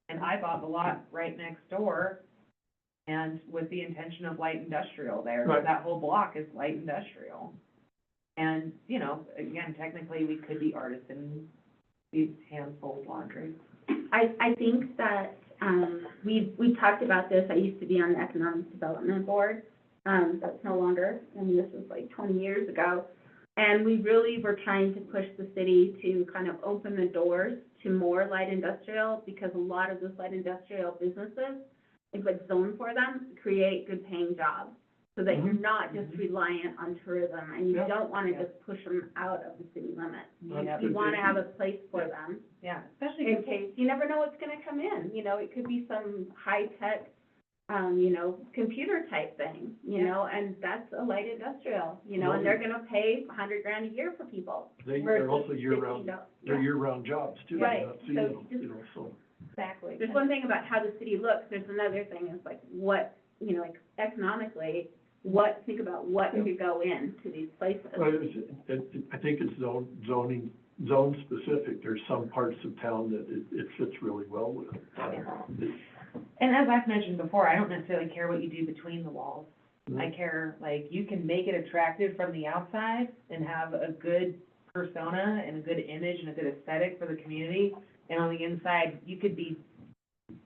[SPEAKER 6] And I bought the lot right next door, and with the intention of light industrial there,
[SPEAKER 9] Right.
[SPEAKER 6] that whole block is light industrial. And, you know, again, technically, we could be artisan, we hand-fold laundry.
[SPEAKER 8] I think that, we talked about this, I used to be on the Economic Development Board, that's no longer, I mean, this was like 20 years ago. And we really were trying to push the city to kind of open the doors to more light industrial, because a lot of those light industrial businesses, it's like zoned for them, create good paying jobs. So that you're not just reliant on tourism, and you
[SPEAKER 9] Yeah.
[SPEAKER 8] don't wanna just push them out of the city limits.
[SPEAKER 9] That's
[SPEAKER 8] You
[SPEAKER 9] good
[SPEAKER 8] wanna
[SPEAKER 9] thinking.
[SPEAKER 8] have a place for them,
[SPEAKER 6] Yeah, especially
[SPEAKER 8] in
[SPEAKER 6] 'cause
[SPEAKER 8] case, you never know what's gonna come in, you know, it could be some high-tech, you know, computer type thing, you
[SPEAKER 6] Yeah.
[SPEAKER 8] know, and that's a light industrial, you know, and they're gonna pay $100,000 a year for people.
[SPEAKER 9] They're
[SPEAKER 8] versus
[SPEAKER 9] also year-round,
[SPEAKER 8] $50.
[SPEAKER 9] they're
[SPEAKER 8] Yeah.
[SPEAKER 9] year-round jobs too.
[SPEAKER 8] Right.
[SPEAKER 9] Not
[SPEAKER 8] So
[SPEAKER 9] seasonal,
[SPEAKER 8] just-
[SPEAKER 9] you know, so.
[SPEAKER 6] exactly.
[SPEAKER 8] There's one thing about how the city looks, there's another thing, is like what, you know, like economically, think about what could go into these places.
[SPEAKER 9] Well, I think it's zoning zone specific. There's some parts of town that it fits really well with.
[SPEAKER 6] And as I've mentioned before, I don't necessarily care what you do between the walls. I care, like, you can make it attractive from the outside and have a good persona and a good image and a good aesthetic for the community. And on the inside, you could be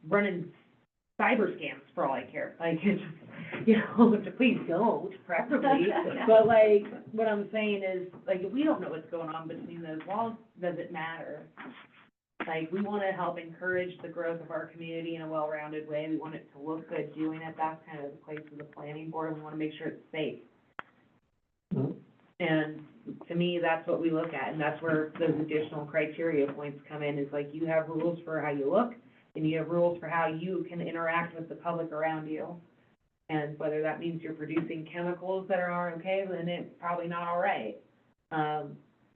[SPEAKER 6] running cyber scams for all I care. Like, it's, you know, please don't, preferably. But like, what I'm saying is, like, if we don't know what's going on between those walls, does it matter? Like, we wanna help encourage the growth of our community in a well-rounded way. We want it to look good doing it. That's kind of the place of the planning board. We wanna make sure it's safe.
[SPEAKER 9] Mhm.
[SPEAKER 6] And to me, that's what we look at, and that's where those additional criteria points come in, is like, you have rules for how you look, and you have rules for how you can interact with the public around you. And whether that means you're producing chemicals that are okay, then it's probably not all right.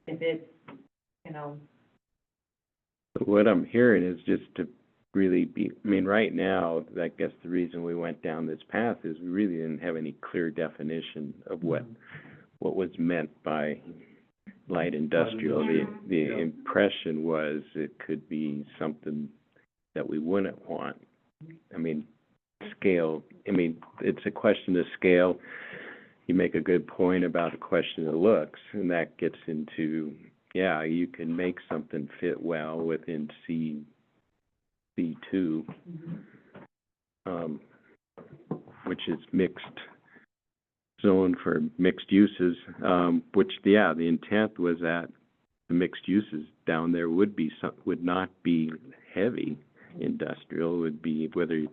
[SPEAKER 6] If it's, you know,
[SPEAKER 1] What I'm hearing is just to really be, I mean, right now, I guess the reason we went down this path is we really didn't have any clear definition of what was meant by light industrial. The
[SPEAKER 9] Yeah.
[SPEAKER 1] impression was it could be something that we wouldn't want. I mean, scale, I mean, it's a question of scale. You make a good point about a question of looks, and that gets into, yeah, you can make something fit well within C2, which is mixed zone for mixed uses, which, yeah, the intent was that the mixed uses down there would not be heavy industrial, would be, whether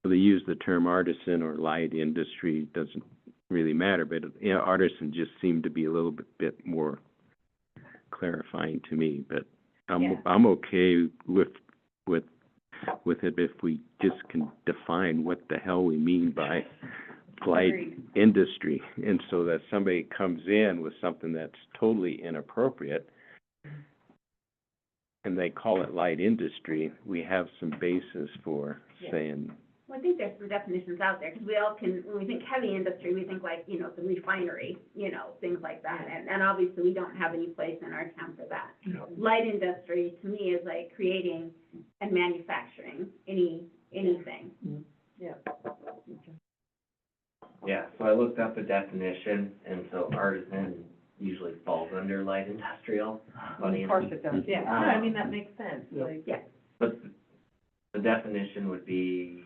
[SPEAKER 1] they use the term artisan or light industry, doesn't really matter, but, you know, artisan just seemed to be a little bit more clarifying to me, but I'm okay with it if we just can define what the hell we mean by light
[SPEAKER 6] Agreed.
[SPEAKER 1] industry, and so that somebody comes in with something that's totally inappropriate and they call it light industry, we have some basis for saying,
[SPEAKER 8] Well, I think there's some definitions out there, because we all can, when we think heavy industry, we think like, you know, the refinery, you know, things like that, and obviously we don't have any place in our town for that.
[SPEAKER 9] Yeah.
[SPEAKER 8] Light industry, to me, is like creating and manufacturing anything.
[SPEAKER 4] Yeah, so I looked up a definition, and so artisan usually falls under light industrial. Funny
[SPEAKER 2] Of course
[SPEAKER 4] enough.
[SPEAKER 2] it does.
[SPEAKER 6] Yeah, no, I mean, that makes sense,
[SPEAKER 9] Yeah.
[SPEAKER 6] like,
[SPEAKER 8] Yeah.
[SPEAKER 4] But the definition would be,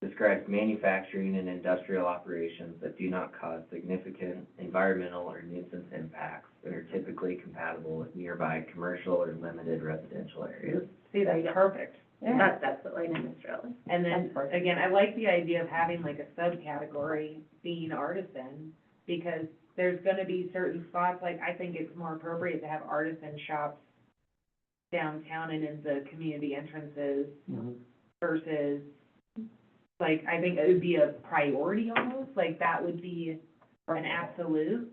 [SPEAKER 4] describes manufacturing and industrial operations that do not cause significant environmental or nuisance impacts and are typically compatible with nearby commercial or limited residential areas.
[SPEAKER 6] see, that's perfect.
[SPEAKER 2] Yeah.
[SPEAKER 8] That's what light industrial is.
[SPEAKER 6] And then,
[SPEAKER 2] That's perfect.
[SPEAKER 6] again, I like the idea of having like a subcategory being artisan, because there's gonna be certain spots, like, I think it's more appropriate to have artisan shops downtown and in the community entrances versus, like, I think it would be a priority almost, like, that would be an absolute.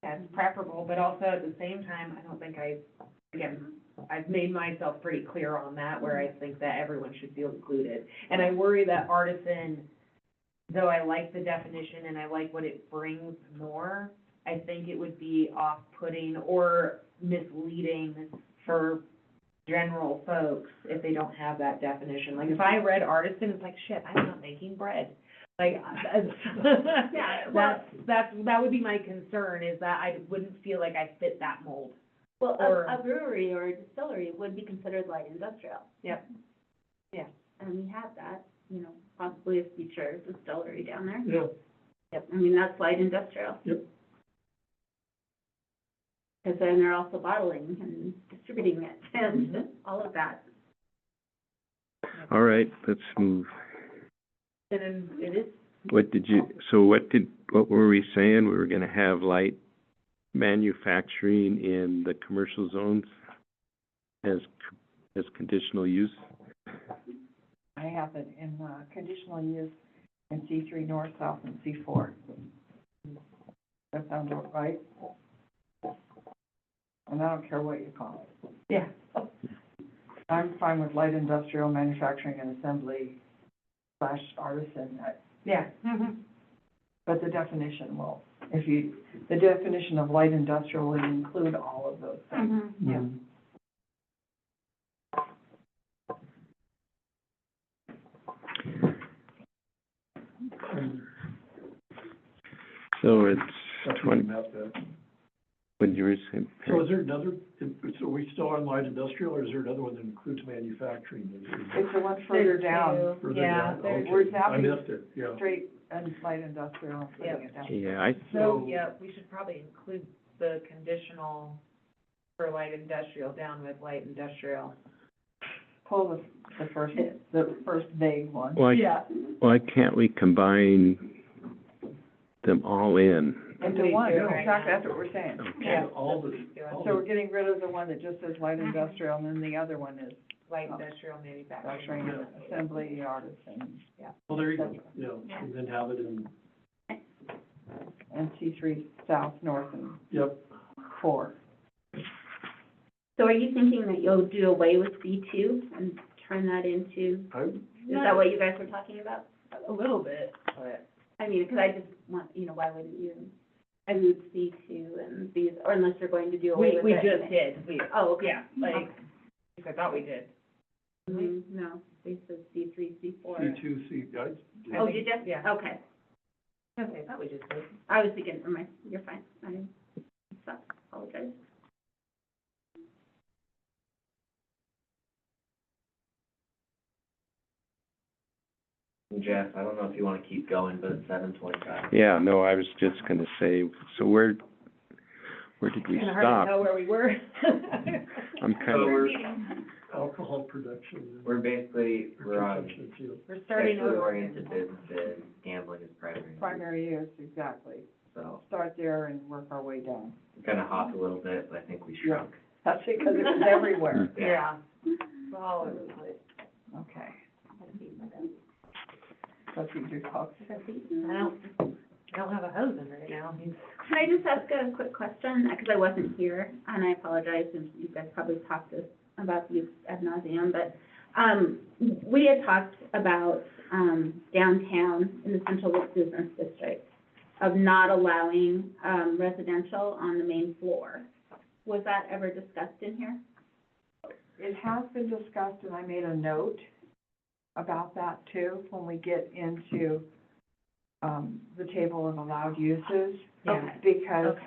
[SPEAKER 6] That's preferable, but also at the same time, I don't think I've made myself pretty clear on that, where I think that everyone should feel included. And I worry that artisan, though I like the definition and I like what it brings more, I think it would be off-putting or misleading for general folks if they don't have that definition. Like, if I read artisan, it's like, shit, I'm not making bread. Like,
[SPEAKER 8] Yeah, well-
[SPEAKER 6] that would be my concern, is that I wouldn't feel like I fit that mold.
[SPEAKER 8] Well,
[SPEAKER 6] Or-
[SPEAKER 8] a brewery or a distillery would be considered light industrial.
[SPEAKER 6] Yep. Yeah.
[SPEAKER 8] And we have that, you know, possibly a future distillery down there.
[SPEAKER 9] Yeah.
[SPEAKER 8] Yep, I mean, that's light industrial.
[SPEAKER 9] Yep.
[SPEAKER 8] Because then they're also bottling and distributing it and all of that.
[SPEAKER 1] all right, let's move.
[SPEAKER 6] And then it is,
[SPEAKER 1] What were we saying? We were gonna have light manufacturing in the commercial zones as conditional use?
[SPEAKER 2] I have it in, conditional use in C3 north, south, and C4. That sounds all right? And I don't care what you call it.
[SPEAKER 6] yeah,
[SPEAKER 2] I'm fine with light industrial manufacturing and assembly / artisan,
[SPEAKER 6] yeah.
[SPEAKER 2] but the definition will if you, the definition of light industrial would include all of those things.
[SPEAKER 3] Mm-hmm.
[SPEAKER 2] Yeah.
[SPEAKER 1] So it's
[SPEAKER 9] After we
[SPEAKER 1] 20,
[SPEAKER 9] met that.
[SPEAKER 1] would you say?
[SPEAKER 9] So is there another, so are we still on light industrial, or is there another one that includes manufacturing?
[SPEAKER 2] It's the one further down,
[SPEAKER 9] Further
[SPEAKER 6] Yeah,
[SPEAKER 9] down?
[SPEAKER 6] there's-
[SPEAKER 9] Okay.
[SPEAKER 2] we're
[SPEAKER 9] I
[SPEAKER 2] zapping
[SPEAKER 9] missed it, yeah.
[SPEAKER 2] straight and light industrial, and putting it down.
[SPEAKER 1] Yeah, I,
[SPEAKER 6] So, yeah, we should probably include the conditional for light industrial down with light industrial.
[SPEAKER 2] Pull the first vague one.
[SPEAKER 1] why can't we combine them all in?
[SPEAKER 2] Into
[SPEAKER 6] We
[SPEAKER 2] one,
[SPEAKER 6] do
[SPEAKER 2] exactly,
[SPEAKER 6] right now.
[SPEAKER 2] that's what we're saying.
[SPEAKER 6] Yeah.
[SPEAKER 9] All the, all
[SPEAKER 2] So we're
[SPEAKER 9] the,
[SPEAKER 2] getting rid of the one that just says light industrial, and then the other one is
[SPEAKER 6] Light industrial manufacturing.
[SPEAKER 2] manufacturing, assembly, artisan,
[SPEAKER 9] well, there you go, yeah, and then have it in,
[SPEAKER 2] and C3 south, north, and
[SPEAKER 9] yep.
[SPEAKER 2] 4.
[SPEAKER 8] So are you thinking that you'll do away with C2 and turn that into, is that what you guys were talking about?
[SPEAKER 6] A little bit, but.
[SPEAKER 8] I mean, because I just want, why wouldn't you include C2 and these, or unless you're going to do away with it?
[SPEAKER 6] We just did,
[SPEAKER 8] Oh, okay.
[SPEAKER 6] yeah, like, I thought we did.
[SPEAKER 8] No, they said C3, C4.
[SPEAKER 9] C2, C, I,
[SPEAKER 8] Oh, did you?
[SPEAKER 6] Yeah.
[SPEAKER 8] Okay.
[SPEAKER 6] Okay, I thought we just did.
[SPEAKER 8] I was thinking, never mind, you're fine. I apologize.
[SPEAKER 4] Jeff, I don't know if you wanna keep going, but it's 7:25.
[SPEAKER 1] Yeah, no, I was just gonna say, so where did we
[SPEAKER 6] Kinda hard to
[SPEAKER 1] stop?
[SPEAKER 6] know where we were.
[SPEAKER 1] I'm
[SPEAKER 4] So
[SPEAKER 1] kind of,
[SPEAKER 4] we're,
[SPEAKER 9] alcohol production.
[SPEAKER 4] we're basically, we're on
[SPEAKER 9] Consumption, too.
[SPEAKER 6] We're starting
[SPEAKER 4] sexually
[SPEAKER 6] over.
[SPEAKER 4] oriented businesses, gambling is primary.
[SPEAKER 2] Primary use, exactly.
[SPEAKER 4] So,
[SPEAKER 2] Start there and work our way down.
[SPEAKER 4] we kinda hopped a little bit, but I think we shrunk.
[SPEAKER 2] That's because it was everywhere.
[SPEAKER 6] Yeah. It's all over the place.
[SPEAKER 2] Okay. Trustee Dukes.
[SPEAKER 6] I don't have a hose in right now.
[SPEAKER 8] Can I just ask a quick question? Because I wasn't here, and I apologize, and you guys probably talked about these ad nauseum, but, we had talked about, downtown in the central business district of not allowing, residential on the main floor. Was that ever discussed in here?
[SPEAKER 2] It has been discussed, and I made a note about that too, when we get into, the table of allowed uses.
[SPEAKER 6] Yeah.
[SPEAKER 2] Because,
[SPEAKER 6] Okay.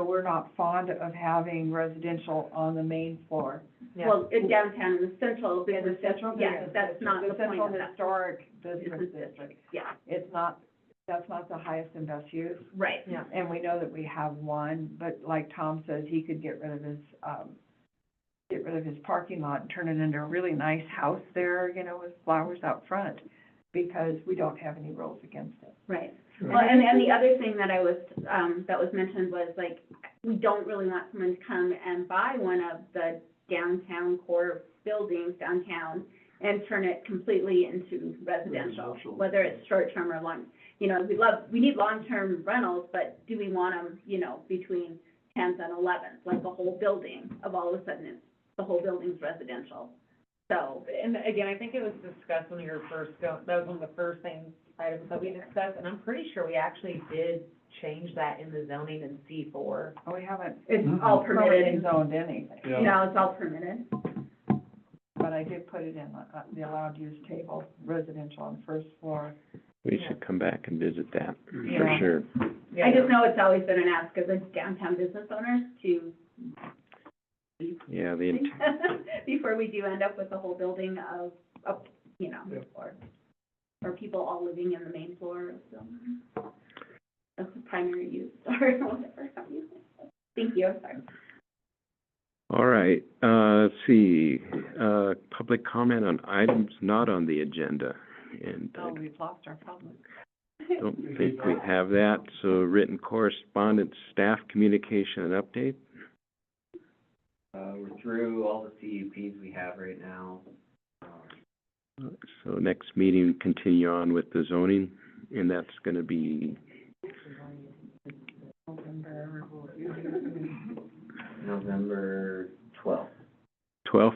[SPEAKER 2] we're not fond of having residential on the main floor.
[SPEAKER 6] Yeah.
[SPEAKER 8] Well, in downtown, in the central
[SPEAKER 2] In the
[SPEAKER 8] business
[SPEAKER 2] central
[SPEAKER 8] yeah,
[SPEAKER 2] business
[SPEAKER 8] that's
[SPEAKER 2] district,
[SPEAKER 8] not the point
[SPEAKER 2] central
[SPEAKER 8] of that.
[SPEAKER 2] historic business
[SPEAKER 8] Business
[SPEAKER 2] district.
[SPEAKER 8] Yeah,
[SPEAKER 2] It's not, that's not the highest and best use.
[SPEAKER 8] right.
[SPEAKER 6] Yeah.
[SPEAKER 2] And we know that we have one, but like Tom says, he could get rid of his parking lot and turn it into a really nice house there, with flowers out front, because we don't have any rules against it.
[SPEAKER 8] Right.
[SPEAKER 9] Sure.
[SPEAKER 8] Well, and the other thing that that was mentioned was, like, we don't really want someone to come and buy one of the downtown core buildings downtown and turn it completely into residential,
[SPEAKER 9] Residential.
[SPEAKER 8] whether it's short-term or long. We need long-term rentals, but do we want them, between 10s and 11s, like the whole building, all of a sudden, the whole building's residential? So,
[SPEAKER 6] And again, I think it was discussed when we were first that was one of the first items that we discussed, and I'm pretty sure we actually did change that in the zoning in C4.
[SPEAKER 2] We haven't
[SPEAKER 8] it's
[SPEAKER 9] Mhm.
[SPEAKER 8] all
[SPEAKER 2] permitted
[SPEAKER 8] permitted.
[SPEAKER 2] zoned anything,
[SPEAKER 9] Yeah.
[SPEAKER 8] No, it's all permitted.
[SPEAKER 2] but I did put it in the allowed use table, residential on first floor.
[SPEAKER 1] we should come back and visit that, for
[SPEAKER 2] Yeah.
[SPEAKER 1] sure.
[SPEAKER 8] I just know it's always been an ask of the downtown business owners to,
[SPEAKER 1] Yeah,
[SPEAKER 8] before we do end up with the whole building of,
[SPEAKER 9] Yeah.
[SPEAKER 8] or people all living in the main floor of the building. That's the primary use, or whatever. Thank you, I'm sorry.
[SPEAKER 1] all right, let's see, public comment on items not on the agenda. And
[SPEAKER 2] Oh,
[SPEAKER 1] I
[SPEAKER 2] we've lost our public.
[SPEAKER 1] don't think we have that, so written correspondence, staff communication and update.
[SPEAKER 4] We're through all the CUPs we have right now.
[SPEAKER 1] So next meeting, continue on with the zoning, and that's gonna be,
[SPEAKER 4] November 12th.
[SPEAKER 1] 12th?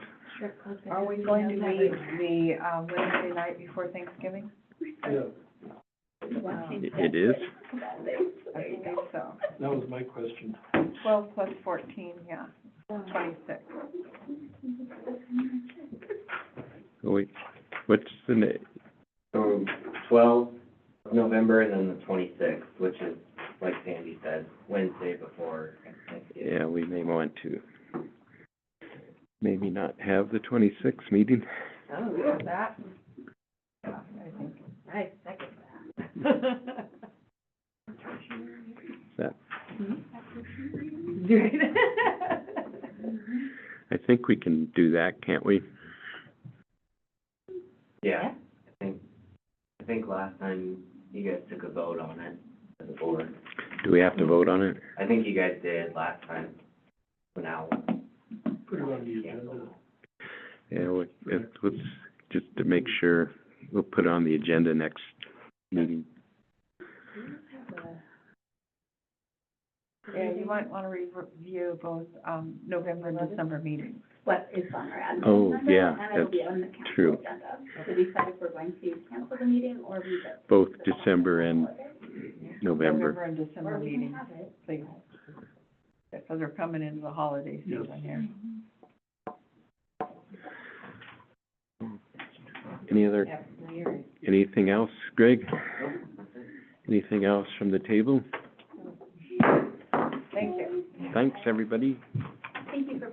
[SPEAKER 2] Are we going to meet the, Wednesday night before Thanksgiving?
[SPEAKER 9] Yeah.
[SPEAKER 8] Wow.
[SPEAKER 1] It is?
[SPEAKER 2] I think so.
[SPEAKER 9] That was my question.
[SPEAKER 2] 12 plus 14, yeah, 26.
[SPEAKER 1] Oh, wait, what's the
[SPEAKER 4] So 12 of November and then the 26th, which is, like Sandy said, Wednesday before Thanksgiving.
[SPEAKER 1] yeah, we may want to maybe not have the 26th meeting.
[SPEAKER 6] Oh, we have that.
[SPEAKER 2] Yeah, I think.
[SPEAKER 6] I second that.
[SPEAKER 1] That,
[SPEAKER 6] Right.
[SPEAKER 1] I think we can do that, can't we?
[SPEAKER 4] Yeah, I think last time you guys took a vote on it as a board.
[SPEAKER 1] Do we have to vote on it?
[SPEAKER 4] I think you guys did last time, so now.
[SPEAKER 9] Put it on the agenda.
[SPEAKER 1] Yeah, let's, just to make sure, we'll put it on the agenda next meeting.
[SPEAKER 2] Yeah, you might want to review both, November and December meetings.
[SPEAKER 8] What is on our admin
[SPEAKER 1] Oh,
[SPEAKER 8] agenda,
[SPEAKER 1] yeah,
[SPEAKER 8] and it'll be
[SPEAKER 1] that's
[SPEAKER 8] on the council
[SPEAKER 1] true.
[SPEAKER 8] agenda. To decide if we're going to cancel the meeting or leave it.
[SPEAKER 1] Both December and November.
[SPEAKER 2] November and December
[SPEAKER 8] Or we can
[SPEAKER 2] meetings,
[SPEAKER 8] have it.
[SPEAKER 2] please. Because they're coming into the holiday
[SPEAKER 9] Yes.
[SPEAKER 2] season here.
[SPEAKER 1] Any other, anything else, Greg? Anything else from the table?
[SPEAKER 2] Thank you.
[SPEAKER 1] Thanks, everybody.